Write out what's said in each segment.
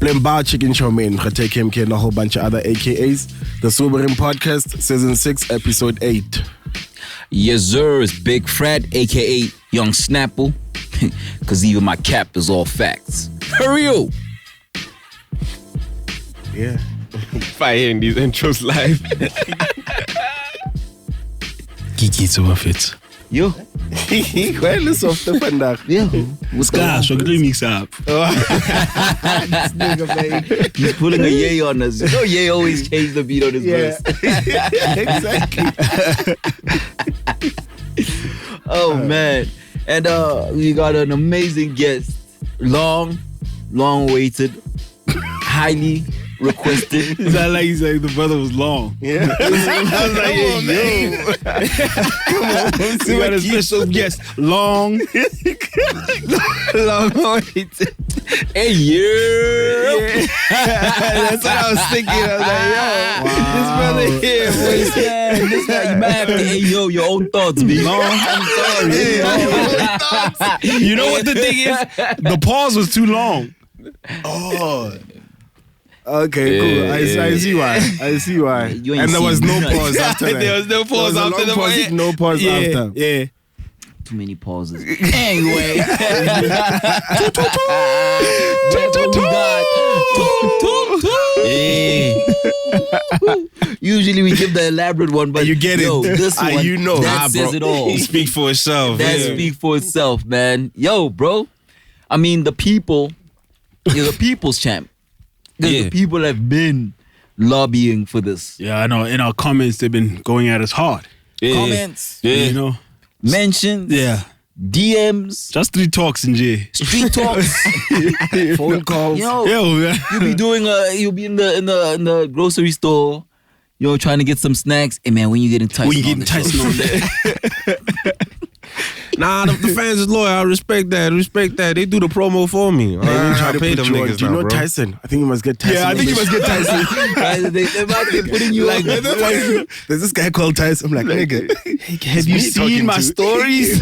Blimba Chicken Chow Mein, Take Him and a whole bunch of other AKAs. The Sobering Podcast, Season 6, Episode 8. Yes, sir, it's Big Fred, aka Young Snapple. Cause even my cap is all facts. For real. Yeah. If I hearing these intros live. Kiki zo fit. Yo. Kwele softe vandaag. Yeah. What's going on? Gosh, we mix up. This nigga, man. He's pulling a yay on us. You know, Ye always change the beat on his verse. Exactly. Oh man. And we got an amazing guest. Long waited. Highly requested. It's not like he's like the brother was long. Yeah. I was like, Come on, man. Come on. We got a special guest. Long waited. Hey, yeah. That's what I was thinking. I was like, yo, this brother here, boy. This guy, you might have to, hey, yo, your own thoughts, B. I'm sorry. You know what the thing is? The pause was too long. Oh. Okay, cool. I see why. You ain't And there was seen no nothing. pause after that. There was no pause There was after a long the pause, no pause after. Yeah. Too many pauses. Anyway. Usually we give the elaborate one, but you get yo, it. this one, You know. that says it all. Speak for itself. That speak for itself, man. Yo, bro. I mean, the people, you're the people's champ. The people have been lobbying for this. Yeah, I know. In our comments, they've been going at us hard. Comments, You know? mentions, Yeah. DMs, Just 3 talks in J. street talks. Phone calls. Yo, Yo, you'll be doing you'll be in the grocery store, trying to get some snacks. Hey man, when you getting Tyson? when you getting Tyson on there. Nah, the fans is loyal. I respect that. They do the promo for me. Try I to pay put them you on. niggas Do you now, know bro. Tyson? I think you must get Tyson. Yeah, I think you must get Tyson. They might be putting you like There's this guy called Tyson. I'm like, nigga, Have you seen my stories?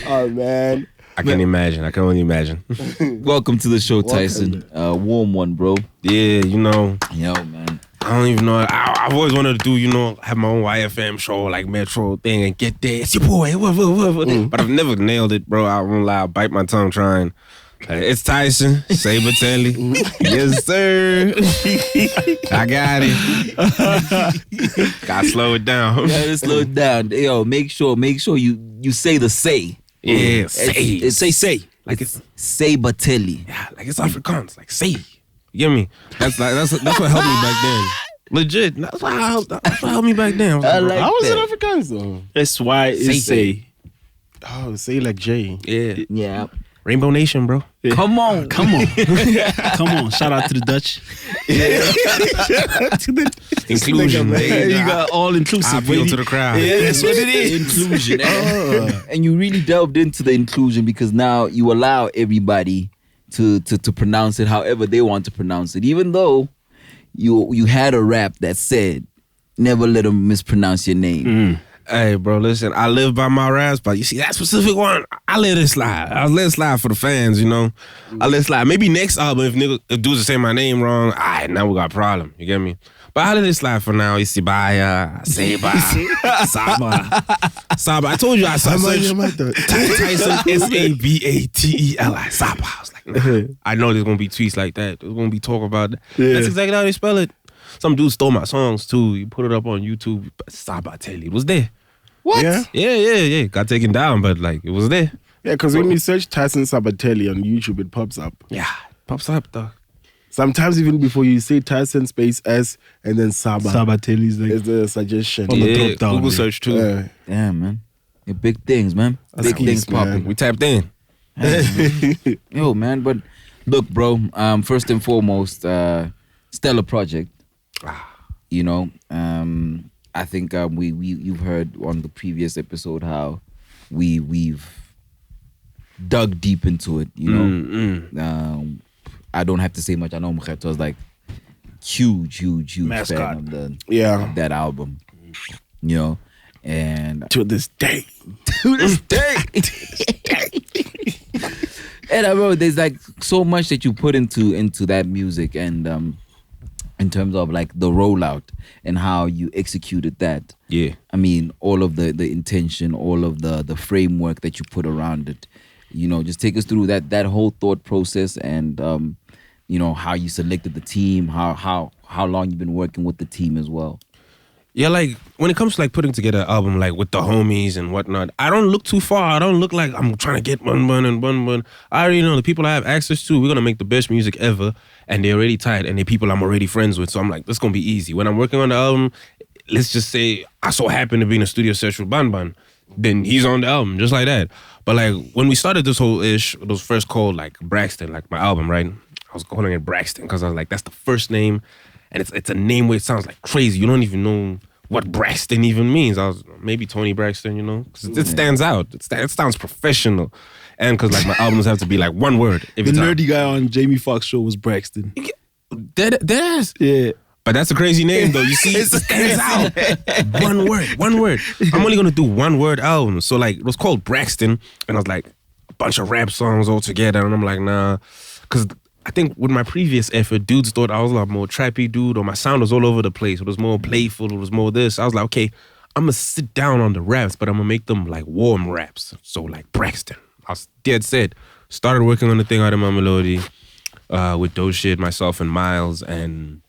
Oh man. I can imagine. I can only imagine. Welcome to the show, Tyson. Warm one, bro. Yeah, you know. Yo, man. I don't even know. I've always wanted to do, have my own YFM show, like Metro thing, and get there. It's your boy. But I've never nailed it, bro. I won't lie. I bite my tongue trying. It's Tyson Sybateli. Yes, sir. I got it. Gotta slow it down. Gotta slow it down. Yo, make sure you say the say. Yeah, It's say. Like it's Sybateli. yeah, like it's Afrikaans. Like say. You get me? That's what helped me back then. Legit. That's what helped me back then. I like How is that. it Afrikaans though? S-Y is say. Oh, say like J. Yeah. Yeah. Rainbow Nation, bro. Yeah. Come on. Come on. Shout out to the Dutch. Inclusion. You got all I inclusive. appeal to the crowd. Yeah, that's what it is. Inclusion. And you really delved into the inclusion because now you allow everybody to pronounce it however they want to pronounce it. Even though you had a rap that said, never let them mispronounce your name. Hey, bro, listen, I live by my raps, but you see that specific one, I let it slide. I let it slide for the fans, I let it slide. Maybe next album, if dudes say my name wrong, now we got a problem. You get me? But I let it slide for now. Isibaya, Seba, Saba. I told you I searched Tyson, Sabateli. Saba. I was like, nah, I know there's going to be tweets like that. There's going to be talk about that. Yeah. That's exactly how they spell it. Some dude stole my songs too. He put it up on YouTube. Sybateli. It was there. What? Yeah. Yeah. Got taken down, but it was there. Yeah, because when you search Tyson Sybateli on YouTube, it pops up. Yeah, pops up though. Sometimes even before you say Tyson space S and then Saba, Sabateli's like is the suggestion. On the drop down, Google yeah. search too. Damn, man. Yeah, big things, man. That's Big things peace, man. popping. We tapped in. Yo, man, but look, bro, first and foremost, stellar project. I think you've heard on the previous episode how we've dug deep into it, I don't have to say much. I know Mkheto was like huge Mascot. fan of Yeah. that album. And To this day. to this day. And bro, there's like so much that you put into that music, and in terms of like the rollout and how you executed that. Yeah. I mean, all of the intention, all of the framework that you put around it. You know, just take us through that whole thought process, and you know, how you selected the team, how long you've been working with the team as well. Yeah, like when it comes to like putting together an album like with the homies and whatnot, I don't look too far. I don't look like I'm trying to get one. I already know the people I have access to, we're gonna make the best music ever, and they're already tight, and they're people I'm already friends with. So I'm like, this gonna be easy. When I'm working on the album, let's just say I so happen to be in a studio session with Ban, then he's on the album, just like that. But like when we started this whole ish, it was first called like Braxton, like my album, right? I was calling it Braxton because I was like, that's the first name. And it's a name where it sounds like crazy. You don't even know what Braxton even means. I was maybe Tony Braxton, you know? 'Cause it stands out. It sounds professional. And because like my albums have to be like one word every time. The nerdy guy on Jamie Foxx show was Braxton. That is. Yeah. But that's a crazy name though. You see, it stands out. One word. I'm only gonna do one word album. So like it was called Braxton, and I was like a bunch of rap songs all together, and I'm like, nah. Cause I think with my previous effort, dudes thought I was a lot more trappy dude, or my sound was all over the place. It was more playful, it was more this. I was like, okay, I'm gonna sit down on the raps, but I'm gonna make them like warm raps. So like Braxton. I was dead set. Started working on the thing out of my melody with those shit, myself and Miles, and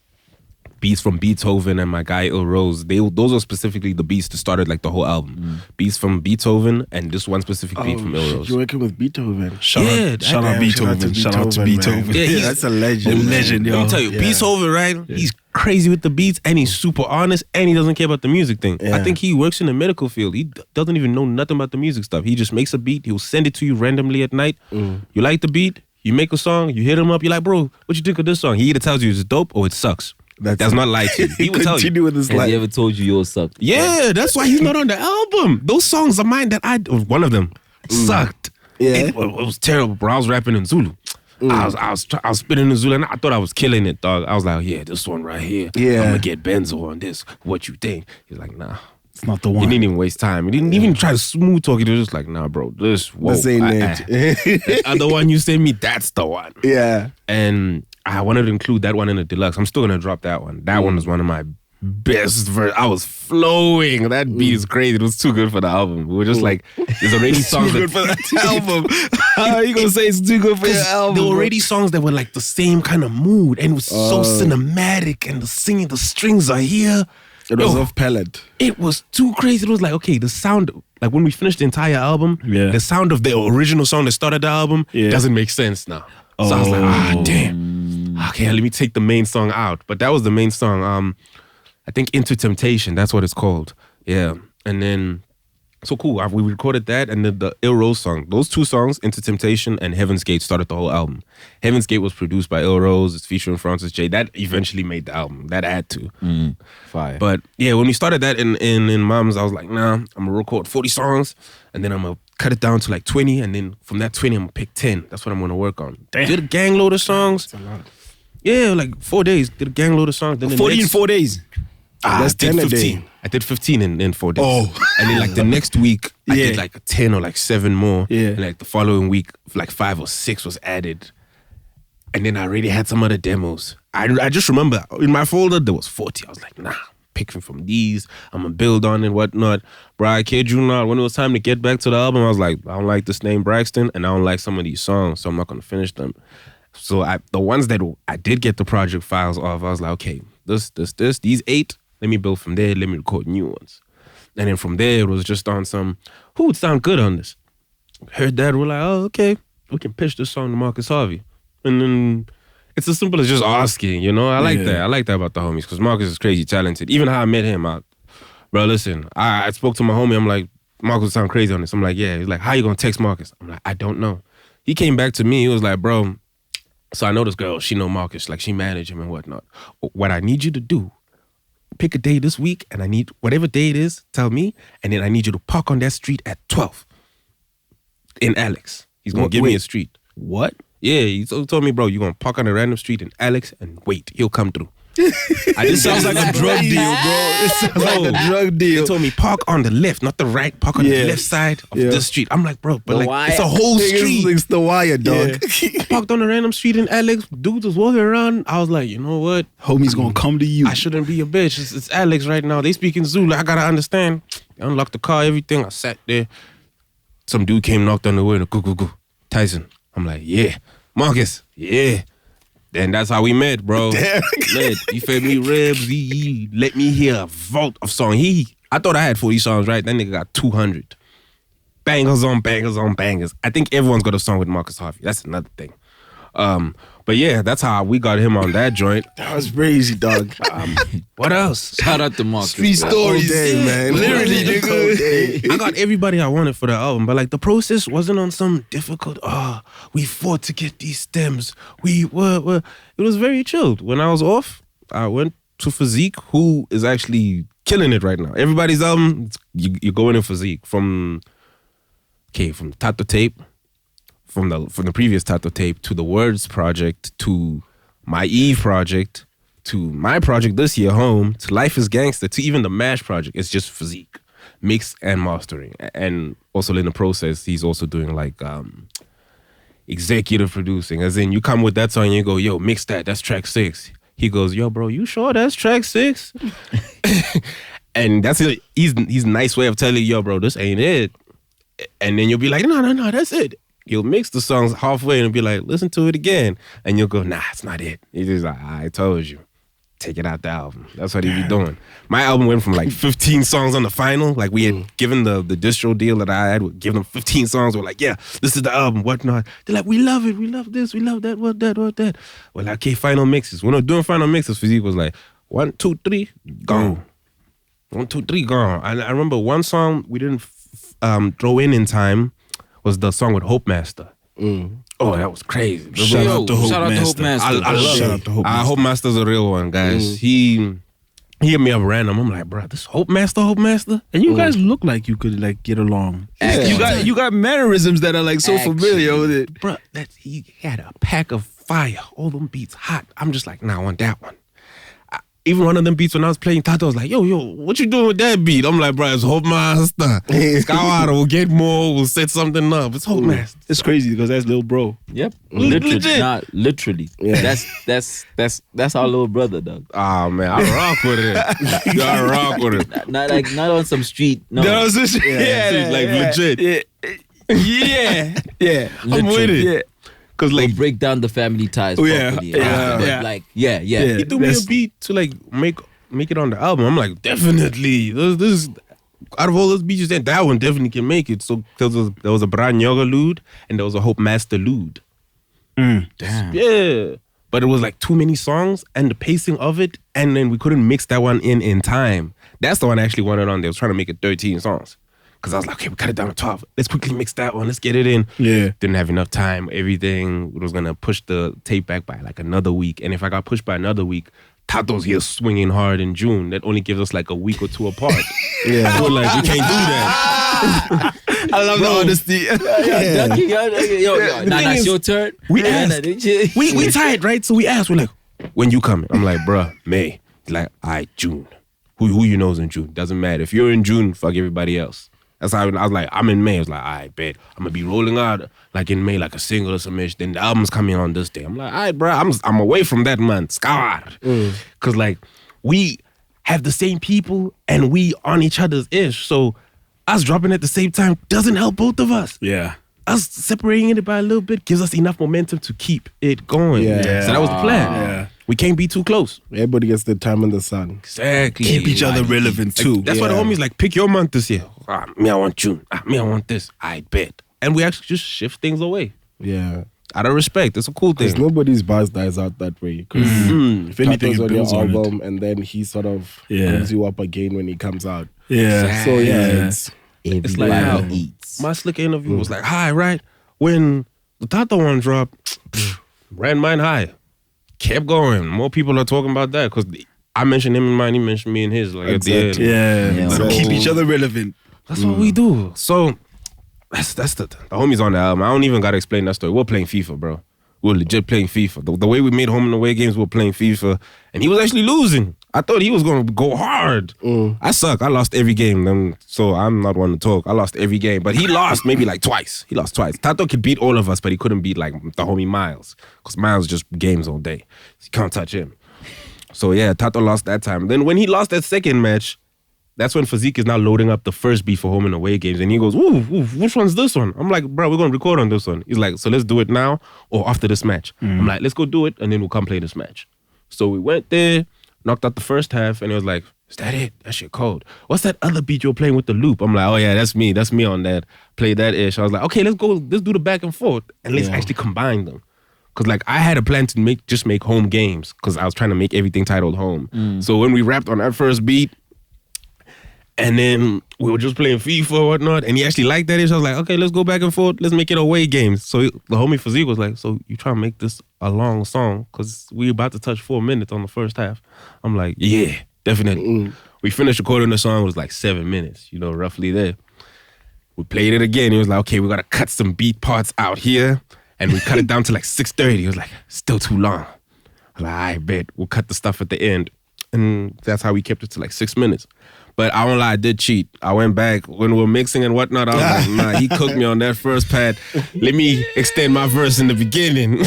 beats from Beethoven and my guy Il Rose. Those are specifically the beats that started like the whole album. Beats from Beethoven and this one specific beat from Il Rose. You're working with Beethoven. Shout out Beethoven. Shout out to Beethoven. Yeah, that's a legend. Legend, yo. Let me tell you, Beethoven, right? Yeah. He's crazy with the beats, and he's super honest, and he doesn't care about the music thing. Yeah. I think he works in the medical field. He doesn't even know nothing about the music stuff. He just makes a beat. He'll send it to you randomly at night. You like the beat, you make a song, you hit him up, you're like, bro, what you think of this song? He either tells you it's dope or it sucks. That's not lie to you. He will tell you. Continue with his Has life. he ever told you yours sucked? Yeah, that's why he's not on the album. Those songs of mine that one of them sucked. Yeah. It was terrible, bro. I was rapping in Zulu. I was spitting in Zulu, and I thought I was killing it, dog. I was like, yeah, this one right here. Yeah. I'm gonna get Benzo on this. What you think? He's like, nah. It's not the He one. didn't even waste time. He didn't even try to smooth talk. He was just like, nah, bro, this ain't it. The other one you sent me, that's the one. Yeah. And I wanted to include that one in the deluxe. I'm still gonna drop that one. That one is one of my best verse. I was flowing. That beat is crazy. It was too good for the album. We were just like, there's already songs Too good for that album. How are you gonna say it's too good for your album? there were already songs that were like the same kind of mood, and it was so cinematic, and the singing, the strings are here. It was Yo, off palette. It was too crazy. It was like, okay, the sound, like when we finished the entire album, Yeah. the sound of the original song that started the album doesn't make sense now. So I was like, damn. Okay, let me take the main song out. But that was the main song. I think Into Temptation, that's what it's called. Yeah. And then, so cool. We recorded that, and then the Il Rose song. Those two songs, Into Temptation and Heaven's Gate, started the whole album. Heaven's Gate was produced by Il Rose. It's featuring Francis J. That eventually made the album. That had to. Fire. But yeah, when we started that in Moms, I was like, nah, I'm gonna record 40 songs, and then I'm gonna cut it down to like 20, and then from that 20, I'm gonna pick 10. That's what I'm gonna work on. Damn. Did a gang load of songs. Yeah, like 4 days. Did a gang load of songs. Then the 40 in next- 4 days. That's I did 10 a 15. day. I did 15 in 4 days. Oh. And then like the next week, I Yeah. did like 10 or like 7 more. Yeah. And like the following week, like 5 or 6 was added. And then I already had some other demos. I just remember in my folder, there was 40. I was like, nah, picking from these. I'm going to build on it, whatnot. Bro, I kid you not. When it was time to get back to the album, I was like, I don't like this name Braxton, and I don't like some of these songs, so I'm not going to finish them. So the ones that I did get the project files of, I was like, okay, these 8, let me build from there, let me record new ones. And then from there, it was just on some, who would sound good on this? Heard that, we're like, oh, okay, we can pitch this song to Marcus Harvey. And then it's as simple as just asking, you know? I like that. I like that about the homies, because Marcus is crazy talented. Even how I met him, bro, listen, I spoke to my homie, I'm like, Marcus would sound crazy on this. I'm like, yeah. He's like, how you gonna text Marcus? I'm like, I don't know. He came back to me, he was like, bro, so I know this girl, she know Marcus, like she managed him and whatnot. What I need you to do, pick a day this week, and I need, whatever day it is, tell me, and then I need you to park on that street at 12 in Alex. He's gonna give me a street. What? Yeah, he told me, bro, you're gonna park on a random street in Alex and wait, he'll come through. This sounds like a drug deal, bro. It sounds like a drug deal. They told me park on the left, not the right. Park on the left side of the street. I'm like, bro, but like it's a whole street. It's the wire, dog. I parked on a random street in Alex. Dudes was walking around. I was like, you know what? Homie's gonna come to you. I shouldn't be a bitch. It's Alex right now. They speaking Zulu. I gotta understand. I unlocked the car, everything. I sat there. Some dude came, knocked on the window. Go. Tyson. I'm like, yeah. Marcus. Yeah. Then that's how we met, bro. He fed me ribs. He let me hear a vault of songs. I thought I had 40 songs, right? That nigga got 200. Bangers on bangers on bangers. I think everyone's got a song with Marcus Harvey. That's another thing. But yeah, that's how we got him on that joint. That was crazy, dog. What else? Shout out to Marcus. Street stories, day, man. Literally, nigga. I got everybody I wanted for the album, but like the process wasn't on some difficult. We fought to get these stems. It was very chilled. When I was off, I went to Physique, who is actually killing it right now. Everybody's album, you're going in Physique from Tato Tape. From the previous Tato Tape to the Words project to my Eve project to my project this year, Home, to Life is Gangster, to even the MASH project, it's just Physique, mix and mastering. And also in the process, he's also doing like executive producing, as in you come with that song and you go, yo, mix that's track 6. He goes, yo, bro, you sure that's track 6? And that's it. He's a nice way of telling you, yo, bro, this ain't it. And then you'll be like, no, that's it. He'll mix the songs halfway and be like, listen to it again. And you'll go, nah, it's not it. He's just like, I told you. Take it out the album. That's what he be doing. My album went from like 15 songs on the final. Like we had given the distro deal that I had, give them 15 songs. We're like, yeah, this is the album, whatnot. They're like, we love it. We love this. We love that. What that. We're like, okay, final mixes. We're not doing final mixes. Physique was like, 1, 2, 3, gone. 1, 2, 3, gone. And I remember one song we didn't throw in time was the song with Hope Master. Oh, that was crazy. Shout out to Hope Master. I love Shout out to Hope Master. Hope Master's a real one, guys. He hit me up random. I'm like, bro, this Hope Master. And you guys look like you could like get along. You got mannerisms that are like so familiar with it. Bro, he had a pack of fire. All them beats hot. I'm just like, nah, I want that one. Even one of them beats when I was playing Tato, I was like, yo, what you doing with that beat? I'm like, bro, it's Hope Master. Skywada, we'll get more, we'll set something up. It's Hope Master. It's crazy because that's little bro. Yep. Legit. Not literally. Yeah. That's our little brother, dog. Oh man, I rock with it. I rock with it. Not on some street. No. Legit. Yeah. I'm with it. Yeah. Cause like break down the family ties properly. Yeah. Like, he threw me a beat to like make it on the album. I'm like, definitely. This out of all those beats, that one definitely can make it. So there was a Bran Yoga lude and there was a Hope Master lude. Damn. Yeah. But it was like too many songs and the pacing of it, and then we couldn't mix that one in time. That's the one I actually wanted on there. I was trying to make it 13 songs. Because I was like, okay, we got it down to 12. Let's quickly mix that one. Let's get it in. Yeah. Didn't have enough time. Everything was going to push the tape back by like another week. And if I got pushed by another week, Tato's here swinging hard in June. That only gives us like a week or two apart. Yeah. We're like, we can't do that. I love the honesty. Yo, now that's your turn. We asked. We tied, right? So we asked. We're like, when you coming? I'm like, bruh, May. He's like, all right, June. Who you know is in June? Doesn't matter. If you're in June, fuck everybody else. That's how I was like, I'm in May. I was like, all right, bet. I'm going to be rolling out like in May, like a single or some ish. Then the album's coming on this day. I'm like, all right, bro, I'm away from that month. Scar. Because like, we have the same people and we on each other's ish. So us dropping at the same time doesn't help both of us. Yeah. Us separating it by a little bit gives us enough momentum to keep it going. Yeah. So that was the plan. Yeah. We can't be too close. Everybody gets their time in the sun. Exactly. Keep each other relevant too. That's why the homies like, pick your month this year. Me, I want June. Me, I want this. I bet. And we actually just shift things away. Yeah. Out of respect. It's a cool thing. Because nobody's buzz dies out that way. Because If anything, Tato's it on your builds on album and then he sort of brings you up again when he comes out. Yeah. So yeah, it's Everybody like how eats. my slick interview was like, hi, right? When the Tato one dropped, ran mine high. Kept going. More people are talking about that because I mentioned him in mine, he mentioned me in his. Like at the end. Yeah. So- Keep each other relevant. That's what we do. So that's the homies on the album. I don't even gotta explain that story. We're playing FIFA, bro. We were legit playing FIFA. The way we made home and away games, we were playing FIFA. And he was actually losing. I thought he was going to go hard. I suck. I lost every game. So I'm not one to talk. I lost every game. But he lost maybe like twice. He lost twice. Tato could beat all of us, but he couldn't beat like the homie Miles. Because Miles just games all day. You can't touch him. So yeah, Tato lost that time. Then when he lost that second match, that's when Physique is now loading up the first beat for home and away games. And he goes, ooh, which one's this one? I'm like, bro, we're going to record on this one. He's like, so let's do it now or after this match. I'm like, let's go do it and then we'll come play this match. So we went there, knocked out the first half, and he was like, is that it? That shit cold. What's that other beat you're playing with the loop? I'm like, oh yeah, that's me. That's me on that. Play that ish. I was like, okay, let's do the back and forth and let's actually combine them. Cause like I had a plan to make home games because I was trying to make everything titled home. So when we rapped on that first beat, and then we were just playing FIFA or whatnot, and he actually liked that ish. I was like, okay, let's go back and forth. Let's make it away games. So the homie Physique was like, so you trying to make this a long song? Because we about to touch 4 minutes on the first half. I'm like, yeah, definitely. We finished recording the song. It was like 7 minutes, roughly there. We played it again. He was like, okay, we got to cut some beat parts out here. And we cut it down to like 6:30. He was like, still too long. I was like, I bet. We'll cut the stuff at the end. And that's how we kept it to like 6 minutes. But I won't lie, I did cheat. I went back when we were mixing and whatnot. I was like, nah, he cooked me on that first pad. Let me extend my verse in the beginning.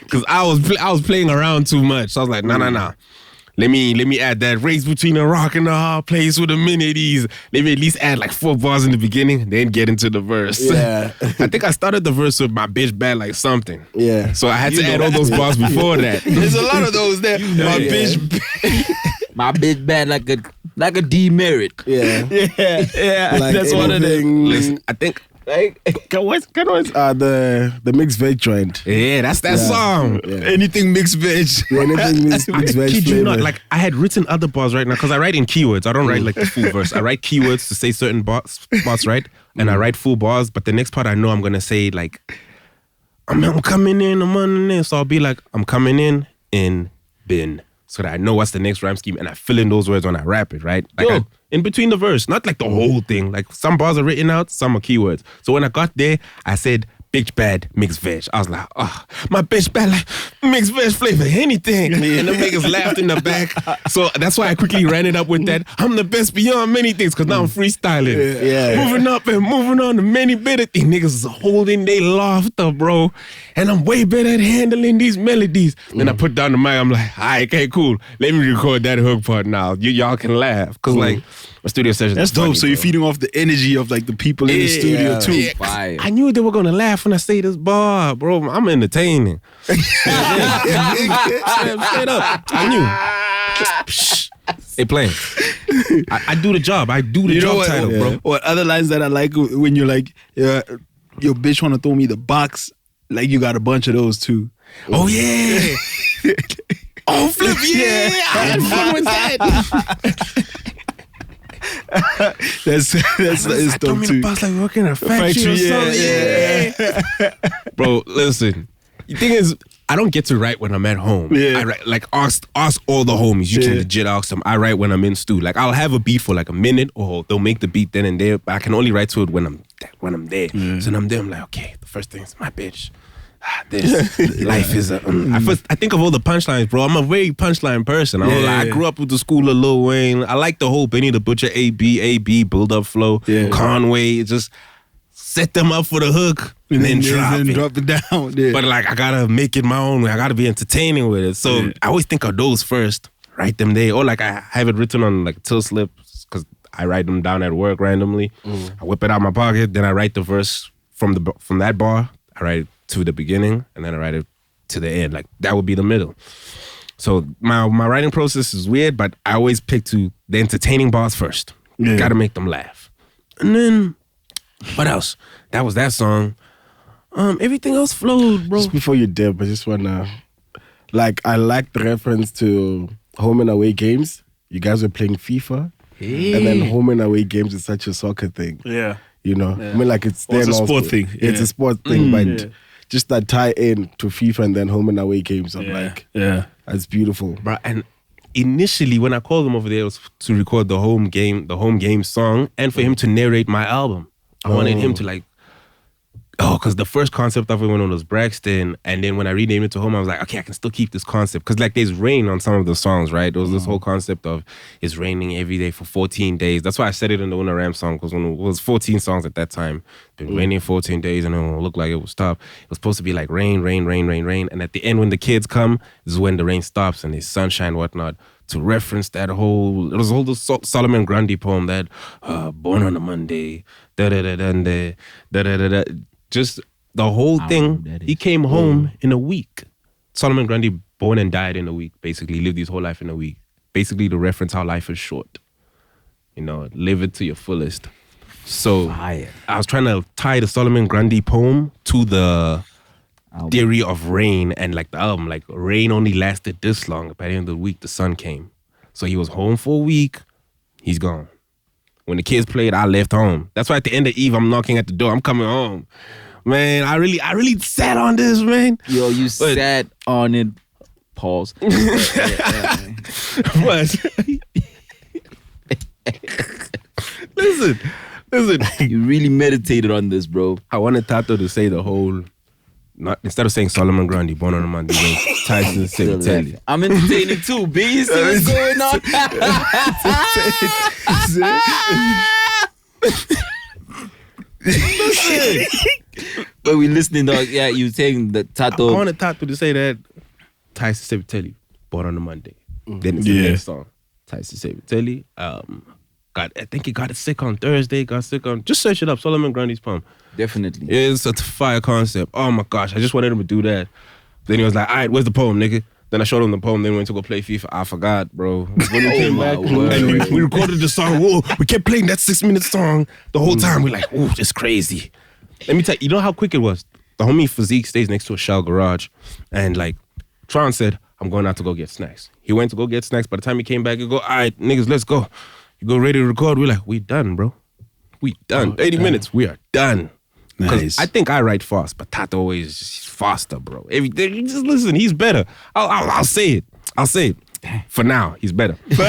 Because I was playing around too much. So I was like, nah. Let me add that race between a rock and a hard place with a minute ease. Let me at least add like 4 bars in the beginning, then get into the verse. Yeah. I think I started the verse with my bitch bad like something. Yeah. So I had to add all those bars before that. There's a lot of those there. My bitch bad like a demerit. Yeah. Like that's one of them. Listen, I think the mixed veg joint. Yeah, that's that song. Yeah. Anything mixed veg. Anything mixed veg kid flavor. you not, like I had written other bars right now because I write in keywords. I don't write like the full verse. I write keywords to say certain spots, right? And I write full bars, but the next part I know I'm gonna say like I'm coming in, I'm on this. So I'll be like, I'm coming in bin. So that I know what's the next rhyme scheme and I fill in those words when I rap it, right? Like in between the verse, not like the whole thing. Like some bars are written out, some are keywords. So when I got there, I said, bitch bad, mixed veg. I was like, my bitch bad, like mixed veg flavor, anything. And the niggas laughed in the back. So that's why I quickly ran it up with that. I'm the best beyond many things because now I'm freestyling. Yeah. Moving up and moving on to many better things. Niggas is holding their laughter, bro. And I'm way better at handling these melodies. Then I put down the mic. I'm like, all right, okay, cool. Let me record that hook part now. Y'all can laugh. Because like, a studio session. That's dope. So you're feeding off the energy of like the people in the studio too. Yeah. I knew they were gonna laugh when I say this bar, bro. I'm entertaining. Straight up. I knew. They playing. I do the job. I do the job title, bro. What other lines that I like when you're like, your bitch wanna throw me the box? Like you got a bunch of those too. Oh yeah. Oh flip, yeah. I had fun with that. that's dope too. Boss like working at a factory or something. Yeah. Bro, listen. The thing is, I don't get to write when I'm at home. Yeah. I write, like ask all the homies. You can legit ask them. I write when I'm in stu. Like I'll have a beat for like a minute, or they'll make the beat then and there. But I can only write to it when I'm there. So when I'm there, I'm like, okay, the first thing is my bitch. This life is I think of all the punchlines, bro. I'm a very punchline person. I grew up with the school of Lil Wayne. I like the whole Benny the Butcher, AB, build up flow, Conway, just set them up for the hook and then drop it down. Yeah. But like I gotta make it my own way. I gotta be entertaining with it. So I always think of those first, write them there, or like I have it written on like till slips because I write them down at work randomly. I whip it out my pocket, then I write the verse from that bar. I write it to the beginning and then I write it to the end. Like that would be the middle. So my writing process is weird, but I always pick to the entertaining bars first. Gotta make them laugh. And then what else? That was that song. Everything else flowed, bro. Just before you dip, I just wanna I like the reference to home and away games. You guys were playing FIFA. And then home and away games is such a soccer thing. Yeah. I mean, like it's a sport thing. Yeah. It's a sport thing, but just that tie in to FIFA and then home and away games. I'm like, that's beautiful, bro. And initially, when I called him over there, it was to record the home game song, and for him to narrate my album. I wanted him to like Oh, because the first concept of it went on was Braxton, and then when I renamed it to Home, I was like, okay, I can still keep this concept. Because like there's rain on some of the songs, right? There was this whole concept of it's raining every day for 14 days. That's why I said it in the Una Ram song, because when it was 14 songs at that time, been raining 14 days and it don't look like it would stop. It was supposed to be like rain, rain, rain, rain, rain. And at the end, when the kids come, this is when the rain stops and there's sunshine, whatnot. To reference that whole, it was a whole Solomon Grundy poem that born on a Monday, da-da-da-da-da, just the whole thing. He came home in a week. Solomon Grundy born and died in a week, basically. Lived his whole life in a week. Basically to reference how life is short. You know, live it to your fullest. So I was trying to tie the Solomon Grundy poem to the theory of rain and like the album. Like rain only lasted this long. By the end of the week, the sun came. So he was home for a week. He's gone. When the kids played, I left home. That's why at the end of Eve, I'm knocking at the door. I'm coming home. Man, I really sat on this, man. Yo, you sat on it. Pause. What? Listen. You really meditated on this, bro. I wanted Tato to say the whole, instead of saying Solomon Grundy, born on a Monday, Tyson Sybateli. I'm entertaining too, B. You see what's going on? But we listening, dog. Yeah, you saying that Tato. I wanted Tato to say that Tyson Sybateli, born on a Monday. Then it's the next song. Tyson Sybateli. I think he got sick on Thursday. Just search it up. Solomon Grundy's poem. Definitely. It's a fire concept. Oh my gosh, I just wanted him to do that. Then he was like, all right, where's the poem, nigga? Then I showed him the poem. Then we went to go play FIFA. I forgot, bro. When we came back and we recorded the song, whoa, we kept playing that 6-minute song the whole time. We're like, oh, this crazy. Let me tell you, you know how quick it was? The homie Physique stays next to a Shell garage. And like, Tron said, I'm going out to go get snacks. He went to go get snacks. By the time he came back, he go, all right, niggas, let's go. You go ready to record? We're like, we done, bro. We done. 80 minutes, we are done. Because I think I write fast, but Tato always just faster, bro. Everything, just listen, he's better. I'll say it. I'll say it. For now, he's better. When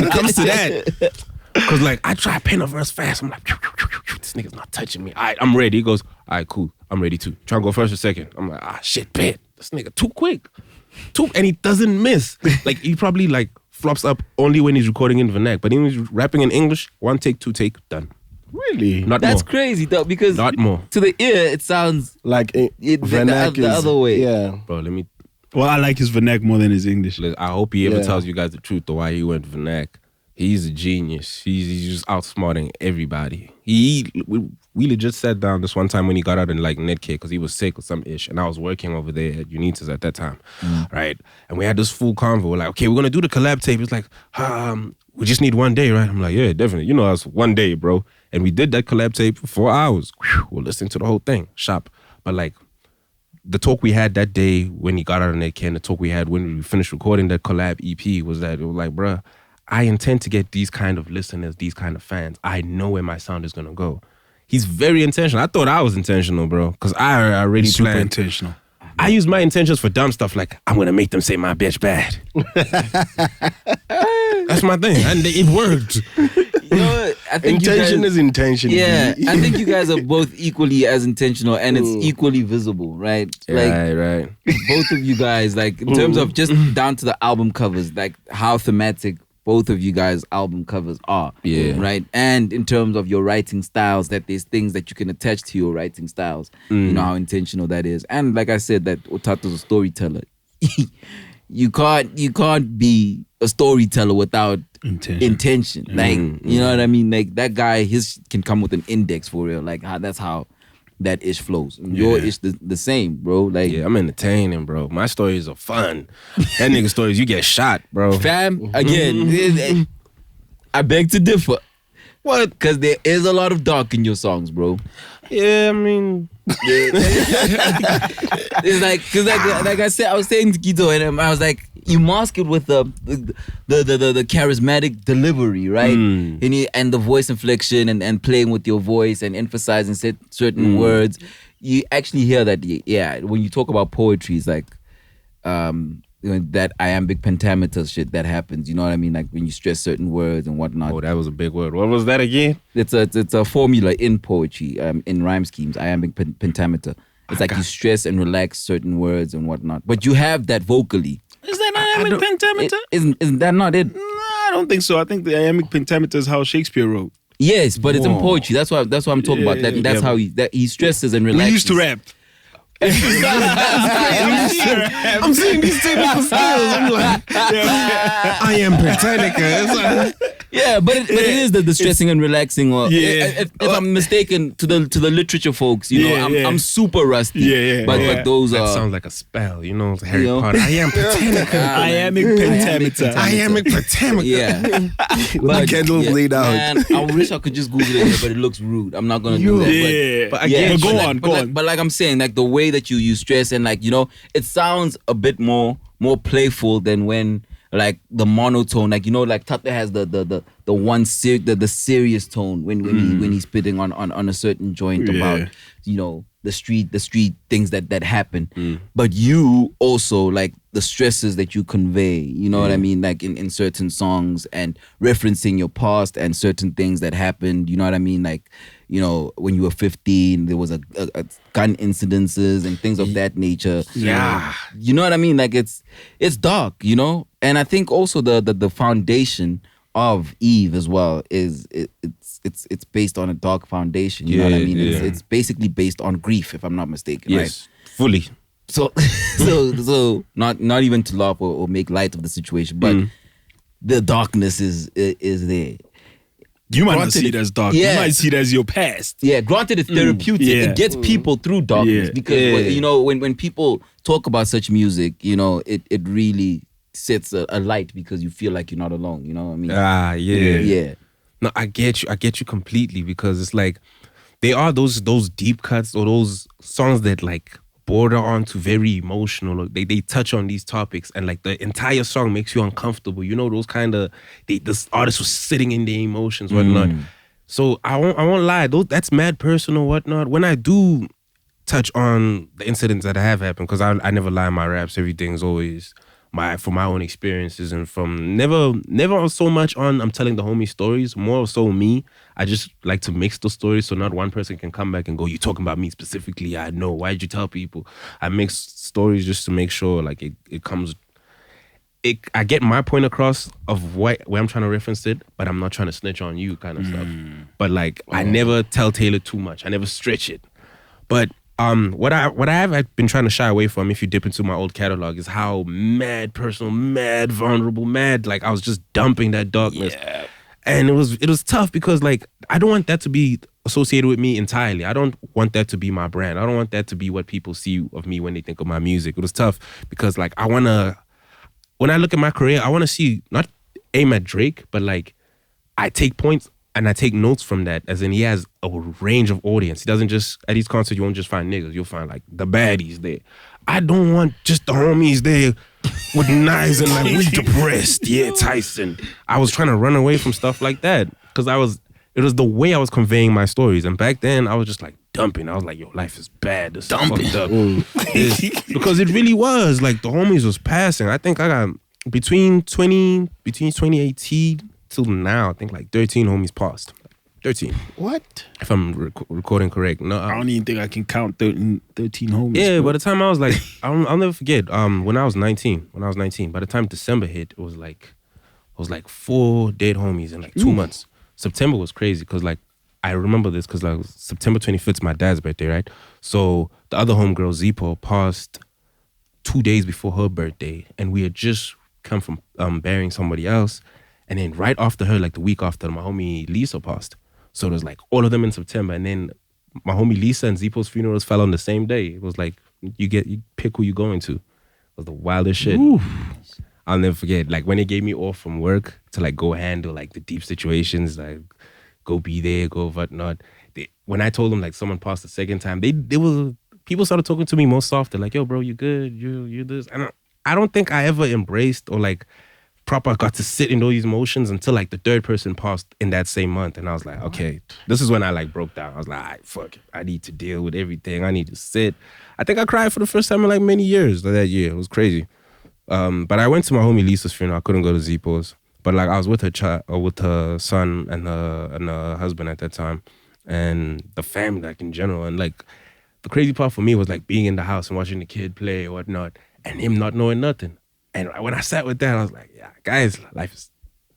it comes to that, because like I try to pen a verse fast. I'm like, this nigga's not touching me. All right, I'm ready. He goes, all right, cool. I'm ready too. Try to go first or second. I'm like, shit, bet. This nigga too quick. And he doesn't miss. Like he probably like flops up only when he's recording in vernac. But when he's rapping in English, 1 take, 2 take, done. Really? That's more. crazy though, because Not more. to the ear it sounds like vernac the other way. Yeah. Bro, let me... Well, I like his vernac more than his English. I hope he ever tells you guys the truth of why he went vernac. He's a genius. He's just outsmarting everybody. We legit sat down this one time when he got out in like Netcare because he was sick or some ish, and I was working over there at Unitas at that time, right? And we had this full convo. We're like, okay, we're gonna do the collab tape. It's like, we just need 1 day, right? I'm like, yeah, definitely. You know us, 1 day, bro. And we did that collab tape for 4 hours. We're listening to the whole thing, shop. But like, the talk we had that day when he got out of Netcare, and the talk we had when we finished recording that collab EP was that it was like, bruh, I intend to get these kind of listeners, these kind of fans. I know where my sound is gonna go. He's very intentional. I thought I was intentional, bro, because I already Super planned. intentional. I use my intentions for dumb stuff like, I'm gonna make them say my bitch bad. That's my thing, and it worked. You know, I think intention is intention. Yeah, I think you guys are both equally as intentional, and it's equally visible, right? Like, right. Both of you guys, like in terms of just down to the album covers, like how thematic both of you guys' album covers are, right? And in terms of your writing styles, that there's things that you can attach to your writing styles. You know how intentional that is. And like I said, that Otato's a storyteller. You can't be a storyteller without intention. Like, you know what I mean? Like that guy, his can come with an index for real. Like that's how that ish flows. Your ish the same, bro. Like, yeah, I'm entertaining, bro. My stories are fun. That nigga stories, you get shot, bro. Fam, again, I beg to differ. What? Because there is a lot of dark in your songs, bro. Yeah, I mean, it's like, cause like I said, I was saying to Guido, and I was like, you mask it with the charismatic delivery, right? And the voice inflection and playing with your voice and emphasizing certain words. You actually hear that, when you talk about poetry, it's like, that iambic pentameter shit that happens. You know what I mean? Like when you stress certain words and whatnot. Oh, that was a big word. What was that again? It's a formula in poetry, in rhyme schemes. Iambic pentameter. It's like you stress and relax certain words and whatnot. But you have that vocally. Is that iambic pentameter? Isn't that not it? No, I don't think so. I think the iambic pentameter is how Shakespeare wrote. Yes, but it's in poetry. That's what I'm talking about. That's how he stresses and relaxes. We used to rap. I'm seeing these technical skills. I'm like, I am Britannica. Yeah, but it is the stressing and relaxing. Or if I'm mistaken to the literature folks, I'm super rusty. Yeah. But those that are sounds like a spell, Harry Potter. I am Britannica. Iambic pentameter. Iambic Britannica. Yeah. But candle bleed out. Man, I wish I could just Google it, but it looks rude. I'm not gonna do that. Yeah. But go on. But like I'm saying, like the way that you stress and like it sounds a bit more playful than when like the monotone, like like Tata has the one the serious tone when he's spitting on a certain joint about the street things that happen. But you also like the stresses that you convey, you know what I mean, like in certain songs and referencing your past and certain things that happened, you know what I mean, like when you were 15 there was a gun incidences and things of that nature. Yeah. You know what I mean, like it's dark, and I think also the foundation of Eve as well is it's based on a dark foundation, you know what I mean. It's basically based on grief, if I'm not mistaken. Yes, right? Fully. So not even to laugh or make light of the situation, but the darkness is there. You might not see it as dark. Yeah. You might see it as your past. Yeah, granted it's therapeutic. Yeah. It gets people through darkness because when people talk about such music, it really sets a light because you feel like you're not alone. You know what I mean? Yeah. No, I get you completely, because it's like they are those deep cuts or those songs that like border on to very emotional. They touch on these topics and like the entire song makes you uncomfortable. Those kind of this artist was sitting in their emotions, whatnot. So I won't lie, that's mad personal, whatnot. When I do touch on the incidents that have happened, because I never lie in my raps, everything's always from my own experiences and from never so much on I'm telling the homie stories, more so me. I just like to mix the stories so not one person can come back and go, you talking about me specifically? I know. Why did you tell people? I mix stories just to make sure like it comes. I get my point across of where I'm trying to reference it, but I'm not trying to snitch on you kind of stuff. But like I never tell it too much. I never stretch it. But what I have been trying to shy away from, if you dip into my old catalog, is how mad personal, mad vulnerable, mad like I was just dumping that darkness. Yeah. And it was tough because like I don't want that to be associated with me entirely. I don't want that to be my brand. I don't want that to be what people see of me when they think of my music. It was tough because like when I look at my career, I want to see, not aim at Drake, but like I take points and I take notes from that, as in he has a range of audience. He doesn't just, at these concerts, you won't just find niggas. You'll find like the baddies there. I don't want just the homies there with knives and like, we depressed. Yeah, Tyson. I was trying to run away from stuff like that because it was the way I was conveying my stories. And back then, I was just like dumping. I was like, yo, life is bad. This is fucked up. Because it really was. Like the homies was passing. I think I got between 2018 till now, I think like 13 homies passed. 13. What? If I'm recording correct. No, I don't even think I can count 13 homies. Yeah, by the time I was like, I'll never forget. When I was 19, by the time December hit, it was like 4 dead homies in like 2 months. September was crazy because like I remember this because like September 25th is my dad's birthday, right? So the other homegirl Zipo passed 2 days before her birthday, and we had just come from burying somebody else, and then right after her, like the week after, my homie Lisa passed. So it was like all of them in September, and then my homie Lisa and Zipo's funerals fell on the same day. It was like you pick who you going to. It was the wildest shit. Oof. I'll never forget. Like when they gave me off from work to like go handle like the deep situations, like go be there, go whatnot. When I told them like someone passed the second time, people started talking to me more softer. Like, yo, bro, you good? You this? And I don't think I ever embraced or like proper got to sit in all these emotions until like the third person passed in that same month. And I was like, okay, this is when I like broke down. I was like, all right, fuck it. I need to deal with everything. I need to sit. I think I cried for the first time in like many years that year. It was crazy. But I went to my homie Lisa's funeral. I couldn't go to Zipo's. But like I was with with her son and her husband at that time, and the family, like in general. And like the crazy part for me was like being in the house and watching the kid play or whatnot, and him not knowing nothing. And when I sat with that, I was like, yeah, guys, life is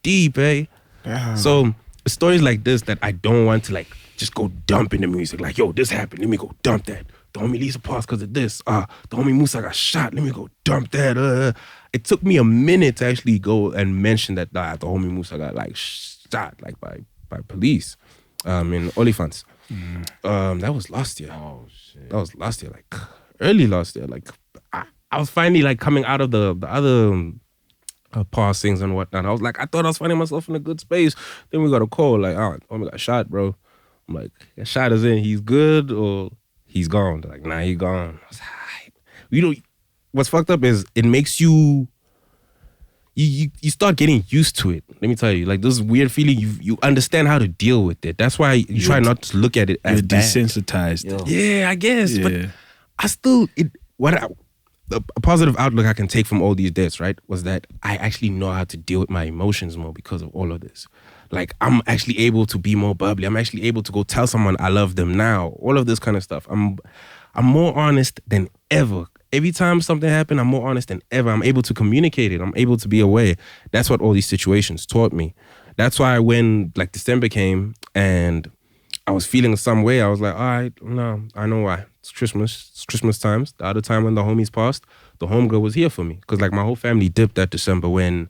deep, eh? Yeah. So stories like this that I don't want to like just go dump in the music. Like, yo, this happened. Let me go dump that. The homie Lisa passed because of this. The homie Musa got shot. Let me go dump that. It took me a minute to actually go and mention that the homie Musa got like shot like by police in Olifants. That was last year. Oh shit. That was last year, like early last year. Like I was finally like coming out of the other passings and whatnot. I was like, I thought I was finding myself in a good space. Then we got a call like, oh, homie got shot, bro. I'm like, that shot is in. He's good or he's gone. They're like, nah, he gone. I was like, right. You know, what's fucked up is it makes you start getting used to it. Let me tell you, like this weird feeling, you understand how to deal with it. That's why you try not to look at it as bad. Desensitized. Yeah, I guess. Yeah. But I still, a positive outlook I can take from all these deaths, right, was that I actually know how to deal with my emotions more because of all of this. Like, I'm actually able to be more bubbly. I'm actually able to go tell someone I love them now. All of this kind of stuff. I'm more honest than ever. Every time something happened, I'm more honest than ever. I'm able to communicate it. I'm able to be aware. That's what all these situations taught me. That's why when, like, December came and I was feeling some way, I was like, all right, no, I know why. It's Christmas. It's Christmas times. The other time when the homies passed, the homegirl was here for me. Because, like, my whole family dipped that December when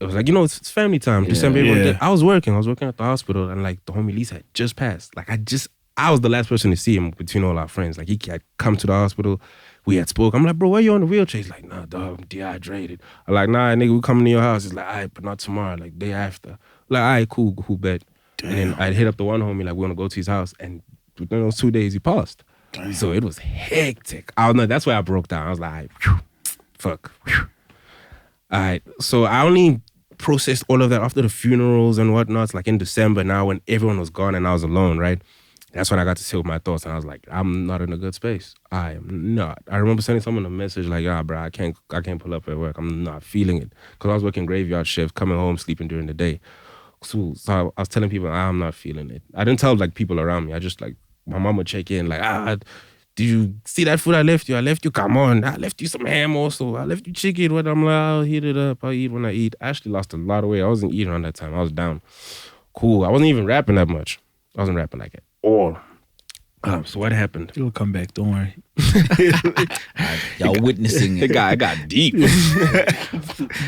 it was like, you know, it's family time. Yeah, December, I was working at the hospital, and like the homie Lisa had just passed. Like I was the last person to see him between all our friends. Like he had come to the hospital, we had spoke. I'm like, bro, why you on the wheelchair? He's like, nah, dog, I'm dehydrated. I'm like, nah, nigga, we coming to your house. He's like, all right, but not tomorrow, like day after. I'm like, all right, cool bet. Damn. And then I'd hit up the one homie, like, we want to go to his house, and within those 2 days he passed. Damn. So it was hectic. I don't know, that's why I broke down. I was like, all right, fuck. All right, so I only processed all of that after the funerals and whatnot, like in December now when everyone was gone and I was alone, right? That's when I got to sit with my thoughts and I was like, I'm not in a good space. I am not. I remember sending someone a message like, bro, I can't pull up at work. I'm not feeling it. Because I was working graveyard shift, coming home, sleeping during the day. So I was telling people, I'm not feeling it. I didn't tell like people around me. I just like, my mom would check in like, did you see that food I left you? I left you, come on. I left you some ham also. I left you chicken. What I'm like, I'll heat it up. I'll eat when I eat. I actually lost a lot of weight. I wasn't eating around that time. I was down. Cool. I wasn't even rapping that much. I wasn't rapping like at all. So what happened? It'll come back. Don't worry. Y'all witnessing it. It got deep.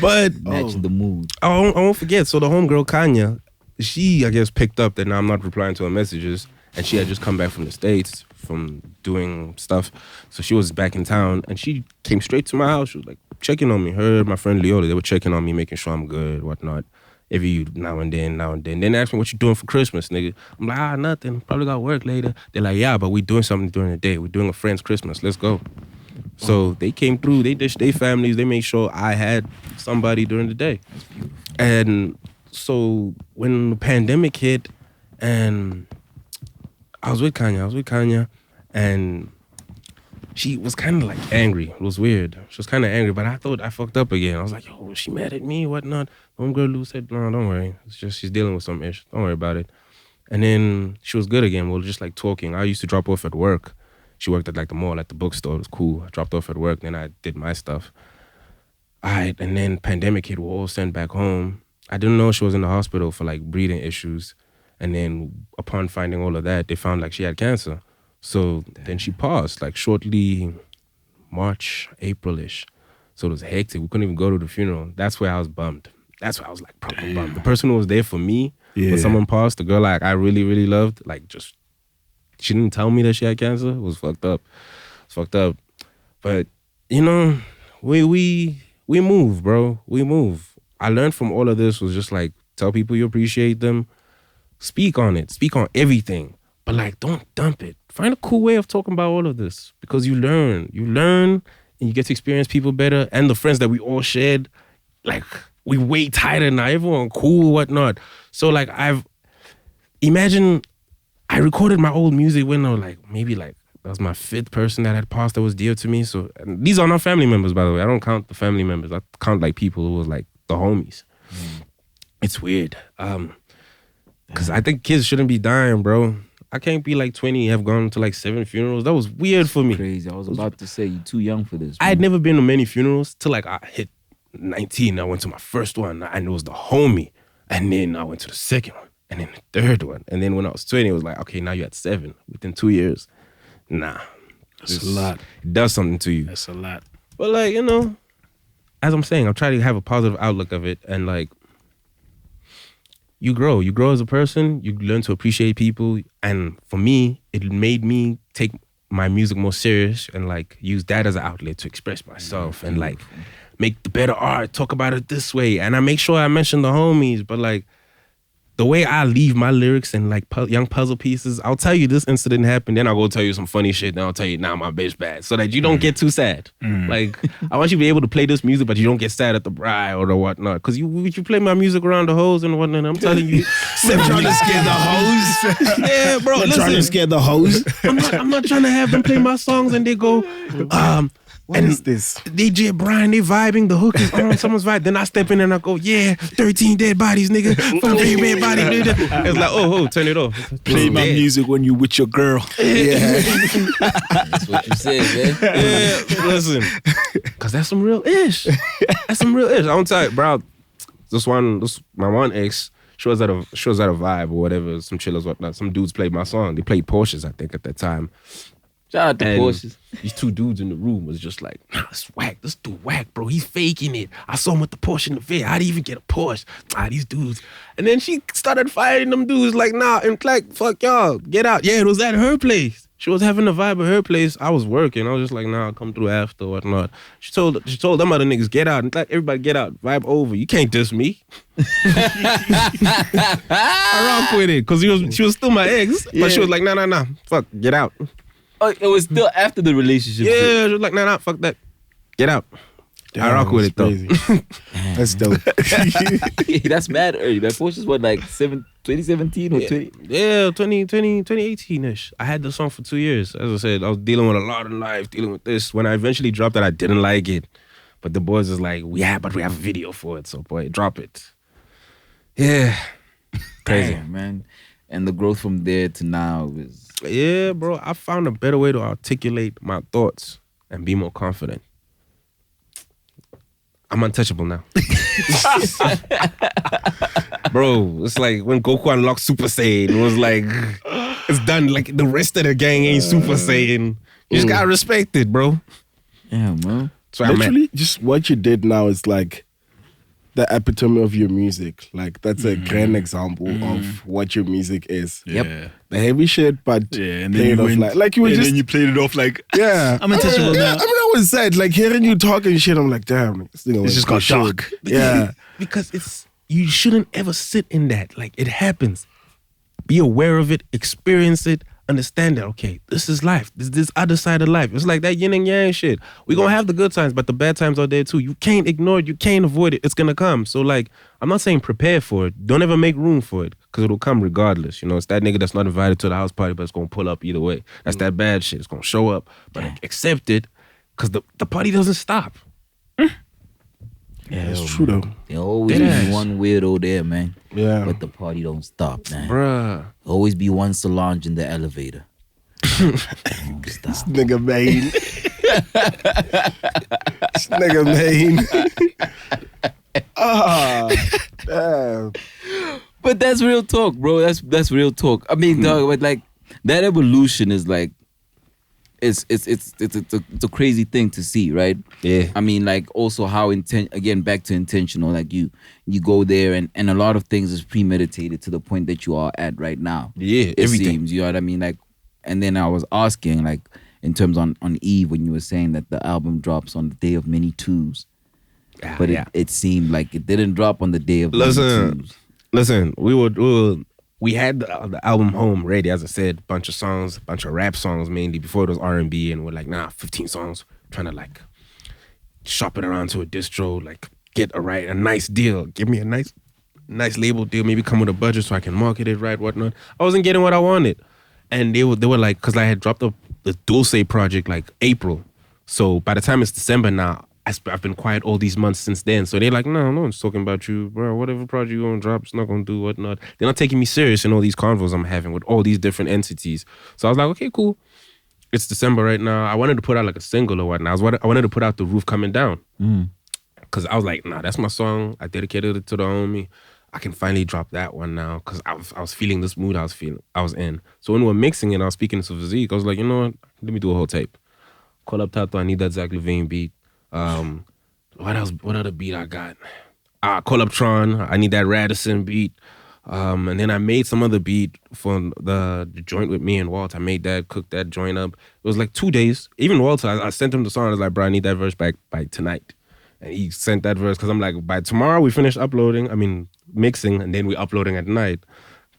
But matching the mood. I won't forget. So the homegirl Kanya, she I guess picked up that now I'm not replying to her messages, and she had just come back from the States from doing stuff. So she was back in town and she came straight to my house. She was like checking on me. Her and my friend Leola, they were checking on me, making sure I'm good, whatnot. Every now and then. Then they asked me, what you doing for Christmas, nigga? I'm like, nothing. Probably got work later. They're like, yeah, but we doing something during the day. We're doing a friend's Christmas. Let's go. So they came through. They dished their families. They made sure I had somebody during the day. And so when the pandemic hit and I was with Kanya, and she was kind of like angry. It was weird. She was kind of angry, but I thought I fucked up again. I was like, yo, was she mad at me? Whatnot? Homegirl Lou said, no, don't worry. It's just she's dealing with some issues. Don't worry about it. And then she was good again. We were just like talking. I used to drop off at work. She worked at like the mall, at the bookstore. It was cool. I dropped off at work, then I did my stuff. All right, and then pandemic hit. We were all sent back home. I didn't know she was in the hospital for like breathing issues. And then upon finding all of that, they found like she had cancer. So then she passed like shortly March, April-ish. So it was hectic. We couldn't even go to the funeral. That's where I was bummed. That's where I was like proper bummed. The person who was there for me when someone passed, the girl like I really, really loved, like just, she didn't tell me that she had cancer. It was fucked up. It's fucked up. But, you know, we move, bro. We move. I learned from all of this was just like, tell people you appreciate them. Speak on it. Speak on everything. But like, don't dump it. Find a cool way of talking about all of this because you learn. You learn and you get to experience people better. And the friends that we all shared, like, we way tighter now. Everyone cool, whatnot. So like, imagine I recorded my old music when I was like, maybe like that was my 5th person that had passed that was dear to me. So and these are not family members, by the way. I don't count the family members. I count like people who was like the homies. It's weird. Because I think kids shouldn't be dying, bro. I can't be like 20 and have gone to like 7 funerals. That was weird for me. Crazy. I was about to say, you're too young for this. I had never been to many funerals till like I hit 19. I went to my first one and it was the homie. And then I went to the second one and then the third one. And then when I was 20, it was like, okay, now you're at 7 within 2 years. Nah. That's a lot. It does something to you. That's a lot. But like, you know, as I'm saying, I'm trying to have a positive outlook of it. And like, you grow as a person, you learn to appreciate people. And for me, it made me take my music more serious and like use that as an outlet to express myself and like make the better art, talk about it this way. And I make sure I mention the homies, but like the way I leave my lyrics and like young puzzle pieces, I'll tell you this incident happened, then I'll go tell you some funny shit, then I'll tell you, nah, my bitch bad. So that you don't get too sad. Like, I want you to be able to play this music, but you don't get sad at the bride or the whatnot. Because you play my music around the hoes and whatnot, I'm telling you. Trying to scare the hoes. Yeah, bro, listen. Trying to scare the hoes. I'm not trying to have them play my songs and they go, What is this? DJ Brian, they vibing, the hook is on, someone's vibe. Then I step in and I go, yeah, 13 dead bodies, nigga. 13 dead bodies, nigga. It's like, oh, turn it off. Play my music when you with your girl. Yeah. That's what you said, man. Yeah, listen. Because that's some real ish. That's some real ish. I don't tell you, bro. My one ex, she was at a vibe or whatever, some chillers, whatnot. Some dudes played my song. They played Porsches, I think, at that time. Shout out to Porsches. These 2 dudes in the room was just like, nah, it's whack. This dude whack, bro. He's faking it. I saw him with the Porsche in the vid. How'd he even get a Porsche? These dudes. And then she started fighting them dudes like, nah, and like, fuck y'all, get out. Yeah, it was at her place. She was having a vibe at her place. I was working. I was just like, nah, I'll come through after or whatnot. She told them other niggas, get out. And like, everybody get out. Vibe over. You can't diss me. I rock with it. Because she was still my ex. But she was like, nah. Fuck, get out. Oh, it was still after the relationship. Yeah, she was like, nah, fuck that. Get out. Damn, I rock with it, though. That's dope. That's mad early. That Porsche is what, like 2017 or 20? Yeah, 2018-ish. I had the song for 2 years. As I said, I was dealing with a lot in life, dealing with this. When I eventually dropped it, I didn't like it. But the boys was like, but we have a video for it. So, boy, drop it. Yeah. Crazy, man. And the growth from there to now is... Yeah, bro. I found a better way to articulate my thoughts and be more confident. I'm untouchable now. Bro, it's like when Goku unlocked Super Saiyan. It was like, it's done. Like, the rest of the gang ain't Super Saiyan. You just gotta respect it, bro. Yeah, man. So Literally, just what you did now is like the epitome of your music. Like, that's a grand example of what your music is. Yep. The heavy shit, but And play it off like you were just... then you played it off like, Yeah. I'm untouchable now. I mean, I was sad. Like, hearing you talking shit, I'm like, damn. This thing It's just got dark. Yeah. Because you shouldn't ever sit in that. Like, it happens. Be aware of it, experience it, understand that, okay, this is life. This other side of life. It's like that yin and yang shit. We're going to have the good times, but the bad times are there too. You can't ignore it. You can't avoid it. It's going to come. So, like, I'm not saying prepare for it. Don't ever make room for it because it'll come regardless. You know, it's that nigga that's not invited to the house party, but it's going to pull up either way. That's that bad shit. It's going to show up. But accept it because the party doesn't stop. Yeah, it's true, though. There always be one weirdo there, man. Yeah. But the party don't stop, man. Bruh. Always be one Solange in the elevator. Don't stop. Nigga Maine. This nigga Maine. Damn. But that's real talk, bro. That's real talk. I mean, dog, but like that evolution is like it's a crazy thing to see, right? Yeah. I mean, like also how again back to intentional. Like you go there and a lot of things is premeditated to the point that you are at right now. Yeah, It everything. seems, you know what I mean? Like, and then I was asking, like, in terms on Eve when you were saying that the album drops on the day of many twos, but it seemed like it didn't drop on the day of many twos. Listen, we had the album home ready, as I said, bunch of songs, bunch of rap songs mainly. Before it was R&B, and we're like, 15 songs, trying to like shop it around to a distro, like get a nice deal, give me a nice label deal, maybe come with a budget so I can market it right, whatnot. I wasn't getting what I wanted, and they were like, because I had dropped the the Dulce project like April. So by the time it's December now, I've been quiet all these months since then. So they're like, no one's talking about you, bro. Whatever project you're gonna drop, it's not gonna do whatnot. They're not taking me serious in all these convos I'm having with all these different entities. So I was like, okay, cool. It's December right now. I wanted to put out like a single or whatnot. I wanted to put out The Roof Coming Down. Because I was like, nah, that's my song. I dedicated it to the homie. I can finally drop that one now because I was feeling this mood I was in. So when we were mixing it, I was speaking to Physique. I was like, you know what? Let me do a whole tape. Call up Tato. I need that Zach Levine beat. What else? What other beat I got? Call up Tron. I need that Radisson beat. And then I made some other beat for the joint with me and Walt. I made that, cooked that joint up. It was like 2 days. Even Walt, I sent him the song. I was like, bro, I need that verse back by tonight. And he sent that verse because I'm like, by tomorrow we finish mixing, and then we uploading at night.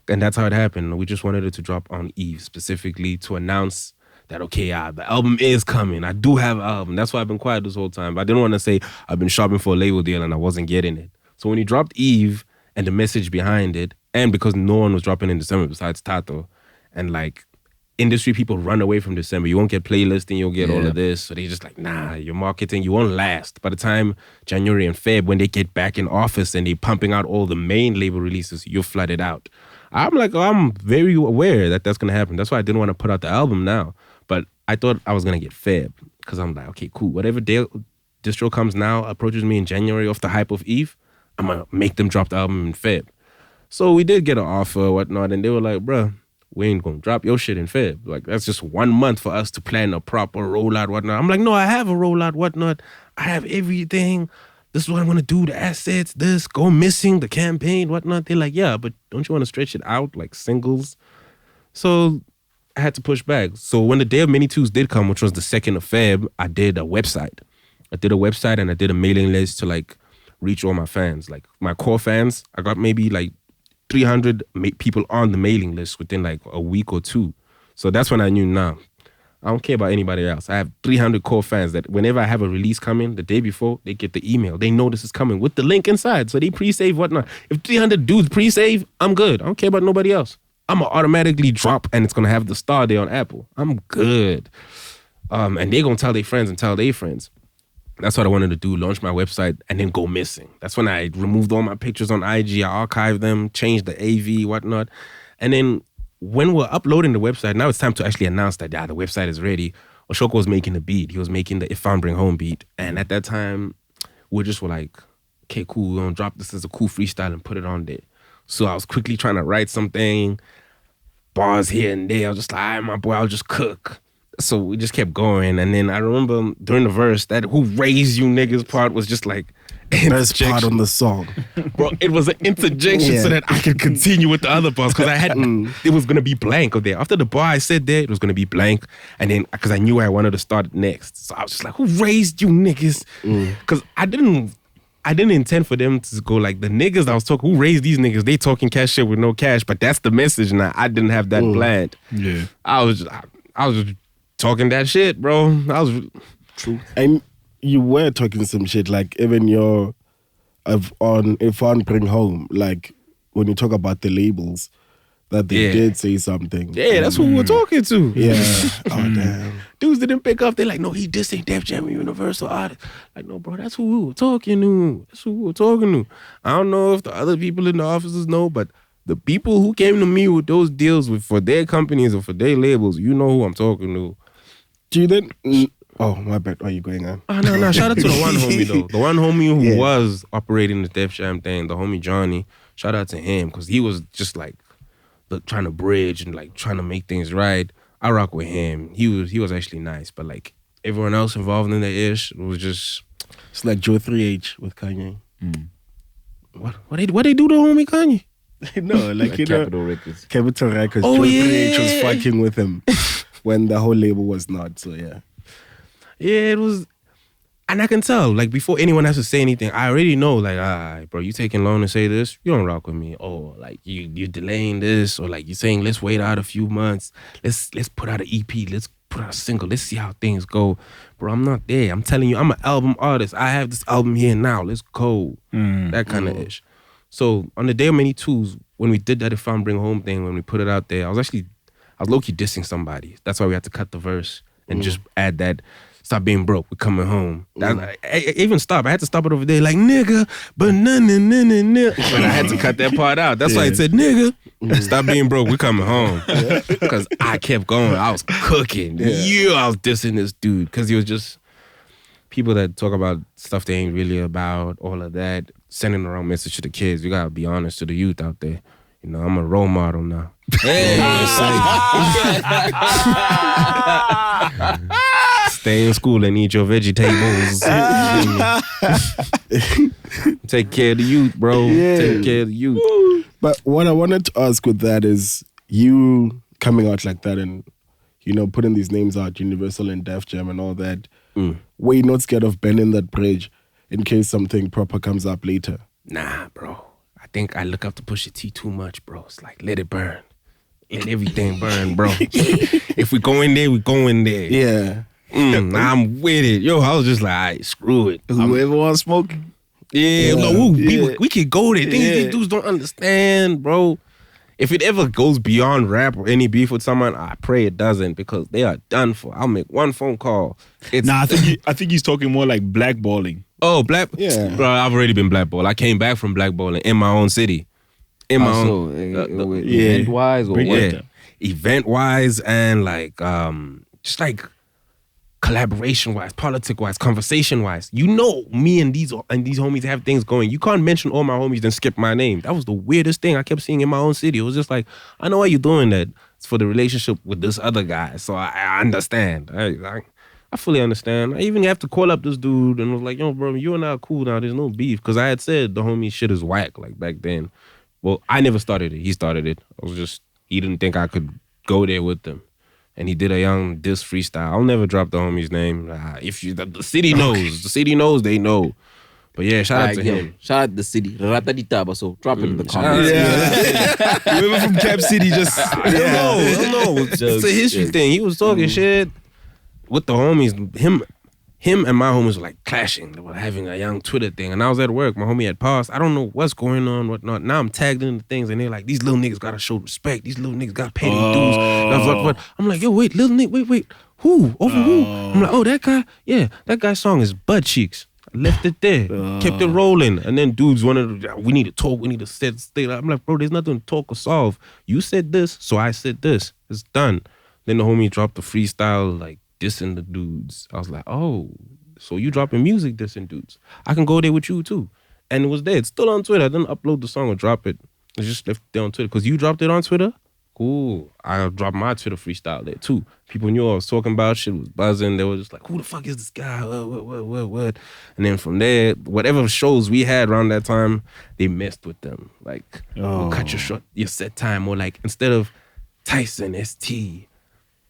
And that's how it happened. We just wanted it to drop on Eve specifically to announce that, okay, the album is coming. I do have an album. That's why I've been quiet this whole time. But I didn't want to say I've been shopping for a label deal and I wasn't getting it. So when he dropped Eve and the message behind it, and because no one was dropping in December besides Tato, and like industry people run away from December. You won't get playlisting, you'll get all of this. So they just like, nah, your marketing, you won't last. By the time January and Feb, when they get back in office and they pumping out all the main label releases, you're flooded out. I'm like, I'm very aware that that's going to happen. That's why I didn't want to put out the album now. But I thought I was going to get Feb because I'm like, okay, cool. Whatever distro comes now, approaches me in January off the hype of Eve, I'm going to make them drop the album in Feb. So we did get an offer or whatnot, and they were like, bruh, we ain't gonna drop your shit in Feb. Like, that's just 1 month for us to plan a proper rollout, whatnot. I'm like, no, I have a rollout, whatnot. I have everything. This is what I want to do, the assets, this, go missing, the campaign, whatnot. They're like, yeah, but don't you want to stretch it out like singles? So I had to push back. So when the day of Many Twos did come, which was the 2nd of Feb, I did a website. And I did a mailing list to like reach all my fans. Like my core fans, I got maybe like 300 people on the mailing list within like a week or two. So that's when I knew, nah, I don't care about anybody else. I have 300 core fans that whenever I have a release coming, the day before, they get the email. They know this is coming with the link inside. So they pre-save whatnot. If 300 dudes pre-save, I'm good. I don't care about nobody else. I'm going to automatically drop and it's going to have the star there on Apple. I'm good. And they're going to tell their friends and tell their friends. That's what I wanted to do, launch my website and then go missing. That's when I removed all my pictures on IG, I archived them, changed the AV, whatnot. And then when we're uploading the website, now it's time to actually announce that the website is ready. Oshoko was making the beat. He was making the If Found Bring Home beat. And at that time, we were like, okay, cool, we're gonna drop this as a cool freestyle and put it on there. So I was quickly trying to write something, bars here and there. I was just like, all right, my boy, I'll just cook. So we just kept going. And then I remember during the verse, that who raised you niggas part was just like, best part on the song. Bro, it was an interjection so that I could continue with the other parts because I had, it was going to be blank up there. After the bar I said there, it was going to be blank. And then, because I knew I wanted to start next. So I was just like, who raised you niggas? Because I didn't intend for them to go like, the niggas I was talking, who raised these niggas? They talking cash shit with no cash, but that's the message now. I didn't have that planned. Yeah. I was just talking that shit, bro. I was true. And you were talking some shit, like even your If On Bring Home, like when you talk about the labels, that they did say something. Yeah, that's who we were talking to. Yeah. Oh damn. Dudes didn't pick up. They're like, no, he just ain't Def Jam Universal artist. Like, no, bro, that's who we were talking to. That's who we were talking to. I don't know if the other people in the offices know, but the people who came to me with those deals for their companies or for their labels, you know who I'm talking to. Do you then? Oh, my bad. What are you going on? Oh, no. Shout out to the one homie, though. The one homie who was operating the Def Jam thing, the homie Johnny. Shout out to him, because he was just like trying to bridge and like trying to make things right. I rock with him. He was actually nice, but like everyone else involved in the ish was just... It's like Joe 3H with Kanye. What they do to homie Kanye? No, like you know, Capital Records. Oh, Joe yeah. 3H was fucking with him when the whole label was not. So yeah. Yeah, it was, and I can tell, like, before anyone has to say anything, I already know, like, all right, bro, you taking long to say this, you don't rock with me. Or, like, you delaying this, or, like, you saying, let's wait out a few months. Let's put out an EP. Let's put out a single. Let's see how things go. Bro, I'm not there. I'm telling you, I'm an album artist. I have this album here now. Let's go. That kind of ish. So, on the day of Many Twos, when we did that If I'm Bring Home thing, when we put it out there, I I was low-key dissing somebody. That's why we had to cut the verse and just add that. Stop being broke. We're coming home. I even stop. I had to stop it over there, like nigga, but nah. But I had to cut that part out. That's why it said nigga. Stop being broke. We're coming home. Because I kept going. I was cooking. I was dissing this dude because he was just people that talk about stuff they ain't really about. All of that, sending the wrong message to the kids. You gotta be honest to the youth out there. You know, I'm a role model now. Stay in school and eat your vegetables. Take care of the youth, bro. Yeah. Take care of the youth. But what I wanted to ask with that is you coming out like that and, you know, putting these names out, Universal and Def Jam and all that. Were you not scared of bending that bridge in case something proper comes up later? Nah, bro. I think I look up to Pusha T too much, bro. It's like, let it burn. Let everything burn, bro. If we go in there, we go in there. Yeah. I'm with it. Yo, I was just like, all right, screw it. Whoever wants smoke. Yeah, no, we could go there. These dudes don't understand, bro. If it ever goes beyond rap or any beef with someone, I pray it doesn't because they are done for. I'll make one phone call. I think he's talking more like blackballing. Oh, bro, I've already been blackballed. I came back from blackballing in my own city. In my own event-wise or what? Event-wise and like just like collaboration-wise, politic-wise, conversation-wise. You know, me and these homies have things going. You can't mention all my homies then skip my name. That was the weirdest thing I kept seeing in my own city. It was just like, I know why you're doing that. It's for the relationship with this other guy. So I understand. I fully understand. I even have to call up this dude and was like, yo, bro, you and I are cool now. There's no beef. Because I had said the homie shit is whack, like back then. Well, I never started it. He started it. He didn't think I could go there with them. And he did a young diss freestyle. I'll never drop the homie's name. The city knows. The city knows, they know. But yeah, shout out to him. Shout out the city. Rataditaba, so drop it in the comments. Whoever from CapCity just... I don't know. It's a history thing. He was talking shit with the homies. Him and my homies were like clashing. They were having a young Twitter thing. And I was at work. My homie had passed. I don't know what's going on, whatnot. Now I'm tagged into things and they're like, these little niggas gotta show respect. These little niggas gotta pay their dues. I'm like, yo, wait, little nigga, wait. Who? Over who? I'm like, oh, that guy? Yeah, that guy's song is Butt Cheeks. I left it there. Kept it rolling. And then dudes wanted to, we need to talk. We need to stay. I'm like, bro, there's nothing to talk or solve. You said this, so I said this. It's done. Then the homie dropped the freestyle, like, dissing the dudes. I was like, oh, so you dropping music dissing dudes. I can go there with you too. And it was there. It's still on Twitter. I didn't upload the song or drop it. I just left it there on Twitter. Because you dropped it on Twitter? Cool. I dropped my Twitter freestyle there too. People knew I was talking about shit, was buzzing. They were just like, who the fuck is this guy? What? And then from there, whatever shows we had around that time, they messed with them. Like, we'll cut your set time. Or like, instead of Tyson, ST,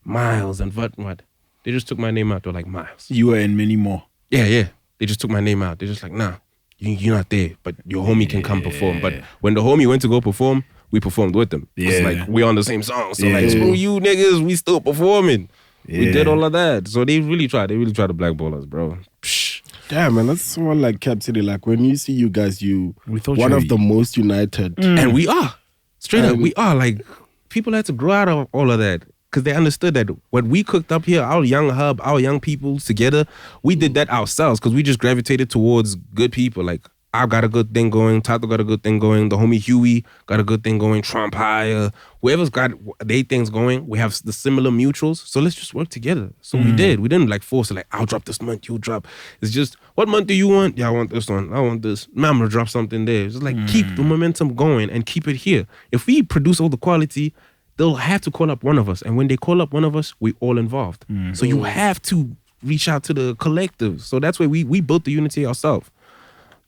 Miles, and what? They just took my name out. They're like, Miles. You were in many more. Yeah. They just took my name out. They're just like, nah, you're not there, but your homie can come perform. But when the homie went to go perform, we performed with them. It's like, we're on the same song. So like, screw you niggas, we still performing. We did all of that. So they really tried. They really tried to blackball us, bro. Psh. Damn, man, that's someone like CapCity. Like, when you see you guys, one of the most united. And we are. Straight up, we are. Like, people had to grow out of all of that. Because they understood that what we cooked up here, our young hub, our young people together, we did that ourselves because we just gravitated towards good people. Like, I've got a good thing going, Tato got a good thing going, the homie Huey got a good thing going, Trump Higher, whoever's got their things going, we have the similar mutuals, so let's just work together. So we did. We didn't like force it, like, I'll drop this month, you drop. It's just, what month do you want? Yeah, I want this one. I want this. Man, I'm going to drop something there. It's just like, keep the momentum going and keep it here. If we produce all the quality, they'll have to call up one of us. And when they call up one of us, we all involved. So you have to reach out to the collective. So that's why we built the unity ourselves.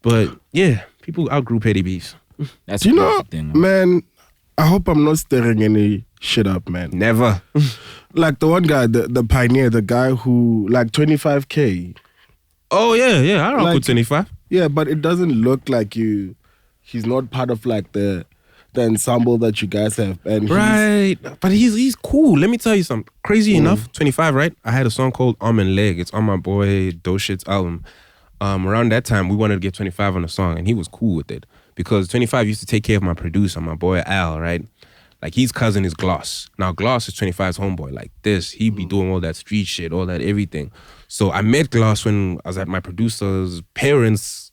But yeah, people outgrew petty beefs. That's you know, thing, man, I hope I'm not stirring any shit up, man. Never. Like the one guy, the pioneer, the guy who, like 25K. Oh, yeah. I rock with 25. Yeah, but it doesn't look like he's not part of like the ensemble that you guys have. And right. But he's cool. Let me tell you something. Crazy enough, 25, right? I had a song called Arm and Leg. It's on my boy Doshit's album. Around that time, we wanted to get 25 on the song, and he was cool with it because 25 used to take care of my producer, my boy Al, right? Like his cousin is Gloss. Now Gloss is 25's homeboy. Like this, he be doing all that street shit, all that everything. So I met Gloss when I was at my producer's parents.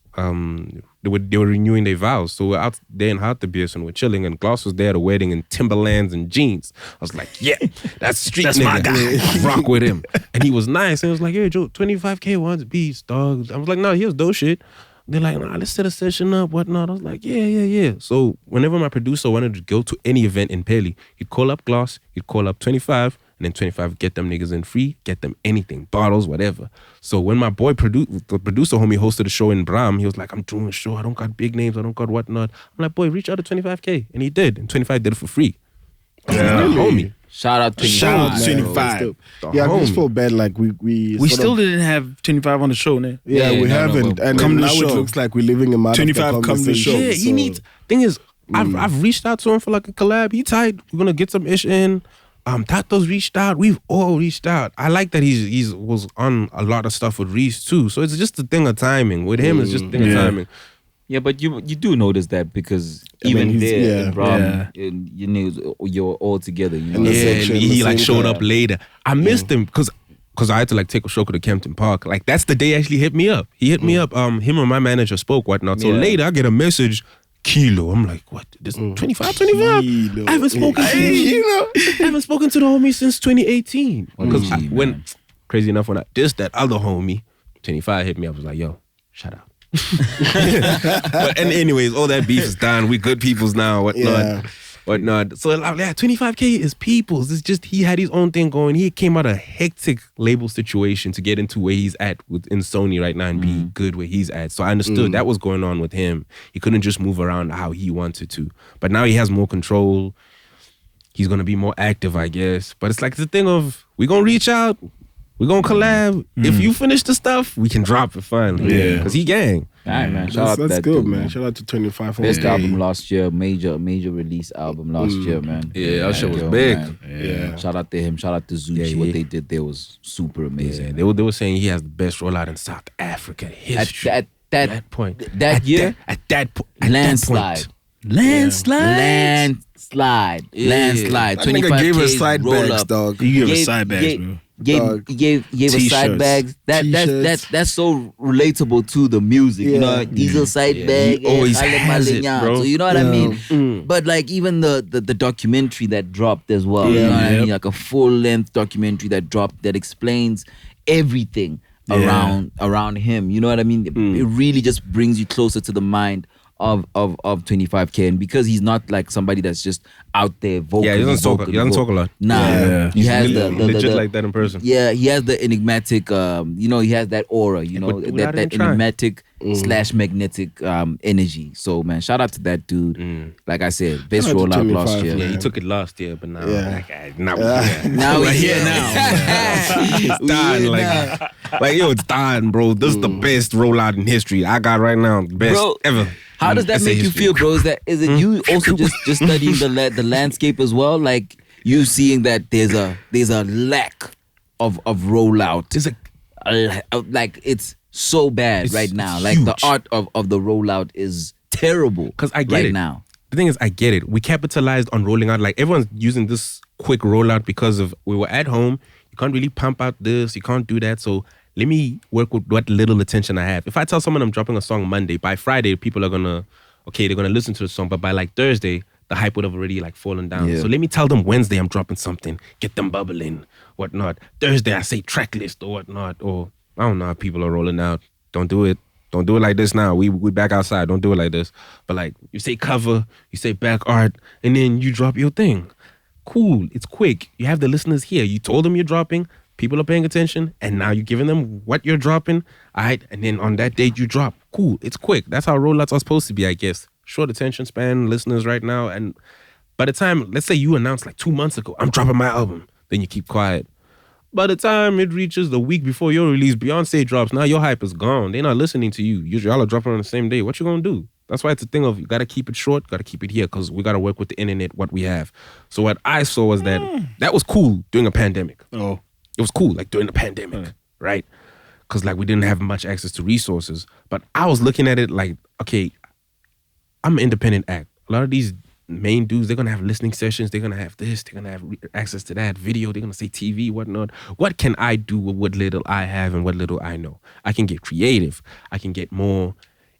They were renewing their vows. So we're out there in Hartebeers and we're chilling, and Gloss was there at a wedding in Timberlands and jeans. I was like, yeah, that's street That's nigga. my guy. Rock with him. And he was nice. And he was like, hey, Joe, 25K wants beats, dog. I was like, no, here's dope shit. They're like, nah, let's set a session up, whatnot. I was like, yeah. So whenever my producer wanted to go to any event in Pelly, he'd call up Gloss, he'd call up 25, and then 25 get them niggas in free, get them anything, bottles, whatever. So when my boy, the producer homie, hosted a show in Bram, he was like, I'm doing a show, I don't got big names, I don't got whatnot. I'm like, boy, reach out to 25K. And he did. And 25 did it for free. Yeah, homie. Shout out to Shout out to 25. 25. Yeah, I just feel bad. Like we We still didn't have 25 on the show, man. Yeah, Yeah, we no, haven't. no, and come to now the it show. looks like we're living in 25 come to the show. Yeah, he needs. Thing is, I've reached out to him for like a collab. He tight. We're gonna get some ish in. Tato's reached out. We've all reached out. I like that he's was on a lot of stuff with Reese too. So it's just a thing of timing. With him, it's just a thing of timing. Yeah, but you do notice that because I mean, even he's- there yeah. in Bram, Yeah. and, you know, you're all together. You know, And the Yeah, section, and the he like same showed guy. up later. I missed him because I had to like take a show to Kempton Park. Like that's the day he actually hit me up. He hit me up. Him and my manager spoke whatnot. So Yeah. later I get a message. Kilo. I'm like, what? This 25? Kilo. I haven't spoken to I haven't spoken to the homie since 2018. Because OG, when man. crazy enough, when I dissed that other homie, 25 hit me up. I was like, yo, shut up. And anyways, all that beef is done. We good peoples now, whatnot. Whatnot. So yeah, 25K is people's. It's just he had his own thing going. He came out of a hectic label situation to get into where he's at within Sony right now and be good where he's at. So I understood that was going on with him. He couldn't just move around how he wanted to. But now he has more control. He's gonna be more active, I guess. But it's like the thing of we're gonna reach out. We're gonna collab. If you finish the stuff, we can drop it finally. Yeah. Because he gang. all right, man. Shout out to That's that good, dude, man. Shout out to 25 for Best that. album last year, major release album last year, man. Yeah, that shit was Yo, big. man. Yeah. Shout out to him. Shout out to Zuchi. Yeah, What yeah. they did there was super amazing. Yeah, man. they were saying he has the best rollout in South Africa history. At that point. that year, At that point. landslide. Landslide. Yeah. Landslide. That nigga 25K gave us side roll bags, up. dog. You give us side bags, bro. Dog. Gave us side T-shirts. bags. T-shirts. That's so relatable to the music. You Yeah. know, diesel side bag. He always and has it, bro. So you know what I Yeah. mean? But like even the documentary that dropped as well. You know what I Yep. mean? Like a full length documentary that dropped that explains everything Yeah. around him. You know what I mean? It really just brings you closer to the mind of 25K, and because he's not like somebody that's just out there vocally. Yeah, he doesn't talk a lot. Nah, Yeah. he has the legit like that in person. yeah, he has the enigmatic. You know, he has that aura. You know, but without that even trying. enigmatic / magnetic energy. So man, shout out to that dude. Like I said, best Shout out to rollout last 25, year. Yeah, man. he took it last year, but now, Yeah. now we're here. Now We're he's here now. It's done. Like, yo, it's done, bro. This is the best rollout in history. I got right now, best Bro, ever. How does that SA make you history. feel, bro? Is it you also just studying the landscape as well? Like you seeing that there's a lack of rollout. It's a Like it's so bad It's right now. Like the huge. art of the rollout is terrible. Because I get right it. now. The thing is, I get it. We capitalized on rolling out. Like everyone's using this quick rollout because of we were at home. You can't really pump out this. You can't do that. So let me work with what little attention I have. If I tell someone I'm dropping a song Monday, by Friday people are gonna they're gonna listen to the song. But by like Thursday, the hype would have already like fallen down. Yeah. So let me tell them Wednesday I'm dropping something, get them bubbling, whatnot. Thursday I say track list or whatnot. Or I don't know how people are rolling out. Don't do it. Don't do it like this now. We back outside. Don't do it like this. But like you say cover, you say back art, and then you drop your thing. Cool. It's quick. You have the listeners here. You told them you're dropping. People are paying attention, and now you're giving them what you're dropping. All right, and then on that date you drop. Cool. It's quick. That's how rollouts are supposed to be, I guess. Short attention span, listeners right now, and by the time, let's say you announced like 2 months ago, I'm dropping my album, then you keep quiet. By the time it reaches the week before your release, Beyonce drops. Now your hype is gone. They're not listening to you. Y'all are dropping on the same day. What you gonna do? That's why it's a thing of you gotta keep it short, gotta keep it here, because we gotta work with the internet, what we have. So what I saw was that was cool during a pandemic. Oh. It was cool, like during the pandemic, right? Because like we didn't have much access to resources. But I was looking at it like, okay, I'm an independent act. A lot of these main dudes, they're gonna have listening sessions, they're gonna have this, they're gonna have access to that video, they're gonna say TV, whatnot. What can I do with what little I have and what little I know? I can get creative. I can get more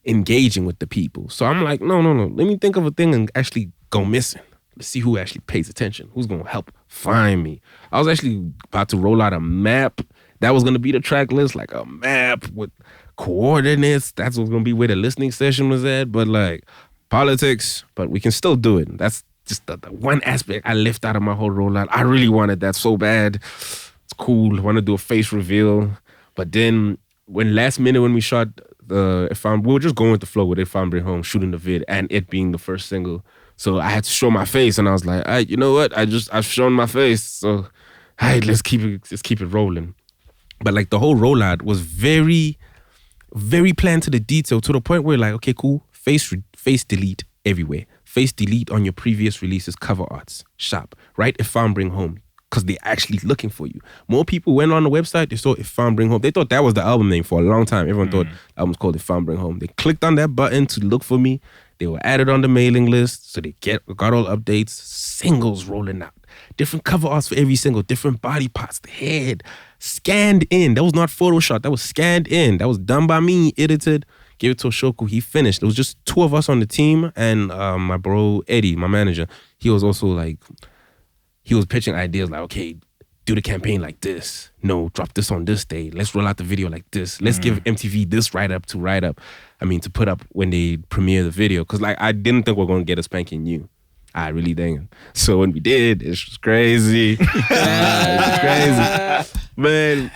engaging with the people. So I'm like, no. Let me think of a thing and actually go missing. Let's see who actually pays attention. Who's gonna help find me? I was actually about to roll out a map. That was gonna be the track list, like a map with coordinates. That's what's gonna be where the listening session was at. But like politics, but we can still do it. That's just the one aspect I left out of my whole rollout. I really wanted that so bad. It's cool. I want to do a face reveal. But then when last minute when we shot we were just going with the flow with If I'm Bring Home, shooting the vid and it being the first single. So I had to show my face, and I was like, all right, you know what? I've shown my face. So, all right, let's keep it rolling. But like the whole rollout was very, very planned to the detail, to the point where like, okay, cool, face delete everywhere. Face delete on your previous releases, cover arts, sharp, right? If I'm Bring Home, because they're actually looking for you. More people went on the website, they saw If I'm Bring Home. They thought that was the album name for a long time. Everyone thought the album was called If I'm Bring Home. They clicked on that button to look for me. They were added on the mailing list, so they got all updates, singles rolling out, different cover arts for every single, different body parts, the head, scanned in. That was not Photoshop, that was scanned in. That was done by me, edited, gave it to Oshoku, he finished. It was just 2 of us on the team, and my bro Eddie, my manager, he was also like, he was pitching ideas like, okay, do the campaign like this. No, drop this on this day. Let's roll out the video like this. Let's give MTV this write-up. To put up when they premiere the video. Because like I didn't think we were going to get a spanking new. I really didn't. So when we did, it was crazy. It was crazy. Man.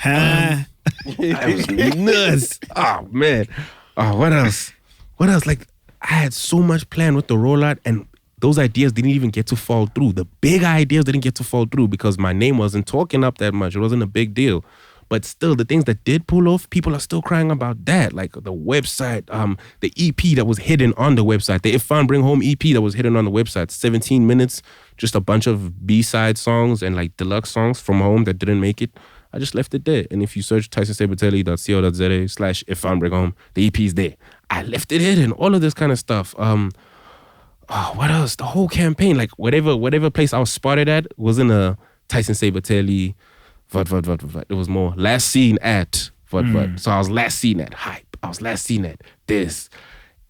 It was nuts. Oh, man. Oh, what else? Like I had so much planned with the rollout, and those ideas didn't even get to fall through. The big ideas didn't get to fall through because my name wasn't talking up that much. It wasn't a big deal. But still, the things that did pull off, people are still crying about that. Like the website, the EP that was hidden on the website, the If I'm Bring Home EP that was hidden on the website, 17 minutes, just a bunch of B-side songs and like deluxe songs from home that didn't make it. I just left it there. And if you search TysonSybateli.co.za/If I'm Bring Home, the EP is there. I left it in and all of this kind of stuff. What else? The whole campaign, like whatever place I was spotted at wasn't a Tyson Sybateli. It was more last seen at So I was last seen at hype. I was last seen at this.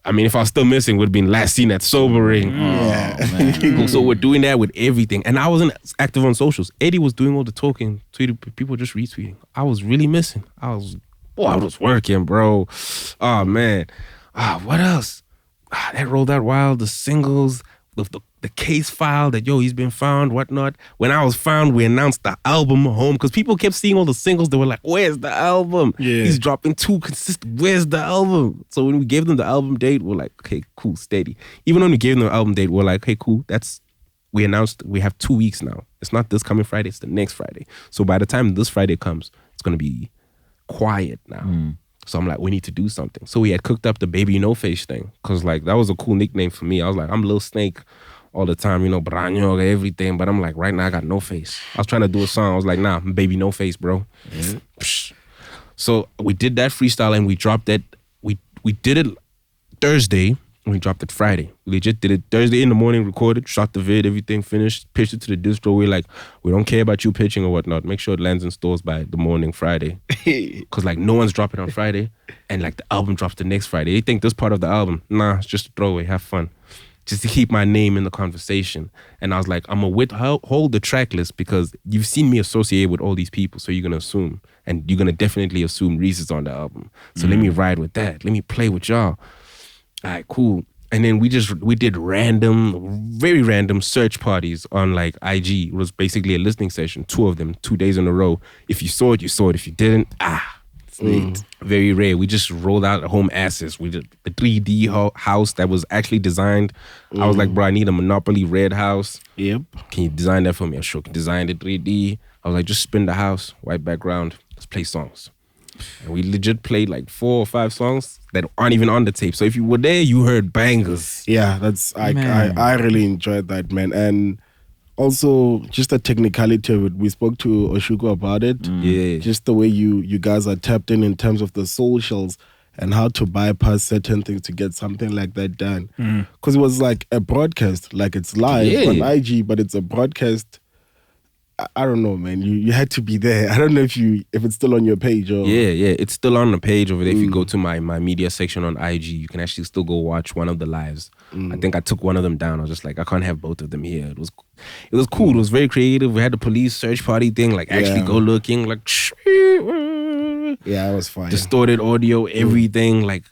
I mean, if I was still missing, would have been last seen at sobering. Man. So we're doing that with everything. And I wasn't active on socials. Eddie was doing all the talking. People just retweeting. I was really missing. I was working, bro. Oh man. What else? That rolled out wild. The singles, the case file that, he's been found, whatnot. When I was found, we announced the album home because people kept seeing all the singles. They were like, where's the album? Yeah. He's dropping 2 consistent. Where's the album? So when we gave them the album date, we're like, okay, cool, steady. Even when we gave them the album date, we're like, okay, cool. We announced we have 2 weeks now. It's not this coming Friday, it's the next Friday. So by the time this Friday comes, it's going to be quiet now. So I'm like, we need to do something. So we had cooked up the Baby No Face thing because like that was a cool nickname for me. I was like, I'm Lil Snake all the time, Branyo, everything. But I'm like, right now I got no face. I was trying to do a song. I was like, nah, Baby No Face, bro. So we did that freestyle and we dropped it. We did it Thursday and we dropped it Friday. We legit did it Thursday in the morning, recorded, shot the vid, everything finished, pitched it to the distro. We're like, we don't care about you pitching or whatnot. Make sure it lands in stores by the morning Friday. Because like no one's dropping on Friday and like the album drops the next Friday. They think this part of the album, nah, it's just a throwaway, have fun. Just to keep my name in the conversation. And I was like, I'm going to withhold the track list because you've seen me associate with all these people, so you're going to assume. And you're going to definitely assume Reese is on the album. So let me ride with that. Let me play with y'all. All right, cool. And then we did very random search parties on like IG. It was basically a listening session, 2 of them, 2 days in a row. If you saw it, you saw it. If you didn't, very rare. We just rolled out home assets. We did the 3D house that was actually designed. I was like, bro, I need a Monopoly red house. Yep. Can you design that for me? I sure can design it 3D. I was like, just spin the house, white background, let's play songs. And we legit played like 4 or 5 songs that aren't even on the tape. So if you were there, you heard bangers. Yeah, I really enjoyed that, man. And also just the technicality of it. We spoke to Oshuko about it. Yeah. Just the way you guys are tapped in terms of the socials. and how to bypass certain things to get something like that done. Because it was like a broadcast, like it's live on IG, but it's a broadcast. I don't know, man. You had to be there. I don't know if it's still on your page or Yeah, it's still on the page over there. If you go to my media section on IG, you can actually still go watch one of the lives. I think I took one of them down. I was just like, I can't have both of them here. It was cool. It was very creative. We had the police search party thing, like actually go looking, like yeah, it was fine. Distorted audio, everything, like.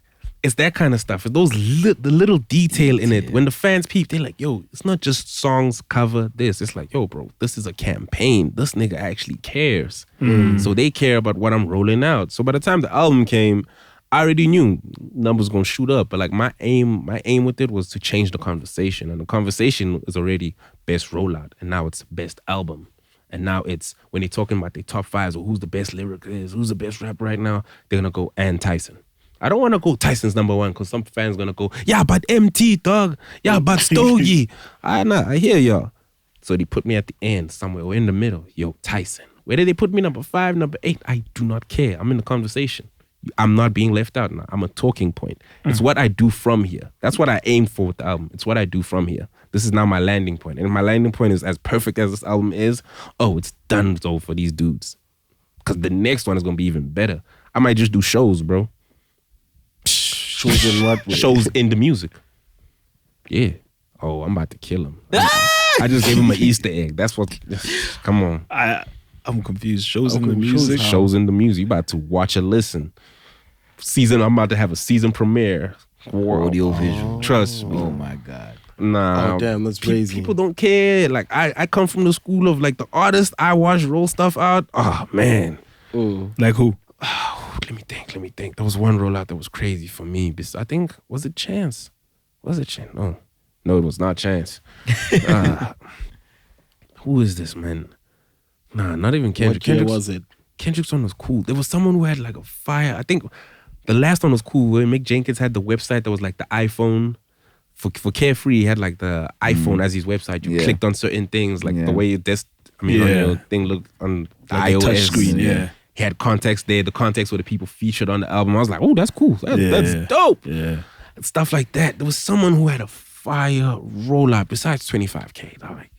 It's that kind of stuff. It's those the little detail in it. When the fans peep, they're like, yo, it's not just songs cover this. It's like, yo, bro, this is a campaign. This nigga actually cares. So they care about what I'm rolling out. So by the time the album came, I already knew numbers gonna shoot up. But like my aim with it was to change the conversation. And the conversation is already best rollout. And now it's best album. And now it's when they're talking about their top fives or who's the best lyricist, who's the best rapper right now, they're gonna go and Tyson. I don't want to go Tyson's number one because some fans going to go, yeah, but MT, dog. Yeah, but Stogie. I hear y'all. So they put me at the end somewhere or in the middle. Yo, Tyson. Whether they put me number 5, number 8, I do not care. I'm in the conversation. I'm not being left out now. I'm a talking point. It's what I do from here. That's what I aim for with the album. It's what I do from here. This is now my landing point. And my landing point is as perfect as this album is. Oh, it's done so for these dudes. Because the next one is going to be even better. I might just do shows, bro. Shows in what way? Shows in the music. Yeah. Oh, I'm about to kill him. I just gave him an Easter egg. That's what. Come on. I'm confused. Shows in the music. Shows in the music. You about to watch or listen. I'm about to have a season premiere. Audio visual. Trust me. Oh my God. Nah. Oh damn, that's crazy. People don't care. Like I come from the school of like the artist I watch roll stuff out. Oh man. Like who? Let me think. There was one rollout that was crazy for me. I think, was it Chance? No, it was not Chance. Who is this, man? Nah, not even Kendrick. What year was it? Kendrick's one was cool. There was someone who had like a fire. I think the last one was cool. Where Mick Jenkins had the website that was like the iPhone. For Carefree, he had like the iPhone as his website. You clicked on certain things, like the way your on your thing looked on the like iOS. Touch screen, He had context there. The context were the people featured on the album. I was like, oh, that's cool. That's dope. Yeah. And stuff like that. There was someone who had a fire rollout besides 25K. I'm like,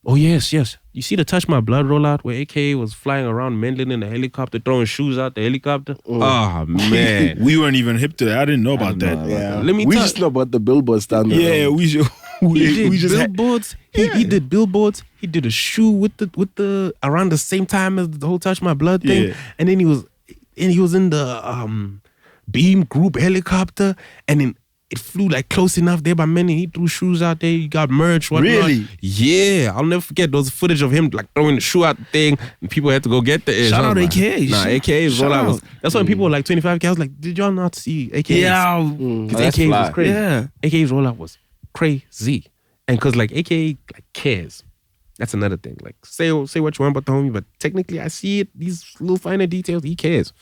oh, yes. You see the Touch My Blood rollout where AKA was flying around Mendlin in a helicopter, throwing shoes out the helicopter? Oh, man. We weren't even hip to that. I didn't know about that. Yeah. We just know about the billboard stand. Yeah, we just billboards. He did billboards. He did a shoe with the around the same time as the whole Touch My Blood thing. Yeah. And then he was in the Beam Group helicopter, and then it flew like close enough there by many. He threw shoes out there. He got merch. Whatnot. Really? Yeah. I'll never forget those footage of him like throwing the shoe out the thing, and people had to go get the edge. Shout out AKA. Nah, AKA's Shout rollout out. was. That's why people were like 25K. I was like, did y'all not see AKA's? Yeah. Because that's AKA's was fly. crazy. Yeah. AKA's rollout was crazy. And because like AKA like cares. That's another thing. Like say what you want about the homie, but technically I see it. These little finer details, he cares.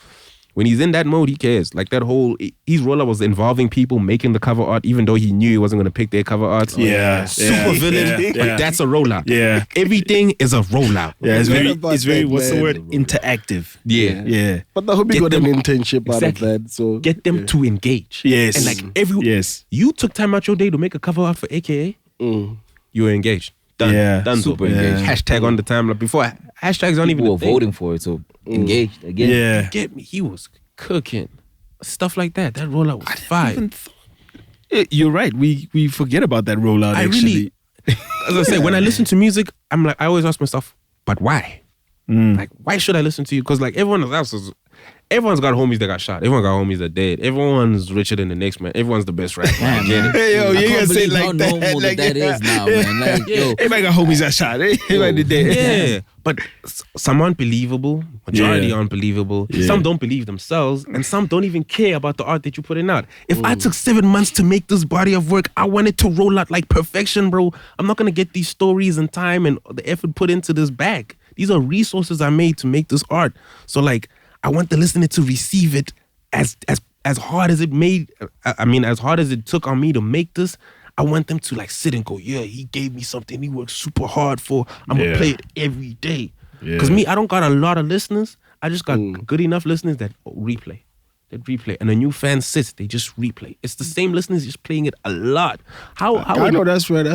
When he's in that mode, he cares. Like that whole his rollout was involving people making the cover art, even though he knew he wasn't gonna pick their cover art. Super villain, but that's a rollout. Yeah. Everything is a rollout. Yeah, it's very that, what's the man? word? Interactive. Yeah. Yeah. But the homie Get got an them- internship out of Exactly. that. So Get them to engage. Yes. And like Yes. you took time out your day to make a cover art for AKA, you were engaged. Done. Yeah. Done. Super Yeah. engaged. Hashtag on the timeline. Before hashtags aren't even People a were thing. voting for it, so engaged again. Yeah. Get me? He was cooking. Stuff like that. That rollout was fire. You're right. We forget about that rollout. I actually. really, as I say, when I listen to music, I'm like, I always ask myself, but why? Like, why should I listen to you? Because like everyone's got homies that got shot. Everyone got homies that dead. Everyone's richer than the next man. Everyone's the best rapper. I get it. Hey, yo, I you can't gotta say believe it how like that. normal Like, that is now, man. Like, yo, Everybody got homies that shot. Everybody did. Yeah, but some unbelievable, majority unbelievable. Yeah. Some don't believe themselves, and some don't even care about the art that you're putting out. If I took 7 months to make this body of work, I want it to roll out like perfection, bro. I'm not gonna get these stories and time and the effort put into this bag. These are resources I made to make this art. So like, I want the listener to receive it as hard as it made. I mean, as hard as it took on me to make this. I want them to like sit and go, yeah, he gave me something he worked super hard for. I'm gonna play it every day. Because me, I don't got a lot of listeners. I just got good enough listeners that replay. they'd replay. And a new fan sits, they just replay. It's the same listeners just playing it a lot. How I know that's right.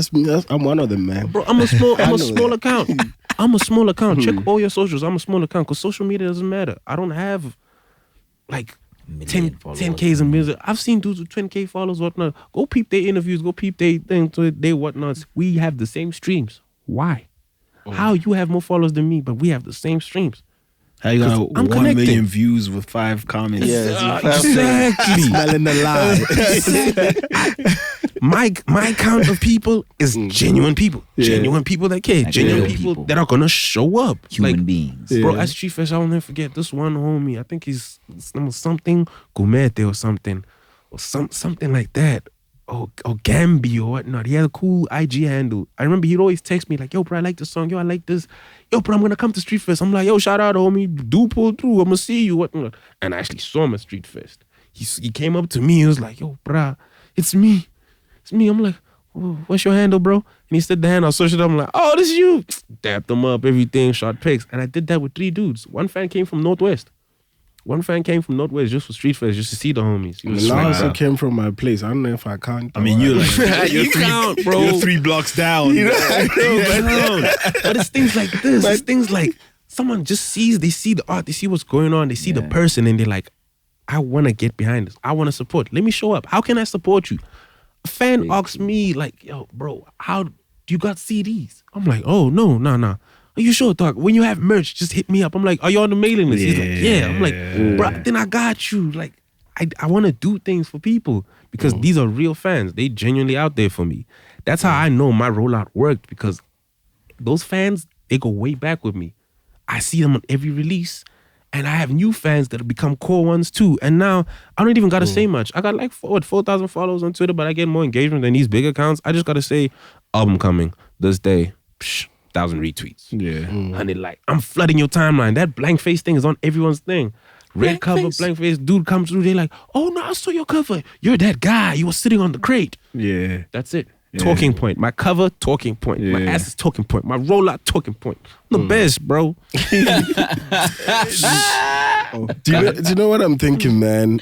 I'm one of them, man. Bro, I'm a small account. I'm a small account. Check all your socials. I'm a small account because social media doesn't matter. I don't have like 10Ks and millions. I've seen dudes with 20K followers, whatnot. Go peep their interviews. Go peep their whatnots. We have the same streams. Why? How you have more followers than me, but we have the same streams? How you got 1 million views with 5 comments? Yeah, exactly. Smelling the lie. My count of people is genuine people. Genuine people that care. Genuine people that are gonna show up. Human beings. Bro, at Street Fest, I'll never forget this one homie. I think his name was something Gumete or something. Or something like that. Or Gambi or whatnot. He had a cool IG handle. I remember he'd always text me like, yo, bro, I like this song. Yo, I like this. Yo, bro, I'm going to come to Street Fest. I'm like, yo, shout out, homie. Do pull through. I'm going to see you. Whatnot. And I actually saw him at Street Fest. He came up to me. He was like, yo, bro, it's me. It's me. I'm like, what's your handle, bro? And he said the handle. I searched it up. I'm like, oh, this is you. Dapped him up, everything, shot pics. And I did that with 3 dudes. One fan came from Northwest. One fan came from Northwest just for Street Fest, just to see the homies. He was also came from my place. I don't know if I can't. I mean, you're like, you count, bro. You're 3 blocks down. But it's things like this. It's things like someone just they see the art, they see what's going on, they see the person, and they're like, I want to get behind this. I want to support. Let me show up. How can I support you? A fan asks me, like, yo, bro, how do you got CDs? I'm like, oh, no. Are you sure, dog? When you have merch, just hit me up. I'm like, are you on the mailing list? He's like, yeah. I'm like, bro, then I got you. Like, I want to do things for people because these are real fans. They genuinely out there for me. That's how I know my rollout worked because those fans, they go way back with me. I see them on every release and I have new fans that have become core ones too. And now I don't even got to say much. I got like 4,000 followers on Twitter, but I get more engagement than these big accounts. I just got to say, album coming this day. 1,000 retweets. Yeah. And it like, I'm flooding your timeline. That blank face thing is on everyone's thing. Red cover, blank face, dude comes through, they like, oh no, I saw your cover. You're that guy. You were sitting on the crate. Yeah. That's it. Yeah. Talking point. My cover, talking point. Yeah. My ass is talking point. My rollout, talking point. I'm the best, bro. Do you know what I'm thinking, man?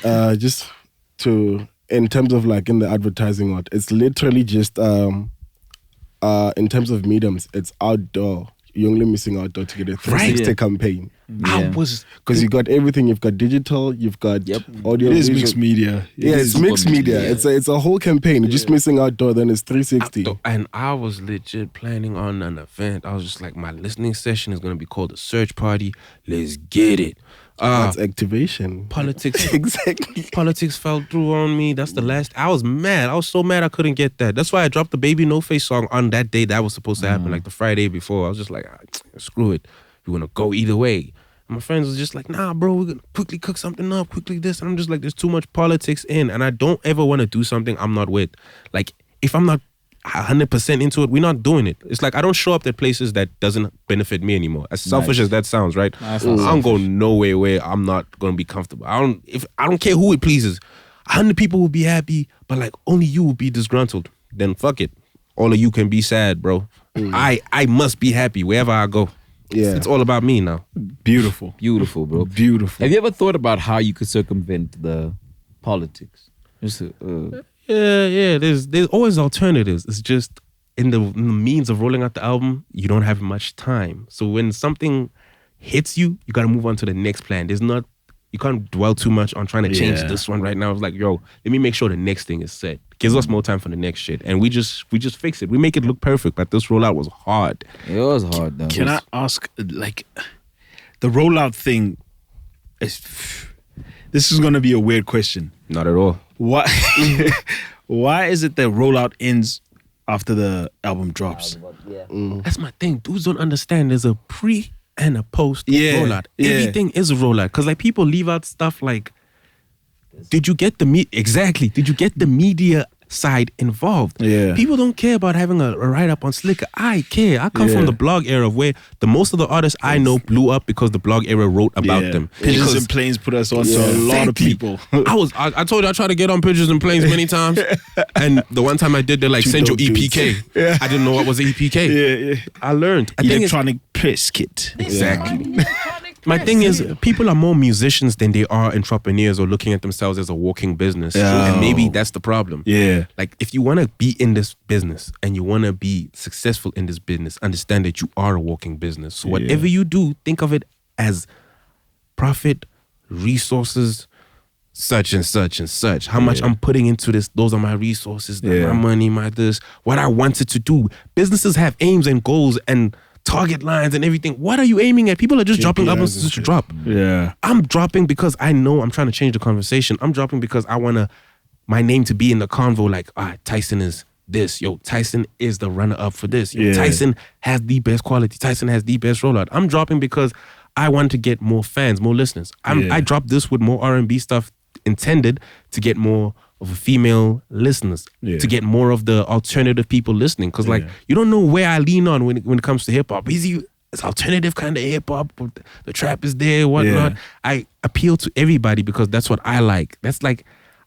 In terms of like in the advertising art, it's literally just in terms of mediums, it's outdoor. You're only missing outdoor to get a 360 campaign. Because you got everything. You've got digital. You've got audio. It is mixed media. It's mixed media. It's a whole campaign. You're just missing outdoor. Then it's 360. And I was legit planning on an event. I was just like, my listening session is gonna be called a search party. Let's get it. That's activation. Politics. Exactly. Politics fell through on me. That's the last. I was mad. I was so mad I couldn't get that. That's why I dropped the Baby No Face song on that day that was supposed to happen, like the Friday before. I was just like, screw it. We want to go either way. And my friends was just like, nah, bro, we're going to quickly cook something up, quickly this. And I'm just like, there's too much politics in. And I don't ever want to do something I'm not with. Like, if I'm not 100% into it, we're not doing it. It's like I don't show up at places that doesn't benefit me anymore. As selfish as that sounds, right? I don't go nowhere where I'm not gonna be comfortable. I don't care who it pleases. 100 people will be happy, but like only you will be disgruntled. Then fuck it. All of you can be sad, bro. I must be happy wherever I go. Yeah, it's all about me now. Beautiful, bro. Beautiful. Have you ever thought about how you could circumvent the politics? Yeah. There's always alternatives. It's just in the means of rolling out the album, you don't have much time. So when something hits you, you gotta move on to the next plan. You can't dwell too much on trying to change this one right now. It's like, yo, let me make sure the next thing is set. Gives us more time for the next shit. And we just fix it. We make it look perfect, but this rollout was hard. It was hard though. Can I ask, like, the rollout thing this is gonna be a weird question. Not at all. Why is it that rollout ends after the album drops? That's my thing. Dudes don't understand. There's a pre and a post rollout. Everything is a rollout. Because like people leave out stuff like, did you get the media side involved? Yeah. People don't care about having a write-up on Slicker. I care. I come from the blog era where most of the artists I know blew up because the blog era wrote about them. Pigeons and Planes put us on to a lot of people. I told you I tried to get on Pigeons and Planes many times. And the one time I did, they're like, send your EPK. Yeah. I didn't know what was EPK. I learned. Electronic press kit. Exactly. My thing is, people are more musicians than they are entrepreneurs or looking at themselves as a walking business. And maybe that's the problem. Yeah. Like, if you want to be in this business and you want to be successful in this business, understand that you are a walking business. So whatever you do, think of it as profit, resources, such and such and such. How much I'm putting into this, those are my resources, my money, my this, what I wanted to do. Businesses have aims and goals and target lines and everything. What are you aiming at? People are just dropping albums just to drop. Yeah. I'm dropping because I know I'm trying to change the conversation. I'm dropping because I want my name to be in the convo like, Tyson is this. Yo, Tyson is the runner-up for this. Yo, Tyson has the best quality. Tyson has the best rollout. I'm dropping because I want to get more fans, more listeners. I dropped this with more R&B stuff intended to get more of a female listeners, to get more of the alternative people listening. Because like, you don't know where I lean on when it comes to hip hop. It's alternative kind of hip hop. The trap is there, whatnot. I appeal to everybody because that's what I like. That's like,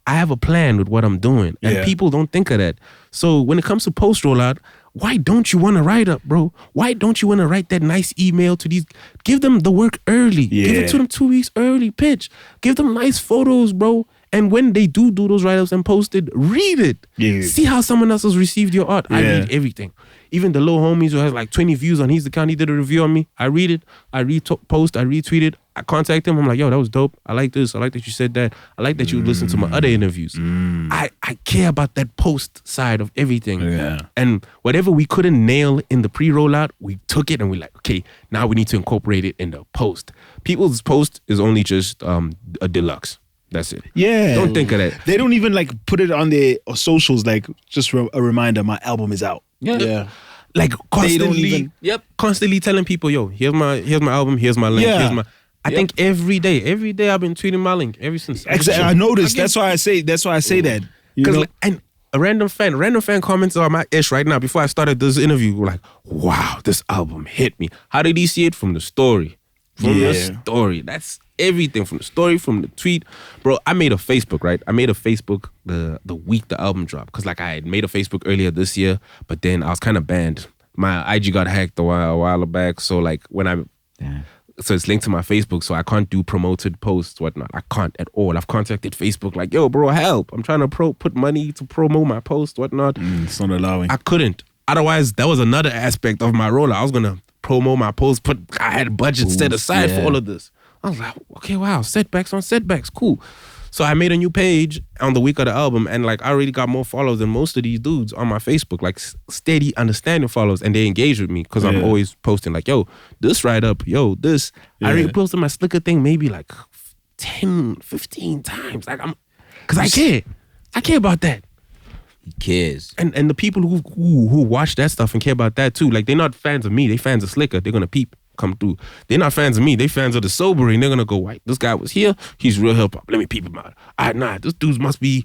I have a plan with what I'm doing. And people don't think of that. So when it comes to post rollout, why don't you want to write up, bro? Why don't you want to write that nice email to these? Give them the work early. Give it to them 2 weeks early, pitch. Give them nice photos, bro. And when they do those write-ups and post it, read it. Yeah. See how someone else has received your art. I read everything. Even the little homies who has like 20 views on his account, he did a review on me. I read it. I repost. I retweet it. I contact him. I'm like, yo, that was dope. I like this. I like that you said that. I like that you listened to my other interviews. I care about that post side of everything. Yeah. And whatever we couldn't nail in the pre-rollout, we took it and we're like, okay, now we need to incorporate it in the post. People's post is only just a deluxe. That's it. Yeah. Don't think of that. They don't even like put it on their socials, like just a reminder, my album is out. Yeah. Like constantly, constantly telling people, yo, here's my album, here's my link, here's my. I think every day I've been tweeting my link ever since. Exactly. I noticed. That's why I say that. Because and a random fan comments on my ish right now before I started this interview. Like, wow, this album hit me. How did he see it? From the story. The story. That's everything, from the story, from the tweet. Bro, I made a Facebook, right? I made a Facebook the week the album dropped. Because like I had made a Facebook earlier this year, but then I was kind of banned. My IG got hacked a while back. So like when so it's linked to my Facebook, so I can't do promoted posts, whatnot. I can't at all. I've contacted Facebook like, yo, bro, help. I'm trying to put money to promote my post, whatnot. It's not allowing. I couldn't. Otherwise, that was another aspect of my role. I was going to promote my post, I had budget set aside for all of this. I was like, okay, wow, setbacks on setbacks, cool. So I made a new page on the week of the album, and like I already got more followers than most of these dudes on my Facebook, like steady understanding followers, and they engage with me because I'm always posting like, yo, this write up, yo, this. I already posted my Slicker thing maybe like 10, 15 times. Like because I care. I care about that. He cares. And the people who watch that stuff and care about that too, like they're not fans of me, they fans of Slicker. They're gonna come through. They're not fans of me, they fans of the sobering. They're gonna go, wait, this guy was here, he's real hip hop. Let me peep him out. This dude must be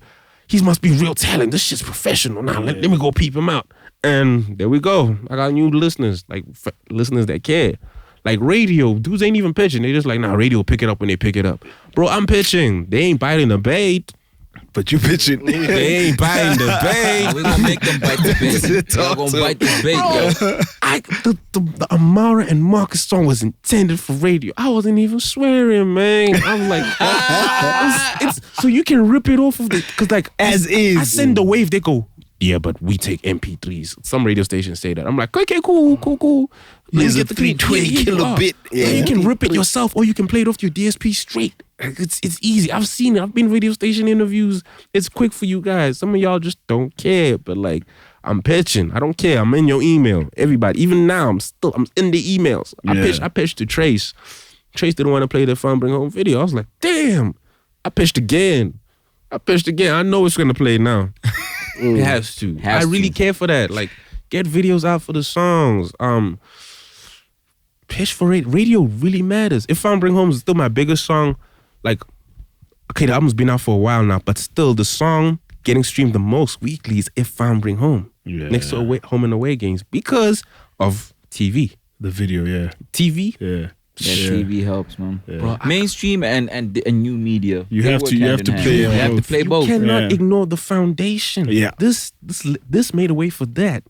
real talent. This shit's professional. Now let me go peep him out. And there we go. I got new listeners, like listeners that care. Like radio, dudes ain't even pitching. They just like, nah, radio pick it up when they pick it up. Bro, I'm pitching. They ain't biting the bait. But you pitching. They ain't biting the bait. We're gonna make them bite the bait. They're gonna bite the bait, yo. The Amara and Marcus song was intended for radio. I wasn't even swearing, man. I was like, it's so you can rip it off of the, because like as is. I send the wave, they go, yeah, but we take MP3s. Some radio stations say that. I'm like, okay, cool. Here's a 320 kilobit. Yeah. You can rip it yourself, or you can play it off your DSP straight. It's easy. I've seen it. I've been radio station interviews. It's quick for you guys. Some of y'all just don't care. But like, I'm pitching. I don't care. I'm in your email. Everybody. Even now, I'm in the emails. I pitched to Trace. Trace didn't want to play the Fun Bring Home video. I was like, damn. I pitched again. I know it's gonna play now. It has to. I really care for that. Like, get videos out for the songs. Pitch for it. Radio really matters. If Fun Bring Home is still my biggest song, like, okay, the album's been out for a while now, but still the song getting streamed the most weekly is If Fun Bring Home. Yeah. Next to home and away games because of TV. The video, TV. Yeah. TV helps, man. Yeah. Bro, mainstream and new media. You have to play both. You cannot ignore the foundation. Yeah. This made a way for that.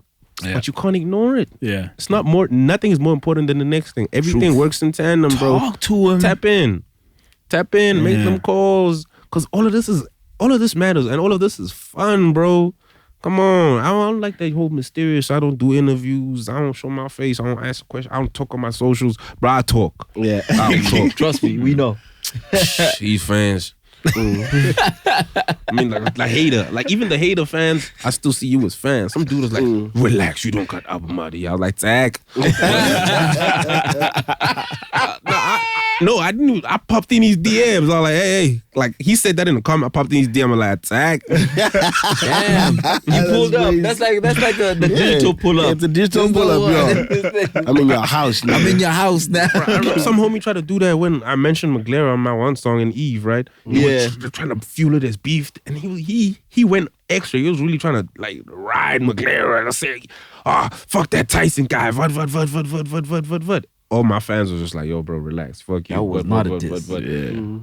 but you can't ignore it. Yeah. It's not more. Nothing is more important than the next thing. Everything works in tandem, bro. Talk to him. Tap in, make them calls, cause all of this matters, and all of this is fun, bro. Come on, I don't like that whole mysterious. I don't do interviews. I don't show my face. I don't ask a question. I don't talk on my socials, bro. I talk. Yeah. I don't talk. Trust me, we know. He's fans. I mean, like hater, like even the hater fans, I still see you as fans. Some dude is like, relax, you don't got album out of here. I was like, tag. I didn't. I popped in his DMs. I was like, hey, like he said that in the comment. I popped in his DM. I'm like, tag. Damn, you pulled up. That's like the digital pull up. It's a digital pull up, yo. I'm in your house now. I'm in your house now. I remember some homie tried to do that when I mentioned McLaren on my one song in Eve, right? Yeah. They're trying to fuel it as beef, and he went extra. He was really trying to like ride McLaren and say, fuck that Tyson guy. What. All my fans were just like, yo, bro, relax. Fuck you. That was not a diss.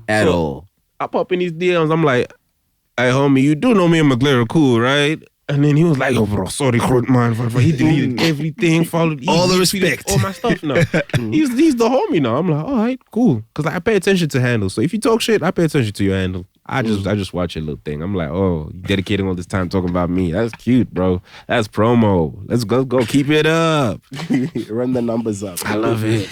At all. I pop in his DMs. I'm like, hey, homie, you do know me and McLaren cool, right? And then he was like, yo, bro, sorry, man. He deleted everything, followed all the respect. all my stuff now. He's the homie now. I'm like, all right, cool. Because I pay attention to handles. So if you talk shit, I pay attention to your handle. I just watch your little thing. I'm like, oh, you dedicating all this time talking about me. That's cute, bro. That's promo. Let's go. Keep it up. Run the numbers up. I love it.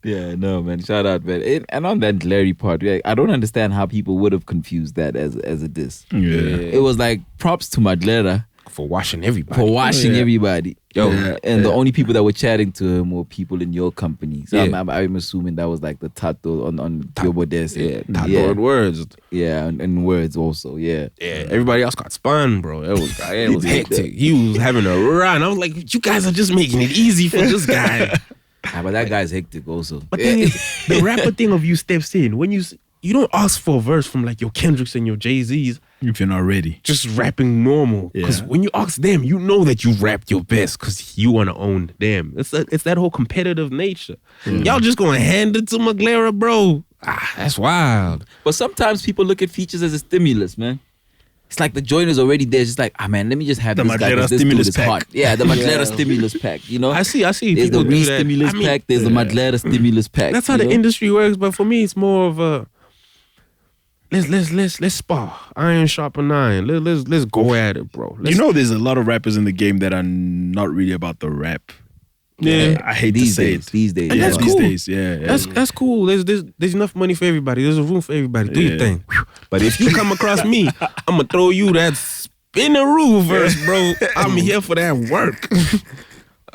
Yeah, no, man. Shout out, man. And on that Larry part, I don't understand how people would have confused that as a diss. Yeah. It was like props to Madlera For washing everybody. everybody. Yo, and the only people that were chatting to him were people in your company. So Yeah. I'm assuming that was like the Tato on Yobo Des. Yeah, Tato words. Yeah, and words also. Yeah. Yeah, everybody else got spun, bro. It was hectic. He was having a run. I was like, you guys are just making it easy for this guy. But that guy's hectic also. But thing is, the rapper thing of you steps in when you don't ask for a verse from like your Kendricks and your Jay-Z's. If you're not ready. Just rapping normal. Because when you ask them, you know that you rapped your best because you want to own them. It's that whole competitive nature. Y'all just gonna hand it to McLaren, bro. That's wild. But sometimes people look at features as a stimulus, man. It's like the joint is already there. It's just like, man, let me just have The this guy. Madlera 'cause this stimulus dude is pack. hot. Yeah, the Madlera stimulus pack. You know, I see. there's People the do that. stimulus pack. There's the Madlera stimulus pack. That's how the industry works. But for me, it's more of a let's spar. Iron sharpen iron. Let's go at it, bro. There's a lot of rappers in the game that are not really about the rap. Yeah. I hate these to say days. it. These days, And yeah. that's These cool. days, yeah. That's cool. There's enough money for everybody. There's a room for everybody. Do your Yeah. thing. But if you come across me, I'm gonna throw you that spinaroo verse, bro. I'm here for that work.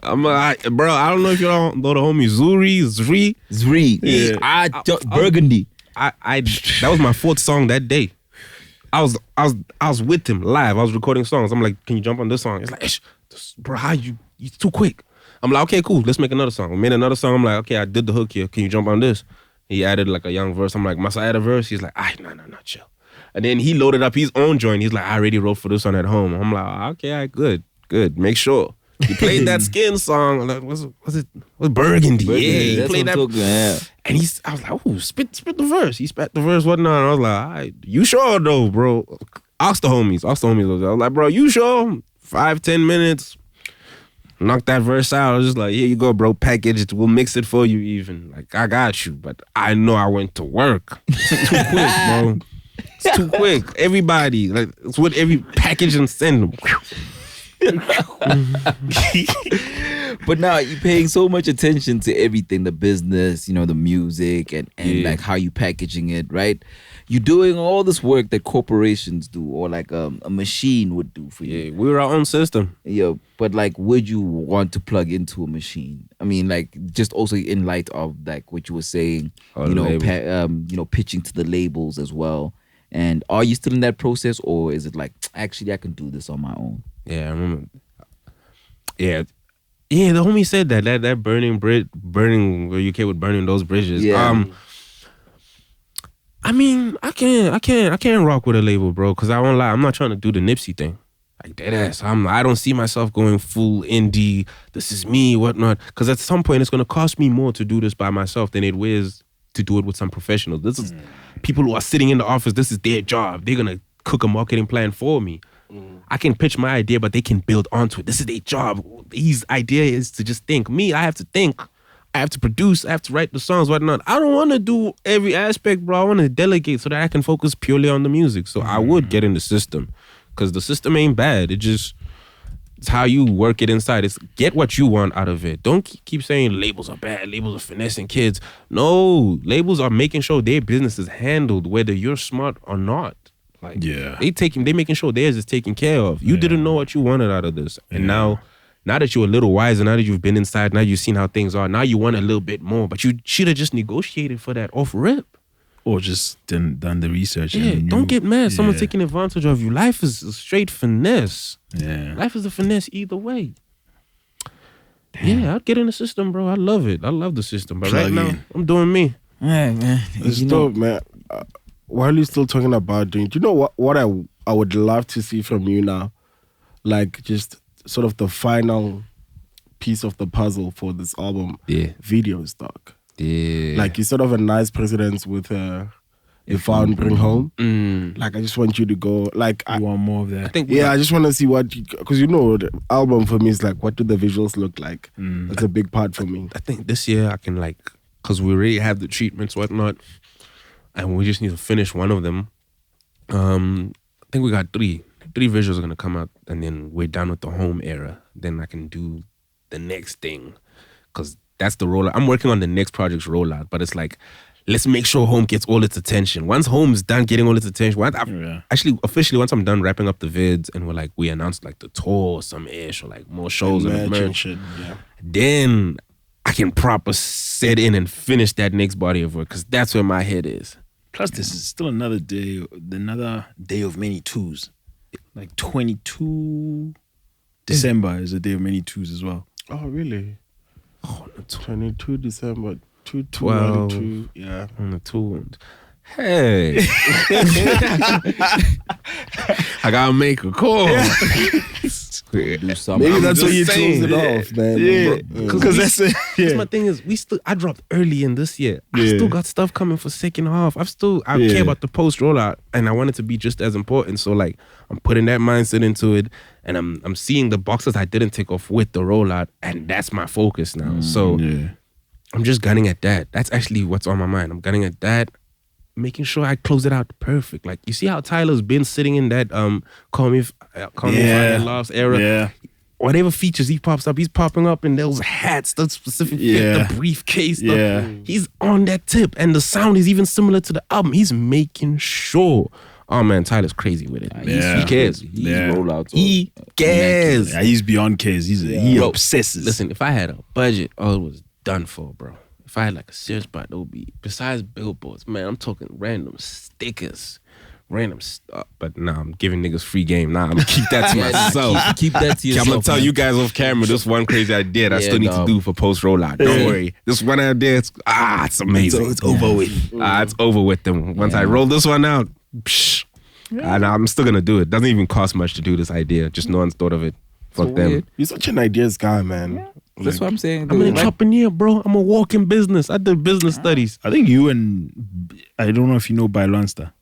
Bro, I don't know if you don't know the homie Zri. Zri. Yeah. Burgundy. That was my fourth song that day. I was with him live. I was recording songs. I'm like, can you jump on this song? It's like, bro, how you too quick. I'm like, okay, cool. Let's make another song. We made another song. I'm like, okay, I did the hook here. Can you jump on this? He added like a young verse. I'm like, must I add a verse? He's like, no, chill. And then he loaded up his own joint. He's like, I already wrote for this one at home. I'm like, okay, all right, good. Make sure. He played that Skin song. I'm like, what's Burgundy? Yeah, he That's played what that. I'm talking about, yeah. And I was like, oh, spit the verse. He spat the verse, whatnot. And I was like, all right, you sure though, bro? Ask the homies. I was like, bro, you sure? 5-10 minutes. Knock that verse out. I was just like, here you go, bro. Package it. We'll mix it for you even. Like, I got you. But I know I went to work. It's too quick, bro. It's too quick. Everybody, like, it's with every package and send them. But now you're paying so much attention to everything, the business, the music and like how you packaging it, right? You're doing all this work that corporations do or like a machine would do for you. Yeah, we're our own system. Yeah, but like, would you want to plug into a machine? I mean, like, just also in light of like what you were saying, pitching to the labels as well. And are you still in that process, or is it like, actually, I can do this on my own? Yeah, I remember. Yeah, the homie said that burning where you came with burning those bridges. Yeah. I mean, I can't rock with a label, bro, because I won't lie, I'm not trying to do the Nipsey thing. Like dead ass. I don't see myself going full indie. This is me, whatnot. Because at some point, it's gonna cost me more to do this by myself than it is to do it with some professionals. This is people who are sitting in the office. This is their job. They're gonna cook a marketing plan for me. I can pitch my idea, but they can build onto it. This is their job. His idea is to just think. Me, I have to think. I have to produce. I have to write the songs, whatnot. I don't want to do every aspect, bro. I want to delegate so that I can focus purely on the music. So I would get in the system, because the system ain't bad. It's how you work it inside. It's get what you want out of it. Don't keep saying labels are bad. Labels are finessing kids. No, labels are making sure their business is handled, whether you're smart or not. Like, they making sure theirs is taken care of. You didn't know what you wanted out of this, and now that you're a little wiser, now that you've been inside, now you've seen how things are, now you want a little bit more, but you should have just negotiated for that off rip. Or just done the research. Yeah, don't get mad. Someone's taking advantage of you. Life is a straight finesse. Yeah. Life is a finesse either way. Damn. Yeah, I'd get in the system, bro. I love it. I love the system. But right now, I'm doing me. Yeah, man. It's dope, man. While you're still talking about doing, do you know what I would love to see from you now? Like, just sort of the final piece of the puzzle for this album. Yeah. Video stock. Yeah. Like, you're sort of a nice precedence with If Found Bring Home. Like, I just want you to go, like... I want more of that. I think I just want to see what... Because, the album for me is like, what do the visuals look like? That's a big part for me. I think this year I can, like... Because we already have the treatments, whatnot, and we just need to finish one of them. I think we got three visuals are going to come out, and then we're done with the home era. Then I can do the next thing. Because... that's the rollout. I'm working on the next project's rollout, but it's like, let's make sure home gets all its attention. Once home's done getting all its attention, actually, officially, once I'm done wrapping up the vids and we announced like the tour or some ish or like more shows and merch, then I can proper set in and finish that next body of work, because that's where my head is. Plus, this is still another day of many twos. Like 22 December is a day of many twos as well. Oh, really? Oh, 22 December, 12. 2 yeah. On the 2. Hey. I gotta make a call. Do something. Maybe that's what you saying. chose it off, man. Yeah. Because that's it. Because my thing is, I dropped early in this year. I still got stuff coming for second half. I care about the post rollout, and I want it to be just as important. So like, I'm putting that mindset into it, and I'm seeing the boxes I didn't take off with the rollout, and that's my focus now. So I'm just gunning at that. That's actually what's on my mind. I'm gunning at that, making sure I close it out perfect. Like, you see how Tyler's been sitting in that Call Me Friday Loves era? Yeah. Whatever features he pops up, he's popping up in those hats, the specific fit, the briefcase. He's on that tip, and the sound is even similar to the album. He's making sure. Oh man, Tyler's crazy with it. He cares. He cares. Yeah, he's beyond cares. He obsesses. Listen, if I had a budget, it was done for, bro. If I had like a serious spot, it would be, besides billboards, man, I'm talking random stickers, random stuff. But nah, I'm giving niggas free game. Nah, I'm gonna keep that to myself. Keep that to yourself. I'm gonna tell you guys off camera, this one crazy idea that I still need to do for post rollout. Don't worry. This one idea, it's amazing. It's over with. It's over with them. Once I roll this one out, and I'm still gonna do it. Doesn't even cost much to do this idea. Just no one's thought of it. Fuck them. Weird. You're such an ideas guy, man. Yeah. That's what I'm saying. I'm an entrepreneur, bro. I'm a walking business. I did business studies. I think you and, I don't know if you know by Lonster.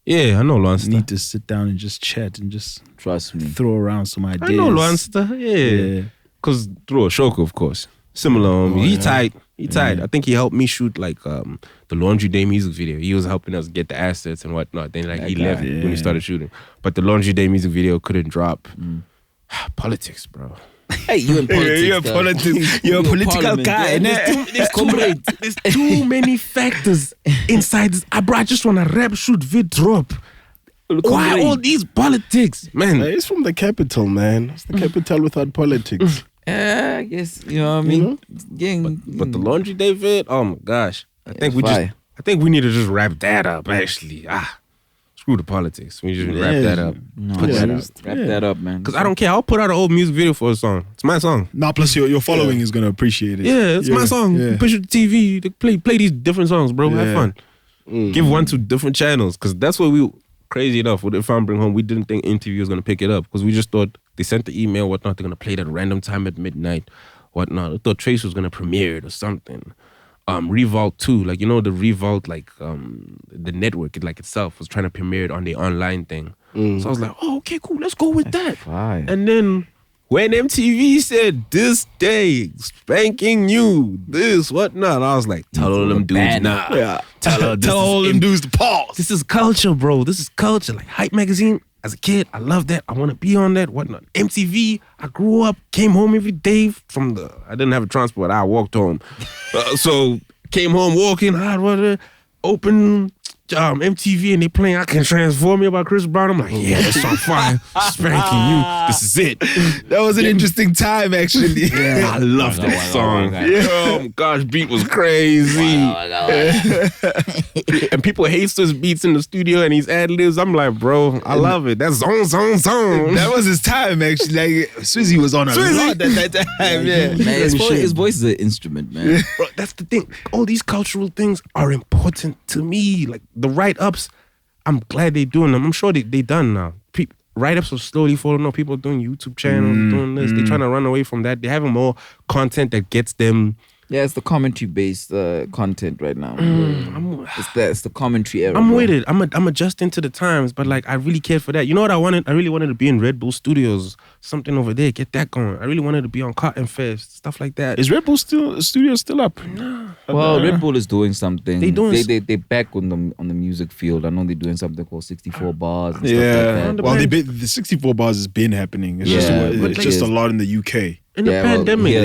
Yeah, I know Lonster. Need to sit down and just chat and just trust me, throw around some ideas. I know Lonster, yeah. Because through Ashoka, of course. Similar. He tight. I think he helped me shoot like the Laundry Day music video. He was helping us get the assets and whatnot. Then like he left when he started shooting. But the Laundry Day music video couldn't drop. Politics, bro. Hey, you in politics. You're a political guy. There's too many factors inside this. I just want a rap shoot vid drop. Why all these politics, man? It's from the capital, man. It's the capital without politics. I guess, you know what I mean? But the Laundry Day vid, oh my gosh. I think we need to just wrap that up, actually. Screw the politics. We just wrap that up. Wrap that up, man. Because I don't care. I'll put out an old music video for a song. It's my song. Nah, plus your following is going to appreciate it. Yeah, it's my song. Push it to TV. Play these different songs, bro. Have fun. Give one to different channels. Because that's what crazy enough, with If I Bring Home, we didn't think MTV was going to pick it up. Because we just thought they sent the email, whatnot. They're going to play it at a random time at midnight, whatnot. I thought Trace was going to premiere it or something. Revolt too. Like, you know, the Revolt, like the network, like itself was trying to premiere it on the online thing. So I was like, oh, okay, cool, let's go with that. Fire. And then when MTV said this day, spanking new, this, whatnot, I was like, tell all them dudes nah. Yeah. Tell all them dudes to pause. This is culture, bro. This is culture. Like Hype Magazine, as a kid, I love that. I want to be on that, whatnot. MTV, I grew up, came home every day I didn't have a transport, I walked home. So came home walking, open MTV and they playing I Can Transform You by Chris Brown. I'm like, yeah, that's on fire. Spanking you. This is it. That was an interesting time, actually. Yeah, I love that song. Oh my gosh, beat was crazy. And people hate those beats in the studio and he's ad-libs. I'm like, bro, I love it. That's zone. That was his time, actually. Like, Swizzy was on a lot at that time. Yeah. Man, his voice is an instrument, man. Bro, that's the thing. All these cultural things are important to me. Like the write-ups, I'm glad they're doing them. I'm sure they done now. Write-ups are slowly falling off. People are doing YouTube channels, doing this. They're trying to run away from that. They're having more content that gets them. Yeah, it's the commentary-based content right now. It's the commentary era. I'm with it. I'm adjusting to the times, but like I really cared for that. You know what I wanted? I really wanted to be in Red Bull Studios, something over there. Get that going. I really wanted to be on Cotton Fest, stuff like that. Is Red Bull Studios still up? No. Well, Red Bull is doing something. They're back on the music field. I know they're doing something called 64 bars. And Yeah. stuff like that. Well, the 64 bars has been happening. It's just a lot in the UK. In the pandemic.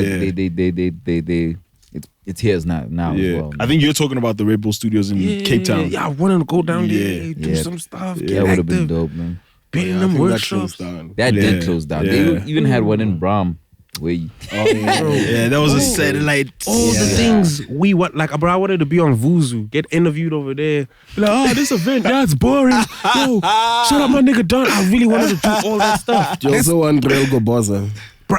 It's here now as well. I think you're talking about the Red Bull Studios in Cape Town. Yeah, I wanted to go down there, do some stuff. That would have been dope, man. Be in them workshops. That did close down. They even had one in Bram. That was a satellite. All the things bro, I wanted to be on Vuzu, get interviewed over there. Be like, this event, it's boring. Yo, shut up, my nigga Don. I really wanted to do all that stuff. You also want Real Goboza. Bro,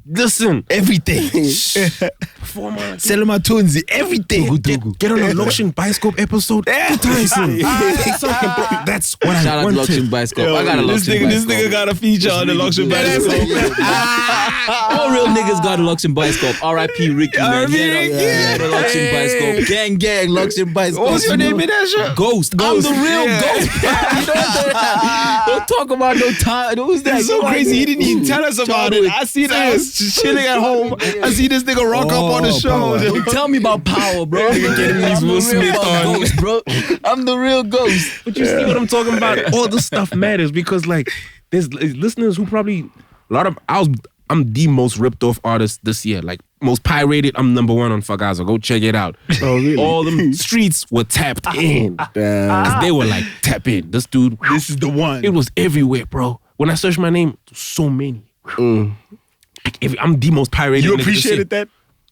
listen. Everything. Selma Tunzi, everything. Get on a Lokshin Bioscope episode. Tyson. That's what I wanted. Shout out to Lokshin Bioscope. I got a Lokshin Bioscope. This nigga got a feature on the Lokshin Bioscope. All real niggas got a Lokshin Bioscope. R.I.P. Ricky, man. Yeah, the Lokshin Bioscope. Gang, Lokshin Bioscope. What's your name in that show? Ghost. I'm the real Ghost. Don't talk about no time. Who's that? It's so crazy. He didn't even tell us about it. I see that. I was chilling at home. I see this nigga rock up on the show. Don't tell me about power, bro. Getting these Will Smith on. Ghost, bro. I'm the real Ghost. But you see what I'm talking about? All the stuff matters because like there's listeners who probably I'm the most ripped off artist this year. Like most pirated, I'm number 1 on Fagaza. Go check it out. Oh, really? All them streets were tapped in. Cause they were like, tap in. This dude. This is the one. It was everywhere, bro. When I searched my name, so many. Like I'm the most pirated. You appreciated that?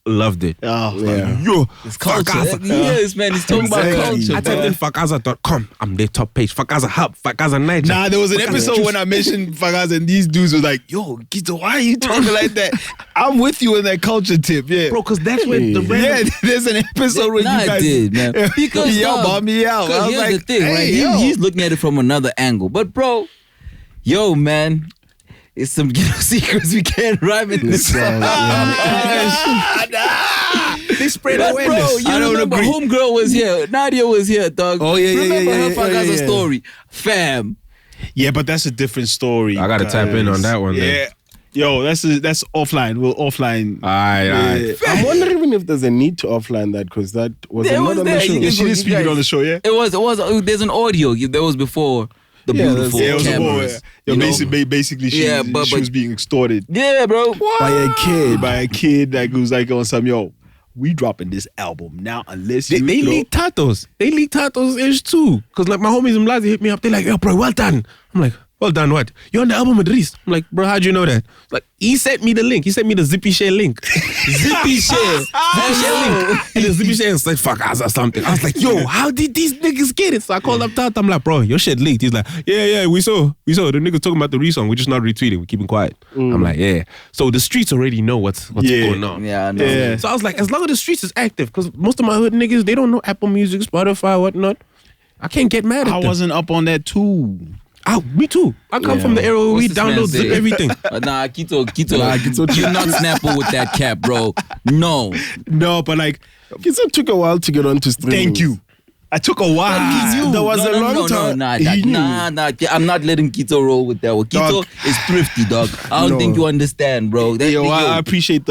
Loved it. Oh, yeah. Yo, It's culture. Fagaza. Yes, man. He's talking about culture. I typed in Fagaza.com. I'm their top page. Fagaza Hub. Fagaza Niger. Nah, there was an episode when I mentioned Fagaz and these dudes was like, yo, Gito, why are you talking like that? I'm with you in that culture tip, yeah. Bro, because that's where the Yeah, there's an episode where you guys... I did, man. Because y'all bought me out. I was here's like, the thing, right? hey, He's looking at it from another angle. But bro, man, it's some secrets we can't rhyme in this song. They spread But awareness. bro, you remember Homegirl was here. Nadia was here, dog. Oh, yeah, remember yeah, her Fagaza yeah. story. Fam. Yeah, but that's a different story. I gotta tap in on that one, Yeah. then. Yo, that's offline. We'll offline. Aye. I'm wondering even if there's a need to offline that because that was There not was on the there. show. You Yeah, she you didn't speak it guys- on the show, yeah? It was. There's an audio. That was before the beautiful Yeah, it was a boy. cameras. Yeah, you know? basically, she but was being extorted Yeah, bro. by a kid that was like on some, yo, we dropping this album now unless They you leaked Tatos. They leaked Tatos ish too. Cause like my homies in Mlazi hit me up. They're like, yo, bro, well done. I'm like, well done what? You're on the album with Reese. I'm like, bro, how'd you know that? Like, he sent me the link. He sent me the Zippy Share link. Zippy share. link. And the Zippy Share was like, fuck us or something. I was like, yo, how did these niggas get it? So I called up Tata. I'm like, bro, your shit leaked. He's like, yeah, we saw. The niggas talking about the Reese song. We're just not retweeting. We're keeping quiet. I'm like, yeah. So the streets already know what's going on. Yeah, I know. Yeah. So I was like, as long as the streets is active, because most of my hood niggas, they don't know Apple Music, Spotify, whatnot. I can't get mad at I them. wasn't up on that too. Me too. I come from the era where we What's this man download say? everything. Nah, Kito, Kito- you're not Snapple with that cap, bro. No. No, but like, It took a while to get onto streaming. thank you. I took a while. There was a long time. Nah. I'm not letting Kito roll with that one. Kito Dog. is thrifty, dog. I don't think you understand, bro. I appreciate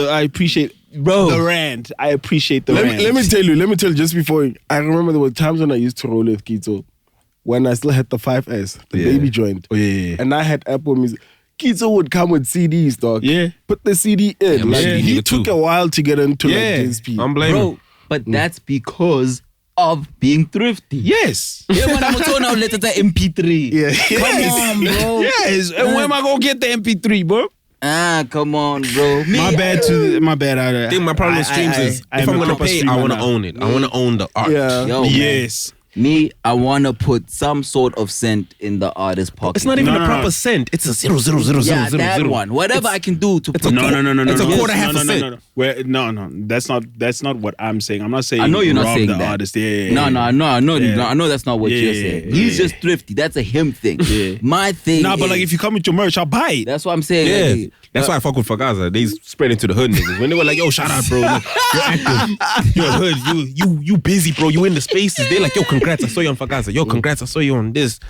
Bro. the rant. I appreciate the rant. Let me tell you just before, I remember there were times when I used to roll with Kito when I still had the 5S, the baby joint. Oh, yeah. And I had Apple Music. Kito would come with CDs, dog. Yeah. Put the CD in. Yeah, like, yeah. he Me took too. a while to get into Yeah. like DSP. I'm blaming. Bro, but that's because of being thrifty. Yes. Yeah, when I'm talking now, let's MP3. Yeah. Come on, bro. Yes. And where am I gonna get the MP3, bro? Come on, bro. Me, My bad. I think my problem with streams is if I'm gonna pay, I want to own it. I want to own the art. Yeah. Yo, man. Yes. Me, I want to put some sort of cent in the artist's pocket. It's not even No. a proper cent. It's a 0, 0, 0, 0, Yeah, 0, that 0. one. Whatever I can do to put No. It's a quarter, half a cent. No. No. That's not what I'm saying. I'm not saying. I know you're not rob saying the that. artist. Yeah. No, I know. Yeah. I know that's not what Yeah, you're saying. yeah, He's yeah. just thrifty. That's a him thing. Yeah. My thing. Nah, but like is- if you come with your merch, I'll buy it. that's what I'm saying. Yeah, like, that's why I fuck with Fagaza. They spread into the hood niggas. When they were like, yo, shout out, bro. Like, you're active. You're hood. You busy, bro. You in the spaces. They're like, yo, congrats. I saw you on Fagaza. Yo, congrats. I saw you on this.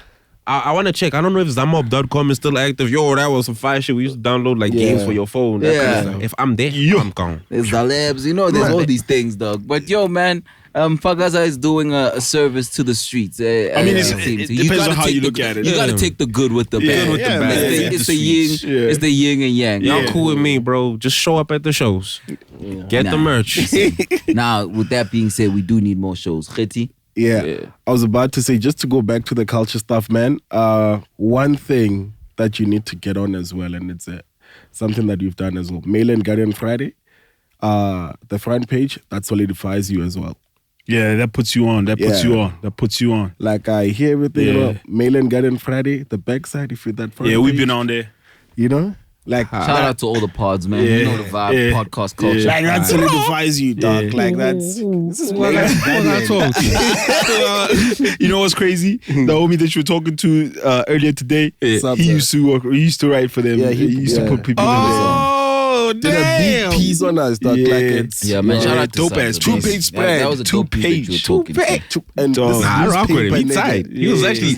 I want to check. I don't know if zamob.com is still active. Yo, that was some fire shit. We used to download like games for your phone. That kind of stuff. If I'm there, I'm gone. There's Zalebs, there's all these things, dog. But yo, man, Fagaza is doing a service to the streets. I mean, it depends gotta on how take you the- look at it. You got to Yeah. take the good with the Yeah, bad. with the Yeah, bad. man. Yeah, It's the the yin. streets. Yeah. It's the yin and yang. Y'all cool with me, bro. Just show up at the shows. Get the Nah. merch. Now, with that being said, we do need more shows. Kheti? Yeah. I was about to say, just to go back to the culture stuff, man, one thing that you need to get on as well, and it's something that we've done as well, Mail and Guardian Friday, the front page, that solidifies you as well. Yeah, that puts you on. That puts you on. Like, I hear everything Yeah. about Mail and Guardian Friday, the backside, if you're that front Yeah, we've page, been on there. You know? Like, Shout out to all the pods, man. You know the vibe, podcast culture. Yeah. like that solidifies you, dog. Yeah. Like, this is what I told you. You know what's crazy? The homie that you were talking to earlier today, Sup, he man? used to work. He used to write for them. Yeah, he used to put people in there. Oh, did a big piece on us, dog. Yeah. Like, it's Yeah, man. Shout out to dope Sub, ass the two best. page spread. That was a dope piece that you were talking to. and Dog. this is Nah, I rock with him. He newspaper, tight. nigga. He was Yeah. actually,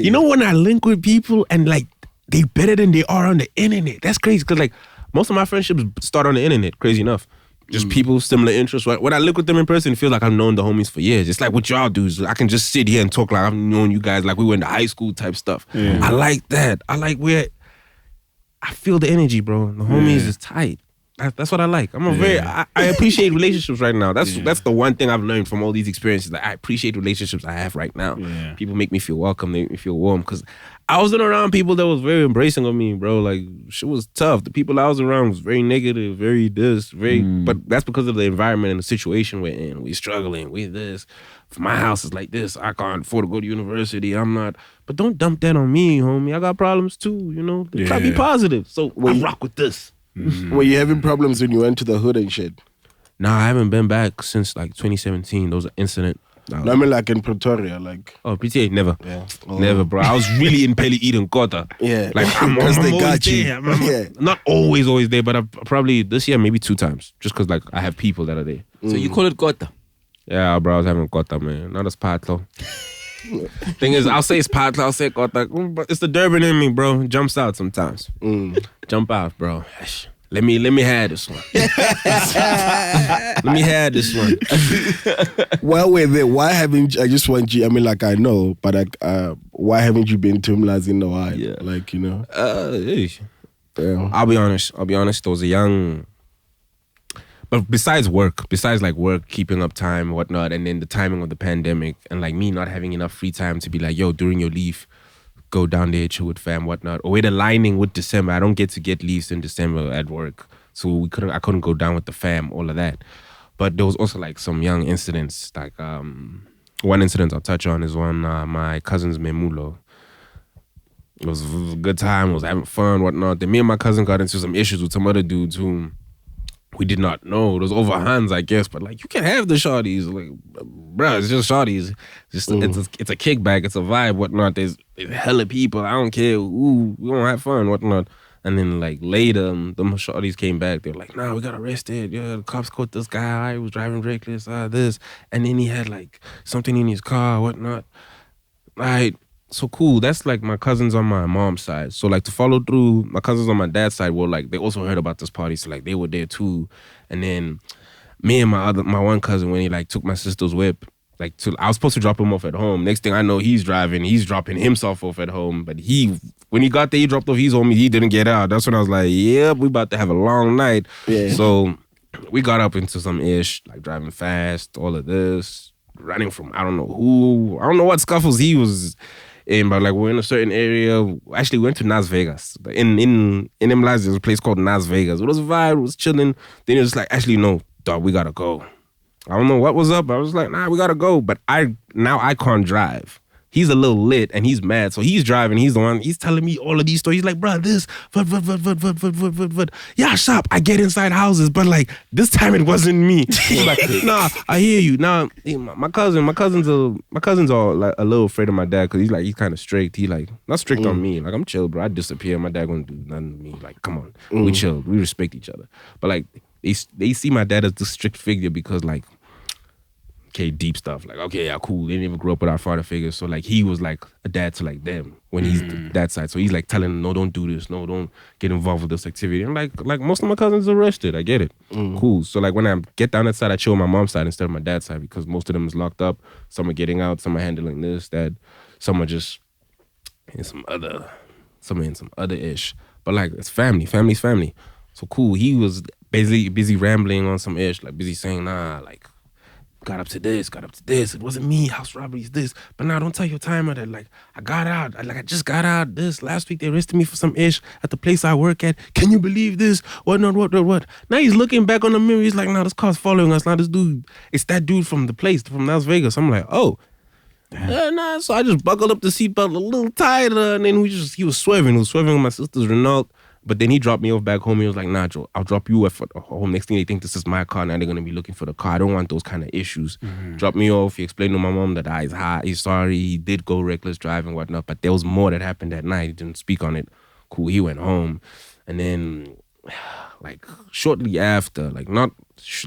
you know, when I link with people and like they better than they are on the internet. That's crazy because like most of my friendships start on the internet. Crazy enough, just people similar interests. When I link with them in person, it feels like I've known the homies for years. It's like what y'all do is I can just sit here and talk like I've known you guys like we went to high school type stuff. I like that. I like where I feel the energy, bro. The homies is tight. That's what I like. I appreciate relationships right now. That's the one thing I've learned from all these experiences. Like, I appreciate relationships I have right now. Yeah. People make me feel welcome. They make me feel warm. Because I wasn't around people that was very embracing of me, bro. Like, shit was tough. The people I was around was very negative, very this, very... But that's because of the environment and the situation we're in. We're struggling. We this. My house is like this. I can't afford to go to university. I'm not... But don't dump that on me, homie. I got problems too, you know? Try to be positive. So I rock with this. Were you having problems when you went to the hood and shit? Nah, I haven't been back since like 2017. Those are incident. No, I mean like in Pretoria, like... Oh, PTA, never. Yeah. Never, bro. I was really in Peli eating Kota. Yeah. Like, I'm Because they always got you. there. I'm Yeah. not always there, but I've probably this year maybe 2 times. Just because like I have people that are there. So you call it Kota? Yeah, bro, I was having Kota, man. Not as Patlo. Thing is, I'll say it's Patlo, I'll say Kota. But it's the Durban in me, bro. It jumps out sometimes. Jump out, bro. Let me have this one. Let me have this one. Well, wait there. Why haven't you... I just want you... I mean, like, I know, but why haven't you been to Mlazi in a while? Yeah. Like, you know... Yeah. I'll be honest. There was a young... But besides work, keeping up time, whatnot, and then the timing of the pandemic, and like me not having enough free time to be like, yo, during your leave, go down there, chill with fam, whatnot. Or we're aligning with December. I don't get to get leaves in December at work. So I couldn't go down with the fam, all of that. But there was also like some young incidents. Like one incident I'll touch on is when my cousin's Memulo. It was a good time. I was having fun, whatnot. Then me and my cousin got into some issues with some other dudes who we did not know. It was over hands, I guess. But like, you can have the shorties. Like, bro, it's just shorties. It's a kickback. It's a vibe, whatnot. There's hella people. I don't care. Ooh, we don't have fun, whatnot. And then like later, the shorties came back. They were like, nah, we got arrested. Yeah, the cops caught this guy. He was driving reckless. This. And then he had like something in his car, whatnot. Right. So cool. That's like my cousins on my mom's side. So like to follow through, my cousins on my dad's side were like, they also heard about this party. So like they were there too. And then me and my one cousin, when he like took my sister's whip, like I was supposed to drop him off at home. Next thing I know, he's driving. He's dropping himself off at home. But when he got there, he dropped off his homie. He didn't get out. That's when I was like, yep, we about to have a long night. Yeah. So we got up into some ish, like driving fast, all of this, running from I don't know what scuffles he was in, but like we're in a certain area. Actually, we went to Las Vegas. In them lives, there's a place called Las Vegas. It was a vibe. It was chilling. Then it was like, actually, no, dog, we gotta go. I don't know what was up. I was like, nah, we gotta go. But I can't drive. He's a little lit and he's mad. So he's driving. He's the one. He's telling me all of these stories. He's like, bro, this. Yeah, shop. I get inside houses, but like this time it wasn't me. He's like, nah, I hear you. Nah, my cousins are like a little afraid of my dad because he's kind of strict. He like not strict on me. Like I'm chill, bro. I disappear. My dad gonna do nothing to me. Like come on, we chill. We respect each other. But like they see my dad as the strict figure because like. Okay, deep stuff. Like, okay, yeah, cool. They didn't even grow up with our father figures. So, like, he was like a dad to, like, them when he's that side. So, he's like telling them, no, don't do this. No, don't get involved with this activity. And, like most of my cousins are arrested. I get it. Cool. So, like, when I get down that side, I chill on my mom's side instead of my dad's side because most of them is locked up. Some are getting out. Some are handling this, that. Some are just in some other ish. But, like, it's family. Family's family. So, cool. He was basically busy rambling on some ish. Like, busy saying, nah, like, got up to this. It wasn't me. House robberies, this. But now don't tell your timer that, like, I got out. I just got out. This. Last week they arrested me for some ish at the place I work at. Can you believe this? What? Now he's looking back on the mirror. He's like, nah, this car's following us. Now this dude, it's that dude from the place, from Las Vegas. I'm like, oh. Nah. So I just buckled up the seatbelt a little tighter. And then he was swerving. He was swerving with my sister's Renault. But then he dropped me off back home. He was like, nah, Joe, I'll drop you off at home. Next thing they think this is my car. Now they're going to be looking for the car. I don't want those kind of issues. Drop me off. He explained to my mom that he's high. He's sorry. He did go reckless driving and whatnot. But there was more that happened that night. He didn't speak on it. Cool. He went home. And then, like, shortly after, like, not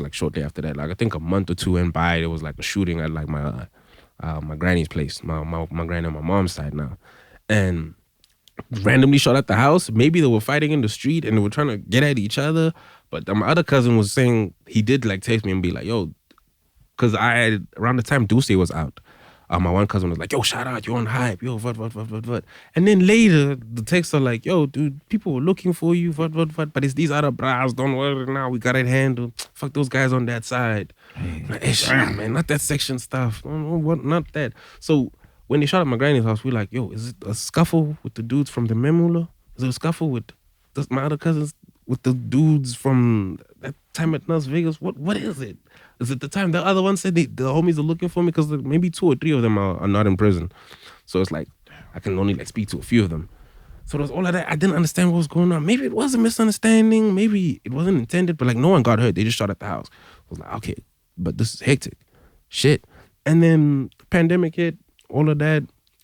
like shortly after that, like, I think a month or two went by. There was, like, a shooting at, like, my granny's place. My granny on my mom's side now. And randomly shot at the house. Maybe they were fighting in the street and they were trying to get at each other. But my other cousin was saying, he did like text me and be like, yo, because around the time Duce was out, my one cousin was like, yo, shout out, you're on hype, yo, what. And then later, the texts are like, yo, dude, people were looking for you, what. But it's these other bras, don't worry now, we got it handled. Fuck those guys on that side. Hey, man, not that section stuff. Not that. So, when they shot at my granny's house, we like, yo, is it a scuffle with the dudes from the Memula? Is it a scuffle with my other cousins, with the dudes from that time at Las Vegas? What is it? Is it the time the other one said the homies are looking for me? Because maybe 2 or 3 of them are not in prison. So it's like, I can only like speak to a few of them. So there's all of that. I didn't understand what was going on. Maybe it was a misunderstanding. Maybe it wasn't intended, but like no one got hurt. They just shot at the house. I was like, okay, but this is hectic. Shit. And then the pandemic hit. All of that,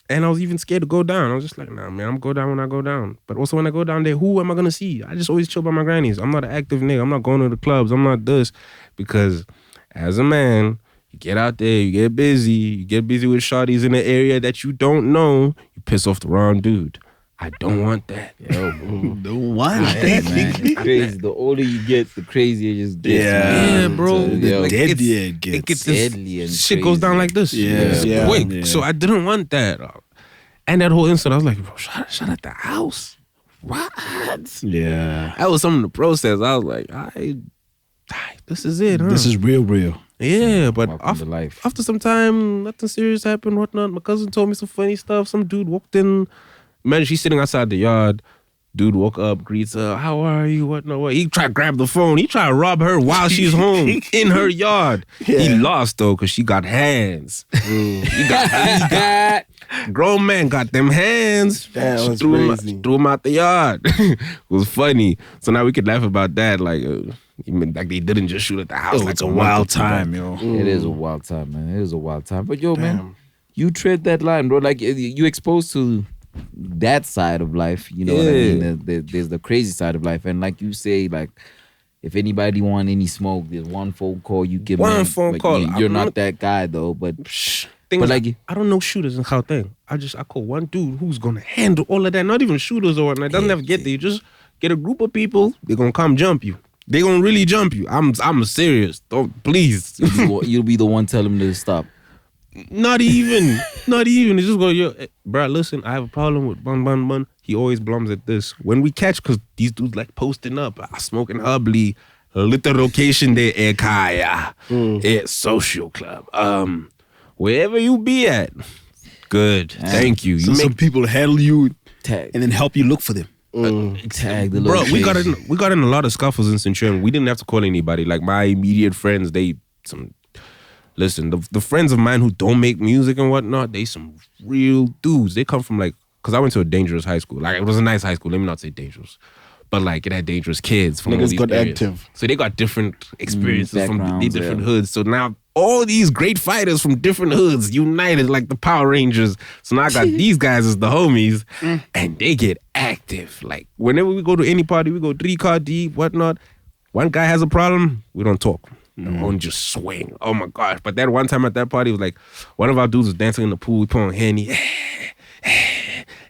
and I was even scared to go down. I was just like, nah, man, I'm go down when I go down. But also when I go down there, who am I gonna see? I just always chill by my grannies. I'm not an active nigga. I'm not going to the clubs. I'm not this. Because as a man, you get out there, you get busy with shawties in the area that you don't know, you piss off the wrong dude. I don't want that. Yo, don't want that, man. It's crazy. The older you get, the crazier it just gets. Yeah, bro. The deadlier it gets. It gets deadly and shit crazy. goes down like this. Yeah. Quick. Yeah. So I didn't want that. And that whole incident, I was like, bro, shot at the house. What? Yeah. That was some of the process. I was like, this is it, huh? This is real. Yeah, but Welcome to life. after some time, nothing serious happened, whatnot. My cousin told me some funny stuff. Some dude walked in. Man, she's sitting outside the yard. Dude woke up, greets her. How are you? What? He tried to grab the phone. He tried to rob her while she's home in her yard. Yeah. He lost, though, because she got hands. He got Grown man got them hands. Damn, She that's threw crazy. him out the yard. It was funny. So now we could laugh about that. Like they didn't just shoot at the house. Yo, like it's a wild time, yo. It is a wild time, man. It is a wild time. But yo, man, Damn. you tread that line, bro. Like you exposed to that side of life. You know what I mean? There's the crazy side of life, and like you say, like if anybody want any smoke, there's one phone call you give. One them. phone But call. You're not that guy though, but. Thing But is, like- I don't know shooters in Gauteng. I call one dude who's gonna handle all of that. Not even shooters or whatnot. Doesn't have to get there. You just get a group of people. They're gonna come jump you. They're gonna really jump you. I'm serious. Don't please. You'll be the one telling them to stop. Not even. It's just go, yo, bro. Listen, I have a problem with bun. He always blums at this. When we catch, cause these dudes like posting up, smoking hubbly, little location there, Ekaya, social club. Wherever you be at, good. Thank you. So You some people handle you Tag. and then help you look for them. Tag the Bro, little we face. got in a lot of scuffles in Centurion. We didn't have to call anybody. Like my immediate friends, listen, the friends of mine who don't make music and whatnot, they some real dudes. They come from like, cause I went to a dangerous high school. Like it was a nice high school. Let me not say dangerous. But like it had dangerous kids from all Niggas these got areas. active. So they got different experiences from the backgrounds, different yeah. hoods. So now all these great fighters from different hoods united like the Power Rangers. So now I got these guys as the homies and they get active. Like whenever we go to any party, we go 3-car deep, whatnot. One guy has a problem, we don't talk. Don't just swing. Oh my gosh. But that one time at that party, it was like one of our dudes was dancing in the pool. We put on Henny.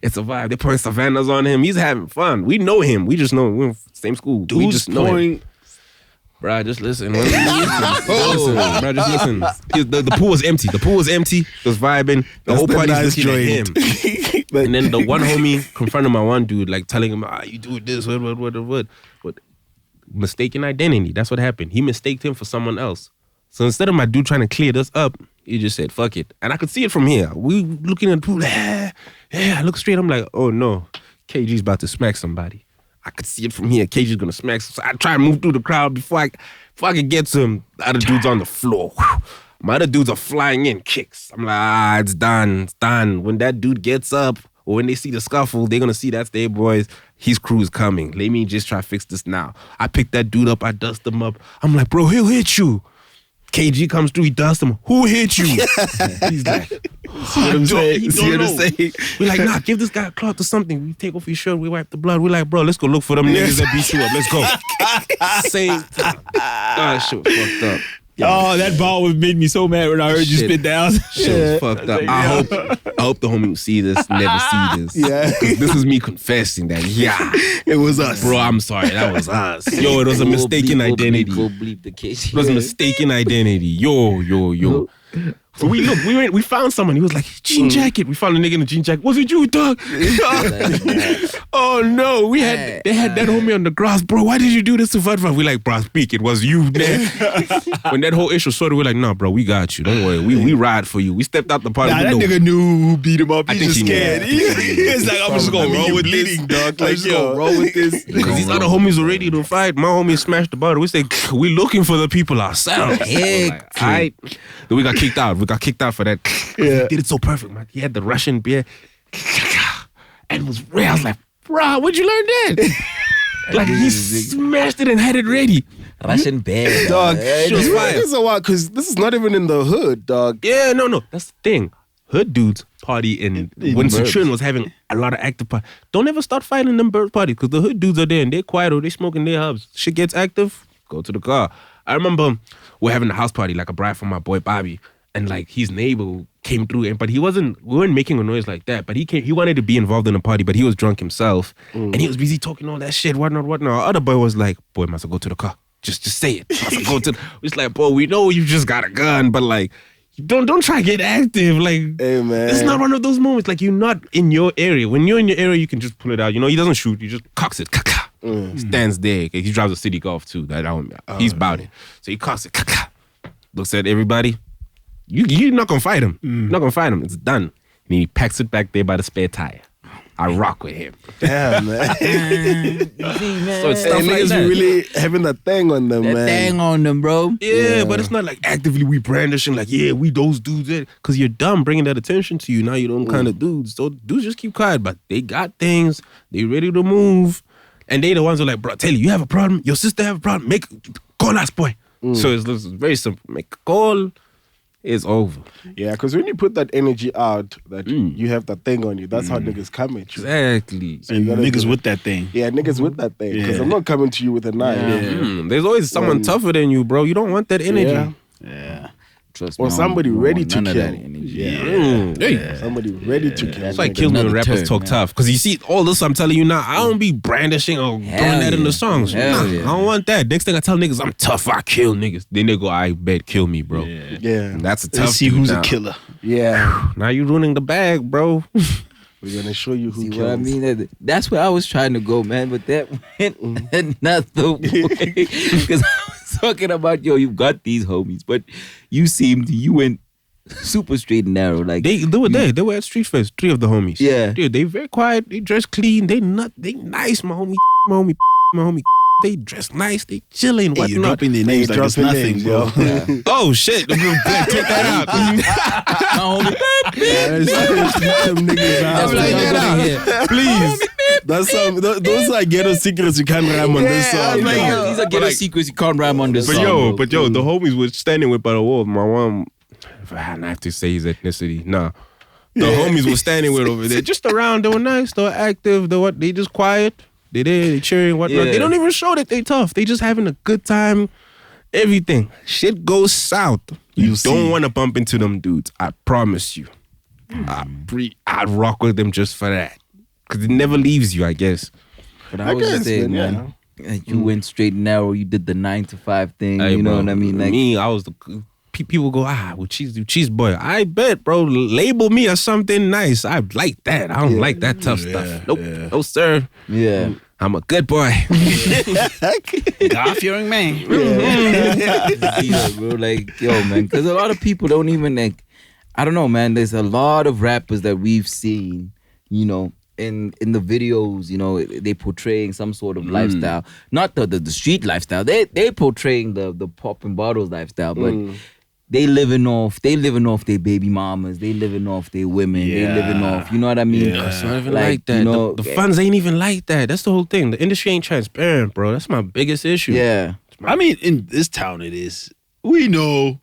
It's a vibe. They're pouring Savannahs on him. He's having fun. We know him. We just know him. We're in the same school. We Dudes just know him. pouring. Bruh, just listen. Listen, bruh, just listen. The pool was empty. It was vibing. The whole the party's nice looking at joint. him. And then the one homie confronted my one dude, like telling him, you do this, what. But mistaken identity. That's what happened. He mistaked him for someone else. So instead of my dude trying to clear this up, he just said, fuck it. And I could see it from here. We looking at the pool, I look straight, I'm like, oh no, KG's about to smack somebody. I could see it from here. KG's gonna smack. So I try to move through the crowd before I could get to him. The other dude's on the floor. My other dudes are flying in kicks. I'm like, it's done. When that dude gets up, or when they see the scuffle, they're gonna see that's their boys. His crew's coming. Let me just try to fix this now. I pick that dude up. I dust him up. I'm like, bro, he'll hit you. KG comes through. He dusts him. Who hit you? He's like, see what I'm saying? We're like, nah, give this guy a cloth or something. We take off his shirt. We wipe the blood. We're like, bro, let's go look for them niggas that beat you up. Let's go. Same time. Oh, shit was fucked up. Oh, that ball made me so mad when I heard you Shit. spit down. Shit was fucked up. I hope the homie will see this, never see this. Yeah. 'Cause this is me confessing that, It was us. bro, I'm sorry, that was us. Yo, it was a mistaken identity. Go bleep the case. It was a mistaken identity. Yo. So we found someone. He was like, jean jacket. We found a nigga in a jean jacket. Was it you, dog? Oh no, they had that homie on the grass, bro. Why did you do this to Vadva? We like, bro, speak. It was you, man. When that whole issue started, we're like, nah, bro, we got you. Don't worry. We ride for you. We stepped out the party. Nah, that nigga knew who beat him up. I He's think just he knew. scared. I think he knew. He's like, I'm just gonna roll with this. dog. Like, yo, roll with this. Because these other homies were ready to fight. My homie smashed the bottle. We said, we looking for the people ourselves. Heck. All right. Then we got kicked out. We got kicked out for that. Yeah. He did it so perfect, man. He had the Russian beer. And it was real. I was like, bro, where'd you learn that? Like, he smashed it and had it ready. Russian bear. Dog, she was fire. This is a while because this is not even in the hood, dog. Yeah, no. That's the thing. Hood dudes party in when Centurion was having a lot of active party. Don't ever start fighting them bird parties because the hood dudes are there and they're quiet or they smoking their hubs. Shit gets active, go to the car. I remember we're having a house party, like a bride for my boy Bobby, and like his neighbor came through, but we weren't making a noise like that. But he wanted to be involved in the party, but he was drunk himself, and he was busy talking all that shit, whatnot. Our other boy was like, boy, must go to the car. Just say it. Must go to. It's like, boy, we know you just got a gun, but like, don't try to get active. Like, Hey, man. it's not one of those moments. Like, you're not in your area. When you're in your area, you can just pull it out. You know, he doesn't shoot. He just cocks it. Stands there. Okay, he drives a city golf too. He's about it. So he cocks it. Looks at everybody. You're not gonna fight him. You're not gonna fight him. It's done. And he packs it back there by the spare tire. I rock with him. Damn, man. You see, man. So it's Hey, stuff like niggas that. really having that thing on them, that man. thing on them, bro. Yeah, but it's not like actively we brandishing like, yeah, we those dudes. Because you're dumb bringing that attention to you. Now you them kind of dudes. So dudes just keep quiet, but they got things. They ready to move. And they the ones who are like, bro, tell you have a problem. Your sister have a problem. Call us, boy. So it's very simple. Make a call. It's over. Yeah, because when you put that energy out, that you have that thing on you, that's how niggas come at you. Exactly. So you And gotta niggas do with that thing. Yeah, niggas with that thing. Because Yeah. I'm not coming to you with a knife. There's always someone tougher than you, bro. You don't want that energy. Yeah. Yeah. Trust Or me, I somebody don't ready want to none of kill. that energy. Hey. Somebody ready to kill. That's why niggas. kill me when Another rappers turn, talk man. tough. Because you see, all this I'm telling you now, I don't be brandishing or throwing that in the songs. Hell Nah, yeah. I don't want that. Next thing I tell niggas, I'm tough, I kill niggas. Then they go, I bet, kill me, bro. Yeah. That's a tough Let's see dude who's now. a killer. Yeah. Now you ruining the bag, bro. We're going to show you who See kills. what I mean? That's where I was trying to go, man. But that went another way. Because I was talking about, you got these homies, but you went super straight and narrow. Like They were there. They were at Street Fest. 3 of the homies. Yeah. Dude, they very quiet. They dress clean. They nice, my homie, my homie, my homie. They dress nice. They chilling. Hey, you're Whatnot. dropping their names like it's dropping nothing, names, bro. yo. Oh shit! Take that out. my homie, Them niggas out. that's what like, y'all get gonna out. hear. Please. That's those are ghetto secrets you can't rhyme on this I song. was like, dog. yo, these are ghetto like- secrets you can't rhyme on this But song. yo, the homies were standing with by the wall. My one, if I hadn't have to say his ethnicity, nah. The homies were standing with over there, just around. They were nice. They were active. They just quiet. They there. They cheering. Whatnot. Yeah. They don't even show that they tough. They just having a good time. Everything. Shit goes south. You don't want to bump into them dudes. I promise you. I'd rock with them just for that. Because it never leaves you, I guess. But I was just saying, man, you went straight and narrow. You did the 9 to 5 thing. Hey, you know bro, what I mean? Like, me, I was the people go, well, cheese boy. I bet, bro. Label me as something nice. I like that. I don't like that tough stuff. Nope, no sir. yeah. I'm a good boy. God-fearing man. Yeah, bro. Like, yo, man, because a lot of people don't even like. I don't know, man. There's a lot of rappers that we've seen, in the videos, they portraying some sort of lifestyle, not the street lifestyle. They portraying the popping bottles lifestyle, but they living off their baby mamas. They living off their women. They living off. You know what I mean? Yeah, it's not even like that. The funds ain't even like that. That's the whole thing. The industry ain't transparent, bro. That's my biggest issue. Yeah. I mean, in this town it is. We know.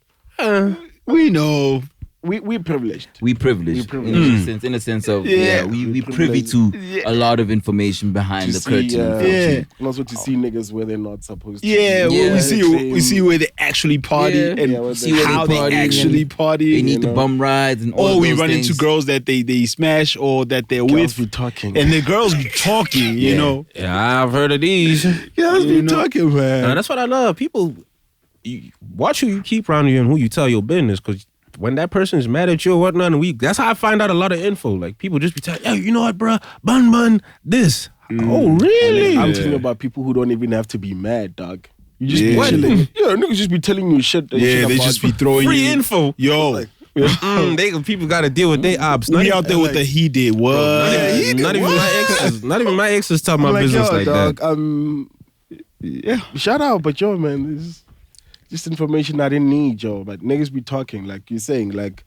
We know. We privileged. We privileged, in a sense of we privy to a lot of information behind the curtain. And also to see niggas where they're not supposed to. Yeah, be. well, we see where they actually party Yeah. and Yeah, where See where how they they partying actually and party. They need the bum rides and all or we those run things. into girls that they smash or that they're Girls with, be talking. and the girls be talking. You know, Yeah, I've heard of these. Girls be talking, man. Nah, that's what I love. People, watch who you keep around you and who you tell your business, because when that person is mad at you or whatnot, that's how I find out a lot of info. Like, people just be telling, yo, you know what, bro? Bun, this. Oh, really? I'm talking about people who don't even have to be mad, dog. You just Yeah. be What? chilling. Yeah, niggas just be telling you shit. they about just be throwing Free you info. Yo, People got to deal with their ops. we out there with the he did what? Not even my exes. Not even my exes tell my I'm like, business yo, like dog, that. yeah, shout out, but yo, man, this is just information I didn't need, yo. But niggas be talking, like you're saying, like,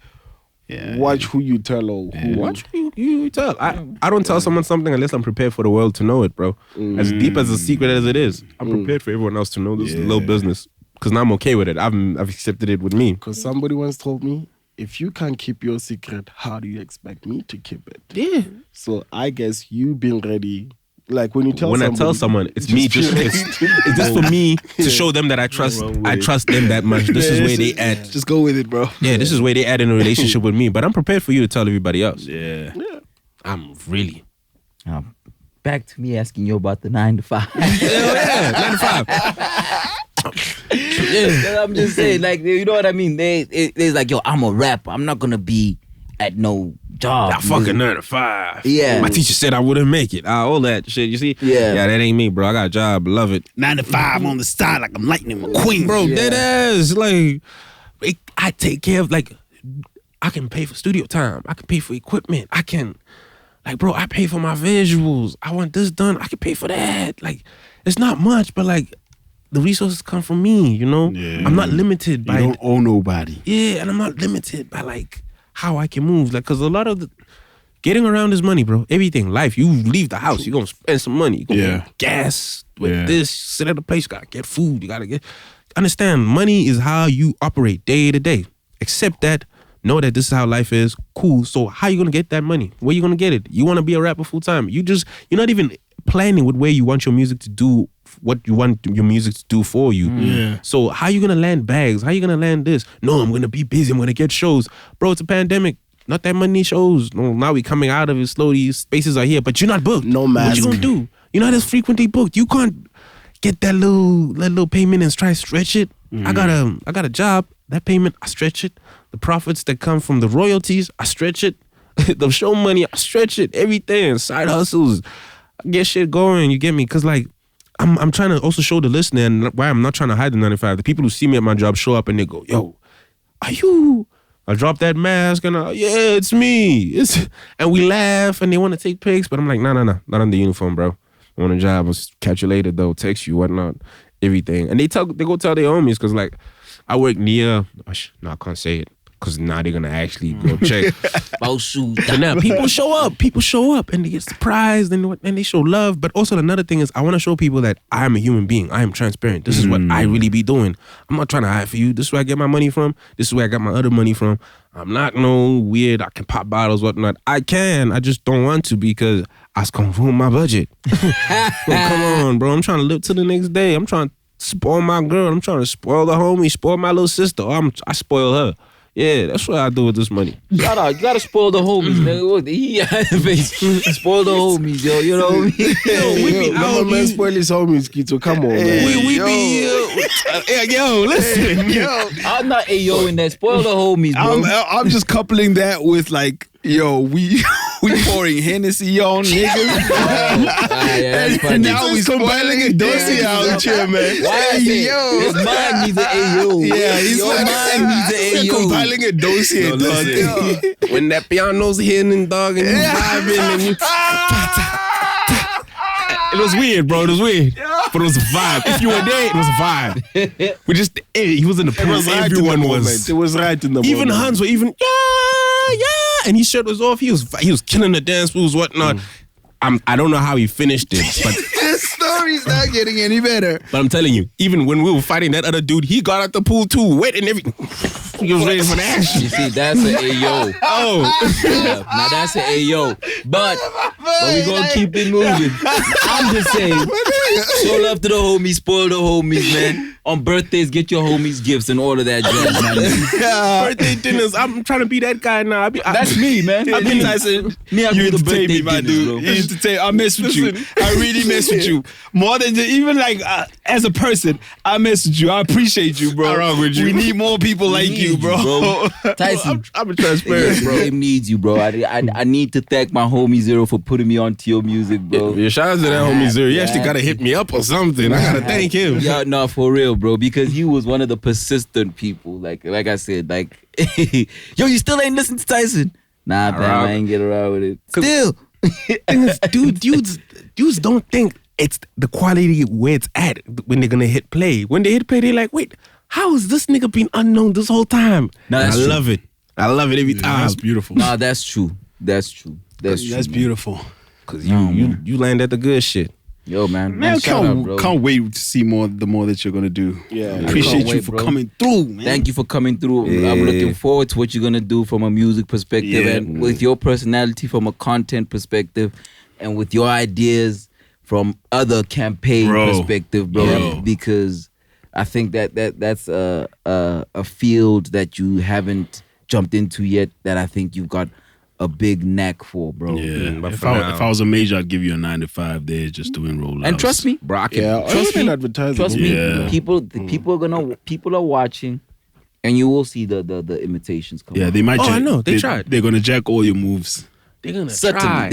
watch who you tell or who. Watch who you tell. I don't tell someone something unless I'm prepared for the world to know it, bro. As deep as a secret as it is, I'm prepared for everyone else to know this little business. Because now I'm okay with it. I've accepted it with me. Because somebody once told me, if you can't keep your secret, how do you expect me to keep it? Yeah. So I guess you being ready. Like when you tell When somebody, I tell someone, it's me. just be It's just for me to show them that I trust. I trust them that much. This is where they at. Just go with it, bro. Yeah, this is where they at in a relationship with me. But I'm prepared for you to tell everybody else. Yeah. I'm really. Back to me asking you about the 9 to 5. Yeah, 9 to 5. Yeah, I'm just saying, like, you know what I mean? They's like, yo, I'm a rapper. I'm not gonna be at no job. I fucking 9 to 5. Yeah. My teacher said I wouldn't make it. All that shit, you see? Yeah. Yeah, that ain't me, bro. I got a job. Love it. 9 to 5 on the side like I'm Lightning McQueen, Bro, dead ass. Like, I take care of, like, I can pay for studio time. I can pay for equipment. I can Like, bro, I pay for my visuals. I want this done. I can pay for that. Like, it's not much, but like, the resources come from me, you know? Yeah. I'm not limited by... You don't owe nobody. Yeah, and I'm not limited by like how I can move. Like, cause a lot of the getting around is money, bro. Everything, life. You leave the house, you're gonna spend some money. You gonna get gas with this, sit at a place, you gotta get food, you gotta get... Understand, money is how you operate day to day. Accept that, know that this is how life is, cool. So how you gonna get that money? Where you gonna get it? You wanna be a rapper full time. You're not even planning with where you want your music to do what you want your music to do for you. Yeah. So how you gonna land bags? How you gonna land this? No, I'm gonna be busy. I'm gonna get shows. Bro, it's a pandemic. Not that many shows. No, now we coming out of it slowly. Spaces are here, but you're not booked. No mask. What you gonna do? You're not as frequently booked. You can't get that little payment and try to stretch it. I got a job. That payment, I stretch it. The profits that come from the royalties, I stretch it. The show money, I stretch it. Everything, side hustles, I get shit going. You get me? Cause like I'm trying to also show the listener, and why I'm not trying to hide the 95. The people who see me at my job show up and they go, "Yo, are you?" I drop that mask and yeah, it's me. And we laugh and they want to take pics, but I'm like, no, not on the uniform, bro. I'm on a job. I'll catch you later though. Text you, whatnot, everything. And they go tell their homies because like I work near. No, I can't say it. Because now they're going to actually go check. But now people show up and they get surprised and they show love. But also another thing is I want to show people that I am a human being. I am transparent. This is what I really be doing. I'm not trying to hide for you. This is where I get my money from. This is where I got my other money from. I'm not no weird. I can pop bottles, whatnot. I can. I just don't want to because I was going to ruin my budget. Come on, bro. I'm trying to live to the next day. I'm trying to spoil my girl. I'm trying to spoil the homie, spoil my little sister. I spoil her. Yeah, that's what I do with this money. Shout out, you gotta spoil the homies, nigga. Spoil the homies, yo. You know what I mean? Yo, we be out, man. Spoil his homies, Kito. Come on, man. We be yo, listen, Yo, I'm not yo in that. Spoil the homies, bro. I'm just coupling that with like, yo, we pouring Hennessy on niggas. And now we spoiling a dossier out here, man. Why his mind needs an ayo. Yeah, he's your mind needs an ayo. compiling a dossier, dog. when that piano's hitting, dog, and you vibing and you... It was weird, bro. It was weird. But it was a vibe. If you were there, it was a vibe. We just, he was in the pool. Everyone was. It was right in the moment. Even Hans were even, yeah. And his shirt was off. He was killing the dance moves, whatnot. I don't know how he finished it, but This story's not getting any better. but I'm telling you, even when we were fighting that other dude, he got out the pool too, wet and everything. He was ready for the action. You see, that's an ayo. Oh, Yeah, now that's an ayo. But we gonna keep it moving. I'm just saying, show love to the homies, spoil the homies, man. On birthdays, get your homies gifts and all of that jazz, man. birthday dinners. I'm trying to be that guy now. That's me, man. I've been Tyson. Me, I You do the entertain birthday me, my dinners, bro. dude. You entertain. I mess with you. I really mess with you. More than even like as a person, I mess with you. I appreciate you, bro. I rock with you. We need more people like you, bro. Tyson, I'm a transparent, bro. game needs you, bro. I need to thank my homie Zero for putting me onto your music, bro. Yeah, shout out to that homie Zero. He actually gotta hit me up or something. I gotta thank him. Yeah, no, for real, bro. Because he was one of the persistent people. Like I said, like, yo, you still ain't listening to Tyson? Nah, man, I ain't get around with it. Still. Dudes don't think it's the quality where it's at when they're gonna hit play. When they hit play, they're like, wait, how has this nigga been unknown this whole time? No, I that's true. love it. I love it every time. That's beautiful. Nah, that's true. That's true. That's That's man. beautiful. Cause you land at the good shit. Yo, man. Man, shout out, bro. can't wait to see the more that you're gonna do. Yeah. Appreciate Can't you wait, for bro. coming through, man. Thank you for coming through. Yeah. I'm looking forward to what you're gonna do from a music perspective Yeah. and with your personality from a content perspective and with your ideas from other campaign perspective, bro. Yeah. Because I think that's a field that you haven't jumped into yet that I think you've got a big knack for, bro. Yeah. But If for now- I was a major, I'd give you a 9 to 5 there just doing rollouts. And trust me, Bro, I can Yeah, Trust me. advertising. trust me, Yeah. people are watching, and you will see the imitations come. Yeah, out. they might. I know. They tried. They're gonna jack all your moves. they're gonna Certainly, try.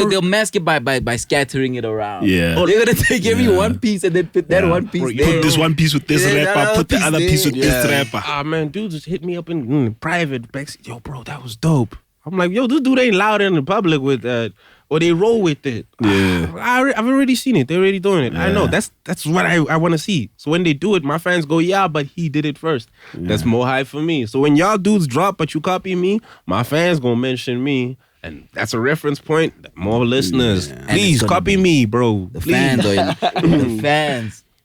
they'll mask it by scattering it around. Yeah. they're gonna take every Yeah. one piece and then put that one piece Bro, there. put this one piece with this Yeah, that rapper. other Put the piece other piece with there. this rapper. Ah man, dude just hit me up in private. Yo, bro, that was dope. I'm like, yo, this dude ain't loud in the public with that. Or they roll with it. Yeah. I've already seen it. They're already doing it. I know. That's what I want to see. So when they do it, my fans go, yeah, but he did it first. Yeah. That's more hype for me. So when y'all dudes drop, but you copy me, my fans gonna mention me. And that's a reference point. More listeners. Yeah. Please copy me, bro. The fans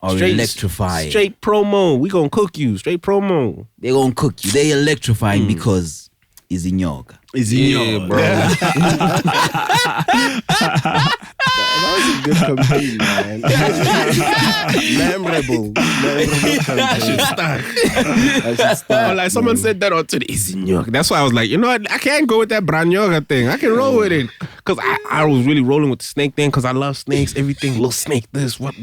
are electrifying. Straight promo. We gonna cook you. Straight promo. They gonna cook you. They electrifying because it's in yoga. It's in yoga, bro. That was a good campaign, man. Memorable campaign. I should start. Like someone said that on today. It's in yoga. That's why I was like, you know what? I can't go with that brand yoga thing. I can roll with it. Because I was really rolling with the snake thing because I love snakes. Everything. Little snake this. What?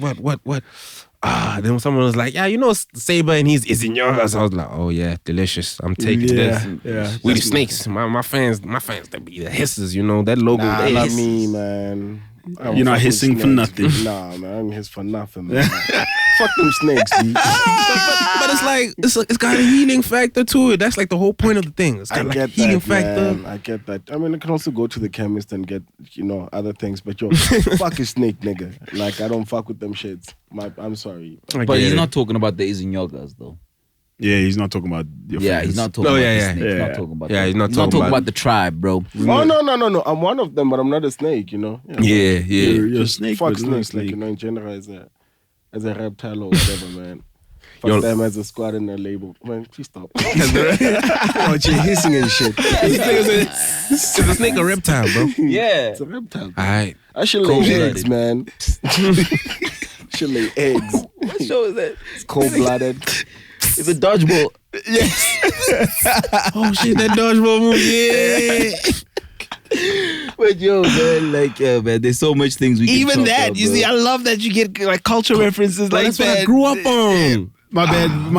Then someone was like, yeah, you know Saber and he's in yours. I was like, oh yeah, delicious. I'm taking this. Yeah. We the snakes. My fans, they be the hisses, you know, that logo. Nah, not me, man. You're not hissing for nothing. Nah, man, I don't hiss for nothing, man. Fuck them snakes, B. But it's like, it's got a healing factor to it. That's like the whole point of the thing. It's got like a healing factor. Man. I get that. I mean, I can also go to the chemist and get, other things. But yo, fuck a snake, nigga. Like, I don't fuck with them shits. I'm sorry. But he's not talking about the Izin yogas, though. Yeah, he's not talking about your friends. He's not talking about the snake. He's not talking about he's not talking about the tribe, bro. Oh, no. I'm one of them, but I'm not a snake, Yeah. You're a snake. Fuck snakes, like, in general, as a reptile or whatever, man. Fuck them as a squad in a label. Man, please stop. Oh, you're hissing and shit. Is a snake a reptile, bro? Yeah. It's a reptile. All right. I should lay eggs, man. Should lay eggs. What show is that? It's cold-blooded. It's a dodgeball. Yes. Oh shit, that dodgeball move, yeah. But yo, man, man, there's so much things we can Even talk that, about, you see, I love that you get like culture references like that's that. what I grew up on. My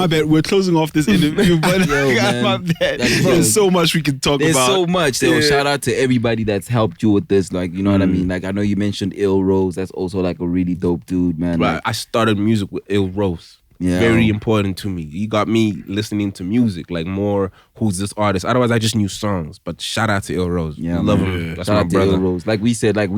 bad. We're closing off this interview, but man, my bad. There's so much we can talk There's about. so much. So shout out to everybody that's helped you with this. Like, you know what I mean? Like, I know you mentioned Ill Rose. That's also like a really dope dude, man. Right. Like, I started music with Ill Rose. Yeah. Very important to me. He got me listening to music, like more who's this artist. Otherwise, I just knew songs. But shout out to Ill Rose. Yeah, love man. him. That's shout my out brother. to Ill Rose. Like we said, like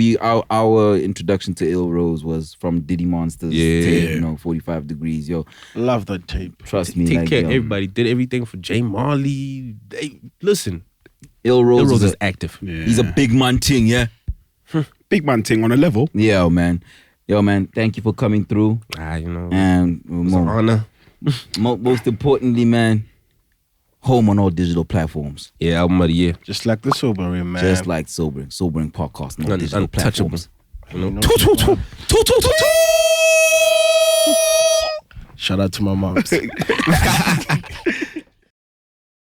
our introduction to Ill Rose was from Diddy Monster's tape, 45 Degrees. Yo, love that tape. Trust me. Take care of everybody. Did everything for J Marley. Listen, Ill Rose is active. Yeah. He's a big man ting, yeah? Big man ting on a level. Yeah, man. Yo, man, thank you for coming through. And it's an honor. Most importantly, man, home on all digital platforms. Yeah, album of the year. Just like the Sobering, man. Just like Sobering podcast, no digital platforms. Shout out to my moms.